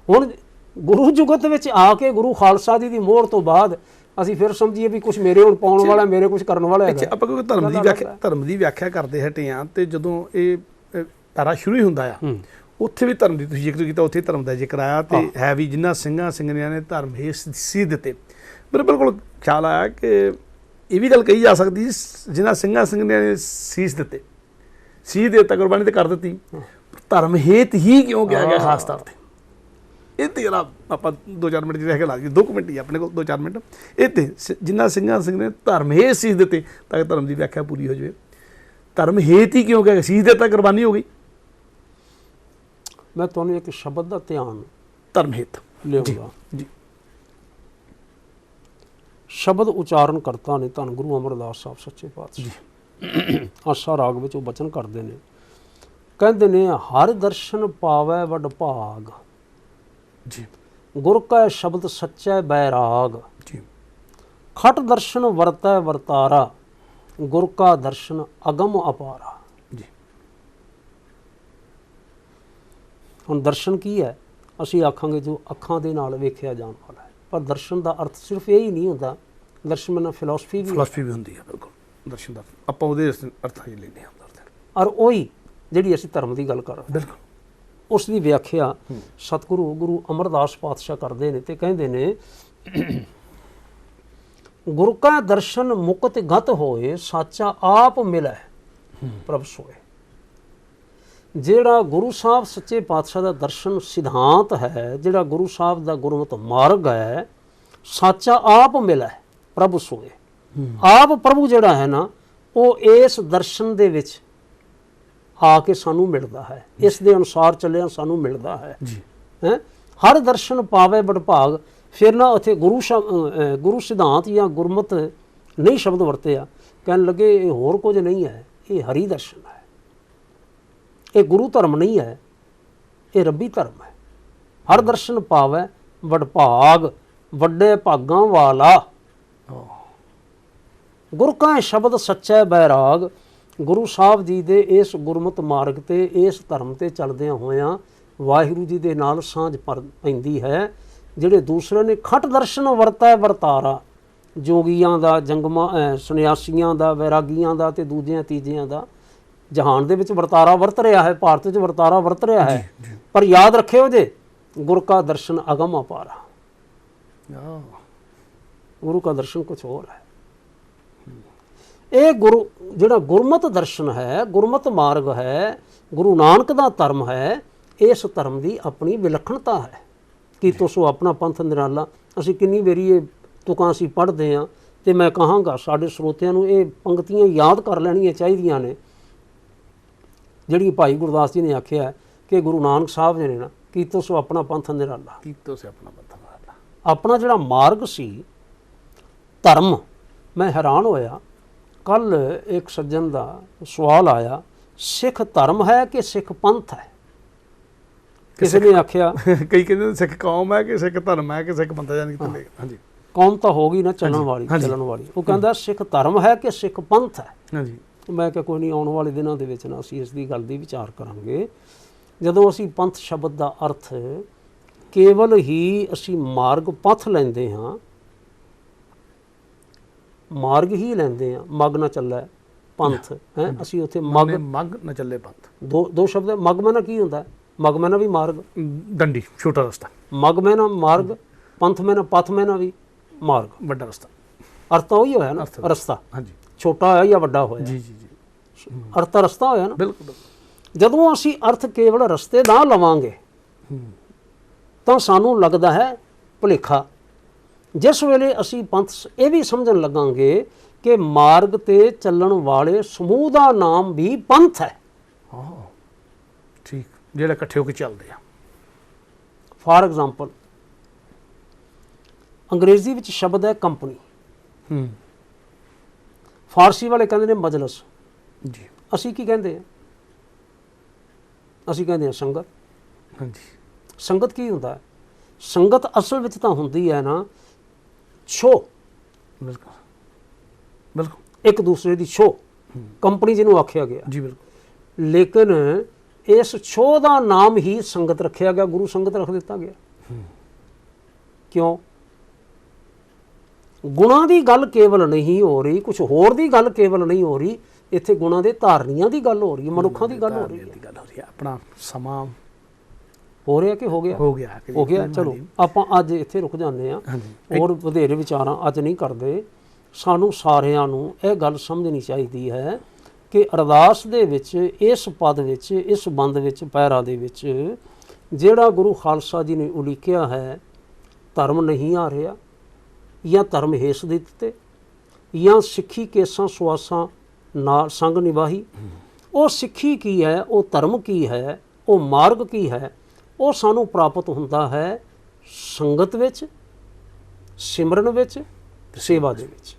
ਹੁਣ ਗੁਰੂ ਜੁਗਤ ਵਿੱਚ ਆ ਕੇ ਗੁਰੂ ਖਾਲਸਾ ਜੀ ਦੀ ਮੋਹਰ ਤੋਂ ਬਾਅਦ ਅਸੀਂ ਫਿਰ ਸਮਝੀਏ ਵੀ ਕੁਝ ਮੇਰੇ ਹੁਣ ਪਾਉਣ ਵਾਲਾ, ਮੇਰੇ ਕੁਝ ਕਰਨ ਵਾਲਾ ਹੈਗਾ। ਆਪਾਂ ਕੋਈ ਧਰਮ ਦੀ ਵਿਆਖਿਆ ਕਰਦੇ ਹਟੇ ਹਾਂ ਤੇ ਜਦੋਂ ਇਹ ਪੈਰਾ ਸ਼ੁਰੂ ਹੀ ਹੁੰਦਾ ਆ ਉੱਥੇ ਵੀ ਧਰਮ ਦੀ ਤੁਸੀਂ ਜ਼ਿਕਰ ਕੀਤਾ, ਉੱਥੇ ਧਰਮ ਦਾ ਜ਼ਿਕਰ ਆਇਆ ਤੇ ਹੈ ਵੀ ਜਿਨ੍ਹਾਂ ਸਿੰਘਾਂ ਸਿੰਘਣੀਆਂ ਨੇ ਧਰਮ ਹੀ ਸੀ ਦਿੱਤੇ। ਮੇਰੇ ਬਿਲਕੁਲ ਖਿਆਲ ਆਇਆ ਕਿ ਇਹ ਵੀ ਗੱਲ ਕਹੀ ਜਾ ਸਕਦੀ ਜਿਨ੍ਹਾਂ ਸਿੰਘਾਂ ਸਿੰਘਣੀਆਂ ਨੇ ਸੀਸ ਦਿੱਤੇ, ਸੀਸ ਦੇ ਦਿੱਤਾ, ਕੁਰਬਾਨੀ ਤੇ ਕਰ ਦਿੱਤੀ, ਧਰਮ ਹੇਤ ਹੀ ਕਿਉਂ ਕਿਹਾ ਗਿਆ ਖਾਸ ਤੌਰ ਤੇ? ਇਹ ਤੇ ਜਰਾ ਆਪਾਂ 2-4 ਮਿੰਟ ਰਹਿ ਕੇ ਲਾ ਦਈਏ, 2 ਮਿੰਟ ਹੀ ਆਪਣੇ ਕੋਲ, 2-4 ਮਿੰਟ। ਇਹ ਤੇ ਜਿਨ੍ਹਾਂ ਸਿੰਘਾਂ ਸਿੰਘ ਨੇ ਧਰਮ ਹੇਤ ਸੀਸ ਦਿੱਤੇ ਤਾਂ ਕਿ ਧਰਮ ਦੀ ਵਿਆਖਿਆ ਪੂਰੀ ਹੋ ਜਾਵੇ। ਧਰਮ ਹੇਤ ਹੀ ਕਿਉਂ ਕਿਹਾ? ਸੀਸ ਦਿੱਤਾ, ਕੁਰਬਾਨੀ ਹੋ ਗਈ। ਮੈਂ ਤੁਹਾਨੂੰ ਇੱਕ ਸ਼ਬਦ ਦਾ ਧਿਆਨ ਧਰਮ ਹੇਤ ਲਿਆਉਂਗਾ ਜੀ। ਸ਼ਬਦ ਉਚਾਰਨ ਕਰਤਾ ਨੇ ਧੰਨ ਗੁਰੂ ਅਮਰਦਾਸ ਸਾਹਿਬ ਸੱਚੇ ਪਾਤਸ਼ਾਹ ਆਸਾ ਰਾਗ ਵਿੱਚ ਉਹ ਬਚਨ ਕਰਦੇ ਨੇ, ਕਹਿੰਦੇ ਨੇ ਹਰ ਦਰਸ਼ਨ ਪਾਵੈ ਵਡ ਭਾਗ ਜੀ, ਗੁਰ ਕਾ ਸ਼ਬਦ ਸੱਚੈ ਬੈਰਾਗ ਜੀ, ਖਟ ਦਰਸ਼ਨ ਵਰਤੈ ਵਰਤਾਰਾ ਗੁਰ ਕਾ ਦਰਸ਼ਨ ਅਗਮ ਅਪਾਰਾ ਜੀ। ਹੁਣ ਦਰਸ਼ਨ ਕੀ ਹੈ? ਅਸੀਂ ਆਖਾਂਗੇ ਜੋ ਅੱਖਾਂ ਦੇ ਨਾਲ ਵੇਖਿਆ ਜਾਣ ਵਾਲਾ ਹੈ, ਪਰ ਦਰਸ਼ਨ ਦਾ ਅਰਥ ਸਿਰਫ ਇਹ ਹੀ ਨਹੀਂ ਹੁੰਦਾ। ਦਰਸ਼ਨ ਮਤਲਬ ਫਿਲਾਸਫੀ ਵੀ ਹੁੰਦੀ ਹੈ। ਬਿਲਕੁਲ ਦਰਸ਼ਨ ਦਾ ਆਪਾਂ ਉਹਦੇ ਅਰਥਾਂ ਹੀ ਲੈਂਦੇ ਹਾਂ। ਔਰ ਉਹੀ ਜਿਹੜੀ ਅਸੀਂ ਧਰਮ ਦੀ ਗੱਲ ਕਰ ਰਹੇ, ਬਿਲਕੁਲ ਉਸ ਦੀ ਵਿਆਖਿਆ ਸਤਿਗੁਰੂ ਗੁਰੂ ਅਮਰਦਾਸ ਪਾਤਸ਼ਾਹ ਕਰਦੇ ਨੇ ਤੇ ਕਹਿੰਦੇ ਨੇ ਗੁਰ ਕਾ ਦਰਸ਼ਨ ਮੁਕਤ ਗਤ ਹੋਏ ਸਾਚਾ ਆਪ ਮਿਲੈ ਪ੍ਰਭ ਸੋਏ। ਜਿਹੜਾ ਗੁਰੂ ਸਾਹਿਬ ਸੱਚੇ ਪਾਤਸ਼ਾਹ ਦਾ ਦਰਸ਼ਨ ਸਿਧਾਂਤ ਹੈ, ਜਿਹੜਾ ਗੁਰੂ ਸਾਹਿਬ ਦਾ ਗੁਰਮਤਿ ਮਾਰਗ ਹੈ, ਸਾਚਾ ਆਪ ਮਿਲੈ ਪ੍ਰਭ ਸੋਏ। ਆਪ ਪ੍ਰਭੂ ਜਿਹੜਾ ਹੈ ਨਾ ਉਹ ਇਸ ਦਰਸ਼ਨ ਦੇ ਵਿੱਚ ਆ ਕੇ ਸਾਨੂੰ ਮਿਲਦਾ ਹੈ, ਇਸ ਦੇ ਅਨੁਸਾਰ ਚੱਲਿਆ ਸਾਨੂੰ ਮਿਲਦਾ ਹੈ। ਹਰ ਦਰਸ਼ਨ ਪਾਵੇ ਬੜ ਭਾਗ। ਫਿਰ ਨਾ ਉੱਥੇ ਗੁਰੂ ਸਿਧਾਂਤ ਜਾਂ ਗੁਰਮਤ ਨਹੀਂ ਸ਼ਬਦ ਵਰਤਿਆ, ਕਹਿਣ ਲੱਗੇ ਇਹ ਹੋਰ ਕੁਝ ਨਹੀਂ ਹੈ, ਇਹ ਹਰੀ ਦਰਸ਼ਨ ਹੈ, ਇਹ ਗੁਰੂ ਧਰਮ ਨਹੀਂ ਹੈ, ਇਹ ਰੱਬੀ ਧਰਮ ਹੈ। ਹਰ ਦਰਸ਼ਨ ਪਾਵੈ ਵਡਭਾਗ, ਵੱਡੇ ਭਾਗਾਂ ਵਾਲਾ, ਗੁਰ ਕਾ ਸ਼ਬਦ ਸੱਚਾ ਬੈਰਾਗ। ਗੁਰੂ ਸਾਹਿਬ ਜੀ ਦੇ ਇਸ ਗੁਰਮਤ ਮਾਰਗ ਤੇ, ਇਸ ਧਰਮ ਤੇ ਚੱਲਦਿਆਂ ਹੋਇਆਂ ਵਾਹਿਗੁਰੂ ਜੀ ਦੇ ਨਾਲ ਸਾਂਝ ਪੈਂਦੀ ਹੈ। ਜਿਹੜੇ ਦੂਸਰੇ ਨੇ ਖਟ ਦਰਸ਼ਨ ਵਰਤੈ ਵਰਤਾਰਾ, ਜੋਗੀਆਂ ਦਾ, ਜੰਗਮਾਂ ਸੰਨਿਆਸੀਆਂ ਦਾ, ਵੈਰਾਗੀਆਂ ਦਾ ਤੇ ਦੂਜਿਆਂ ਤੀਜਿਆਂ ਦਾ ਜਹਾਨ ਦੇ ਵਿੱਚ ਵਰਤਾਰਾ ਵਰਤ ਰਿਹਾ ਹੈ, ਭਾਰਤ 'ਚ ਵਰਤਾਰਾ ਵਰਤ ਰਿਹਾ ਹੈ। ਪਰ ਯਾਦ ਰੱਖਿਓ ਜੇ, ਗੁਰ ਕਾ ਦਰਸ਼ਨ ਅਗਮ ਅਪਾਰਾ, ਗੁਰੂ ਕਾ ਦਰਸ਼ਨ ਕੁਛ ਹੋਰ ਹੈ। ਇਹ ਜਿਹੜਾ ਗੁਰਮਤ ਦਰਸ਼ਨ ਹੈ, ਗੁਰਮਤ ਮਾਰਗ ਹੈ, ਗੁਰੂ ਨਾਨਕ ਦਾ ਧਰਮ ਹੈ, ਇਸ ਧਰਮ ਦੀ ਆਪਣੀ ਵਿਲੱਖਣਤਾ ਹੈ। ਕੀਤੋ ਸੋ ਆਪਣਾ ਪੰਥ ਨਿਰਾਲਾ। ਅਸੀਂ ਕਿੰਨੀ ਵਾਰੀ ਇਹ ਤੁਕਾਂ ਅਸੀਂ ਪੜ੍ਹਦੇ ਹਾਂ, ਤੇ ਮੈਂ ਕਹਾਂਗਾ ਸਾਡੇ ਸਰੋਤਿਆਂ ਨੂੰ ਇਹ ਪੰਕਤੀਆਂ ਯਾਦ ਕਰ ਲੈਣੀਆਂ ਚਾਹੀਦੀਆਂ ਨੇ, ਜਿਹੜੀ ਭਾਈ ਗੁਰਦਾਸ ਜੀ ਨੇ ਆਖਿਆ ਕਿ ਗੁਰੂ ਨਾਨਕ ਸਾਹਿਬ ਜੀ ਨੇ ਨਾ, ਕੀਤੋ ਸੋ ਆਪਣਾ ਪੰਥ ਨਿਰਾਲਾ, ਕੀਤੋ ਸੇ ਆਪਣਾ ਪੰਥ ਨਿਰਾਲਾ। ਆਪਣਾ ਜਿਹੜਾ ਮਾਰਗ ਸੀ, ਧਰਮ। ਮੈਂ ਹੈਰਾਨ ਹੋਇਆ, ਕੱਲ ਇੱਕ ਸੱਜਣ ਦਾ ਸਵਾਲ ਆਇਆ, ਸਿੱਖ ਧਰਮ ਹੈ ਕਿ ਸਿੱਖ ਪੰਥ ਹੈ? ਕਿਸੇ ਨੇ ਆਖਿਆ ਕਈ ਕਹਿੰਦੇ ਸਿੱਖ ਕੌਮ ਹੈ ਕਿ ਸਿੱਖ ਧਰਮ ਹੈ ਕਿ ਸਿੱਖ ਪੰਥ, ਜਾਨੀ ਕਿ ਹਾਂਜੀ ਕੌਮ ਤਾਂ ਹੋ ਗਈ ਨਾ ਚੱਲਣ ਵਾਲੀ, ਚੱਲਣ ਵਾਲੀ। ਉਹ ਕਹਿੰਦਾ ਸਿੱਖ ਧਰਮ ਹੈ ਕਿ ਸਿੱਖ ਪੰਥ ਹੈ? ਹਾਂਜੀ। ਮੈਂ ਕਿਹਾ ਕੋਈ ਨਹੀਂ, ਆਉਣ ਵਾਲੇ ਦਿਨਾਂ ਦੇ ਵਿੱਚ ਨਾ ਅਸੀਂ ਇਸ ਦੀ ਗੱਲ ਦੀ ਵਿਚਾਰ ਕਰਾਂਗੇ। ਜਦੋਂ ਅਸੀਂ ਪੰਥ ਸ਼ਬਦ ਦਾ ਅਰਥ ਕੇਵਲ ਹੀ ਅਸੀਂ ਮਾਰਗ ਪਥ ਲੈਂਦੇ ਹਾਂ, ਮਾਰਗ ਹੀ ਲੈਂਦੇ ਹਾਂ, ਮਗ ਨਾ ਚੱਲੇ ਪੰਥ ਹੈ, ਅਸੀਂ ਉੱਥੇ ਮਗ ਨਾ ਚੱਲੇ ਪੰਥ, ਦੋ ਸ਼ਬਦ। ਮਗ ਮੈਨਾ ਕੀ ਹੁੰਦਾ? ਮਗ ਮੈਨਾ ਵੀ ਮਾਰਗ, ਡੰਡੀ ਛੋਟਾ ਰਸਤਾ, ਮਗ ਮੈਨਾ ਮਾਰਗ, ਪੰਥ ਮੈਨਾ ਪਥ ਮੈਨਾ ਵੀ ਮਾਰਗ, ਵੱਡਾ ਰਸਤਾ। ਅਰਥ ਤਾਂ ਉਹੀ ਹੋਇਆ ਨਾ, ਰਸਤਾ। ਹਾਂਜੀ, ਛੋਟਾ ਹੋਇਆ ਜਾਂ ਵੱਡਾ ਹੋਇਆ, ਜੀ ਜੀ ਜੀ, ਅਰਥ ਤਾਂ ਰਸਤਾ ਹੋਇਆ ਨਾ। ਬਿਲਕੁਲ। ਜਦੋਂ ਅਸੀਂ ਅਰਥ ਕੇਵਲ ਰਸਤੇ ਦਾ ਲਵਾਂਗੇ ਤਾਂ ਸਾਨੂੰ ਲੱਗਦਾ ਹੈ ਭੁਲੇਖਾ। ਜਿਸ ਵੇਲੇ ਅਸੀਂ ਪੰਥ ਇਹ ਵੀ ਸਮਝਣ ਲੱਗਾਂਗੇ ਕਿ ਮਾਰਗ ਤੇ ਚੱਲਣ ਵਾਲੇ ਸਮੂਹ ਦਾ ਨਾਮ ਵੀ ਪੰਥ ਹੈ। ਹਾਂ ਠੀਕ, ਜਿਹੜਾ ਇਕੱਠੇ ਹੋ ਕੇ ਚੱਲਦੇ ਆ। ਫਾਰ ਐਗਜ਼ਾਮਪਲ, ਅੰਗਰੇਜ਼ੀ ਵਿੱਚ ਸ਼ਬਦ ਹੈ ਕੰਪਨੀ, ਫਾਰਸੀ ਵਾਲੇ ਕਹਿੰਦੇ ਨੇ ਮਜਲਸ, ਜੀ ਅਸੀਂ ਕੀ ਕਹਿੰਦੇ ਹਾਂ? ਅਸੀਂ ਕਹਿੰਦੇ ਹਾਂ ਸੰਗਤ। ਹਾਂਜੀ। ਸੰਗਤ ਕੀ ਹੁੰਦਾ ਹੈ? ਸੰਗਤ ਅਸਲ ਵਿੱਚ ਤਾਂ ਹੁੰਦੀ ਹੈ ਨਾ ਛੋ, ਬਿਲਕੁਲ ਬਿਲਕੁਲ, ਇੱਕ ਦੂਸਰੇ ਦੀ ਛੋ, ਕੰਪਨੀ ਜਿਹਨੂੰ ਆਖਿਆ ਗਿਆ। ਜੀ ਬਿਲਕੁਲ। ਲੇਕਿਨ ਇਸ ਛੋ ਦਾ ਨਾਮ ਹੀ ਸੰਗਤ ਰੱਖਿਆ ਗਿਆ, ਗੁਰੂ ਸੰਗਤ ਰੱਖ ਦਿੱਤਾ ਗਿਆ। ਕਿਉਂ? ਗੁਣਾਂ ਦੀ ਗੱਲ ਕੇਵਲ ਨਹੀਂ ਹੋ ਰਹੀ, ਕੁਝ ਹੋਰ ਦੀ ਗੱਲ ਕੇਵਲ ਨਹੀਂ ਹੋ ਰਹੀ, ਇੱਥੇ ਗੁਣਾਂ ਦੇ ਧਾਰਨੀਆਂ ਦੀ ਗੱਲ ਹੋ ਰਹੀ ਹੈ, ਮਨੁੱਖਾਂ ਦੀ ਗੱਲ ਹੋ ਰਹੀ ਹੈ। ਆਪਣਾ ਸਮਾਂ ਹੋ ਰਿਹਾ ਕਿ ਹੋ ਗਿਆ? ਹੋ ਗਿਆ, ਹੋ ਗਿਆ। ਚਲੋ ਆਪਾਂ ਅੱਜ ਇੱਥੇ ਰੁਕ ਜਾਂਦੇ ਹਾਂ, ਹੋਰ ਵਧੇਰੇ ਵਿਚਾਰਾਂ ਅੱਜ ਨਹੀਂ ਕਰਦੇ। ਸਾਨੂੰ ਸਾਰਿਆਂ ਨੂੰ ਇਹ ਗੱਲ ਸਮਝਣੀ ਚਾਹੀਦੀ ਹੈ ਕਿ ਅਰਦਾਸ ਦੇ ਵਿੱਚ, ਇਸ ਪਦ ਵਿੱਚ, ਇਸ ਬੰਦ ਵਿੱਚ, ਪੈਰਾ ਦੇ ਵਿੱਚ ਜਿਹੜਾ ਗੁਰੂ ਖਾਲਸਾ ਜੀ ਨੇ ਉਲੀਕਿਆ ਹੈ, ਧਰਮ ਨਹੀਂ ਆ ਰਿਹਾ, ਜਾਂ ਧਰਮ ਹੇਸ ਦੇ ਦਿੱਤੇ, ਜਾਂ ਸਿੱਖੀ ਕੇਸਾਂ ਸੁਆਸਾਂ ਨਾਲ ਸੰਗ ਨਿਭਾਹੀ। ਉਹ ਸਿੱਖੀ ਕੀ ਹੈ, ਉਹ ਧਰਮ ਕੀ ਹੈ, ਉਹ ਮਾਰਗ ਕੀ ਹੈ, ਉਹ ਸਾਨੂੰ ਪ੍ਰਾਪਤ ਹੁੰਦਾ ਹੈ ਸੰਗਤ ਵਿੱਚ, ਸਿਮਰਨ ਵਿੱਚ, ਸੇਵਾ ਦੇ ਵਿੱਚ।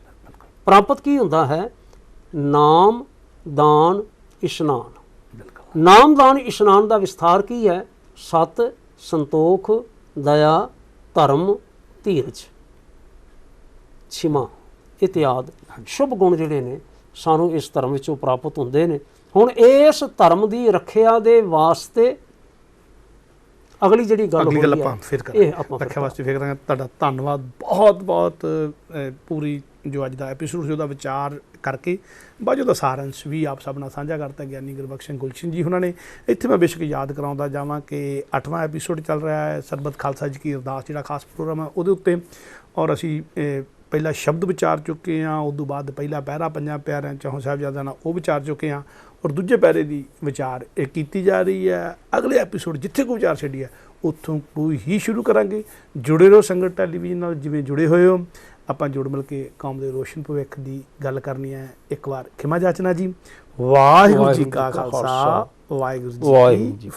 ਪ੍ਰਾਪਤ ਕੀ ਹੁੰਦਾ ਹੈ? ਨਾਮ ਦਾਨ ਇਸ਼ਨਾਨ। ਨਾਮ ਦਾਨ ਇਸ਼ਨਾਨ ਦਾ ਵਿਸਥਾਰ ਕੀ ਹੈ? ਸਤ, ਸੰਤੋਖ, ਦਇਆ, ਧਰਮ, ਧੀਰਜ, ਛਿਮਾ ਇਤਿਆਦ ਸ਼ੁਭ ਗੁਣ ਜਿਹੜੇ ਨੇ ਸਾਨੂੰ ਇਸ ਧਰਮ ਵਿੱਚੋਂ ਪ੍ਰਾਪਤ ਹੁੰਦੇ ਨੇ। ਹੁਣ ਇਸ ਧਰਮ ਦੀ ਰੱਖਿਆ ਦੇ ਵਾਸਤੇ ਅਗਲੀ ਜਿਹੜੀ ਗੱਲ ਆਪਾਂ ਫਿਰ ਕਰਾਂਗੇ, ਰੱਖਿਆ ਵਾਸਤੇ ਫਿਰ ਕਰਾਂਗੇ। ਤੁਹਾਡਾ ਧੰਨਵਾਦ ਬਹੁਤ ਬਹੁਤ। ਪੂਰੀ ਜੋ ਅੱਜ ਦਾ ਐਪੀਸੋਡ ਸੀ ਉਹਦਾ ਵਿਚਾਰ ਕਰਕੇ ਬਾਜੋ ਦਾ ਸਾਰੰਸ਼ ਵੀ ਆਪ ਸਭ ਨਾਲ ਸਾਂਝਾ ਕਰਤਾ ਗਿਆਨੀ ਗੁਰਬਖਸ਼ ਗੁਲਸ਼ਨ ਜੀ ਉਹਨਾਂ ਨੇ। ਇੱਥੇ ਮੈਂ ਬੇਸ਼ੱਕ ਯਾਦ ਕਰਾਉਂਦਾ ਜਾਵਾਂ ਕਿ 8ਵਾਂ ਐਪੀਸੋਡ ਚੱਲ ਰਿਹਾ ਹੈ ਸਰਬੱਤ ਖਾਲਸਾ ਜੀ ਕੀ ਅਰਦਾਸ, ਜਿਹੜਾ ਖਾਸ ਪ੍ਰੋਗਰਾਮ ਹੈ ਉਹਦੇ ਉੱਤੇ। ਔਰ ਅਸੀਂ ਪਹਿਲਾ ਸ਼ਬਦ ਵਿਚਾਰ ਚੁੱਕੇ ਹਾਂ, ਉਸ ਤੋਂ ਬਾਅਦ ਪਹਿਲਾ ਪਹਿਰਾ ਪੰਜਾਂ ਪਿਆਰਿਆਂ ਚੌਹਾਂ ਸਾਹਿਬਜ਼ਾਦਿਆਂ ਨਾਲ ਉਹ ਵਿਚਾਰ ਚੁੱਕੇ ਹਾਂ, ਔਰ ਦੂਜੇ ਪਹਿਰੇ ਦੀ ਵਿਚਾਰ ਇਹ ਕੀਤੀ ਜਾ ਰਹੀ ਹੈ। ਅਗਲੇ ਐਪੀਸੋਡ ਜਿੱਥੇ ਕੋਈ ਵਿਚਾਰ ਛੱਡੀ ਹੈ ਉੱਥੋਂ ਕੋਈ ਹੀ ਸ਼ੁਰੂ ਕਰਾਂਗੇ। ਜੁੜੇ ਰਹੋ ਸੰਗਤ ਟੈਲੀਵਿਜ਼ਨ ਨਾਲ, ਜਿਵੇਂ ਜੁੜੇ ਹੋਏ ਹੋ। ਆਪਾਂ ਜੁੜ ਮਿਲ ਕੇ ਕੌਮ ਦੇ ਰੋਸ਼ਨ ਭਵਿੱਖ ਦੀ ਗੱਲ ਕਰਨੀ ਹੈ। ਇੱਕ ਵਾਰ ਖਿਮਾ ਜਾਚਨਾ ਜੀ। ਵਾਹਿਗੁਰੂ ਜੀ ਕਾ ਖਾਲਸਾ, ਵਾਹਿਗੁਰੂ ਜੀ ਕੀ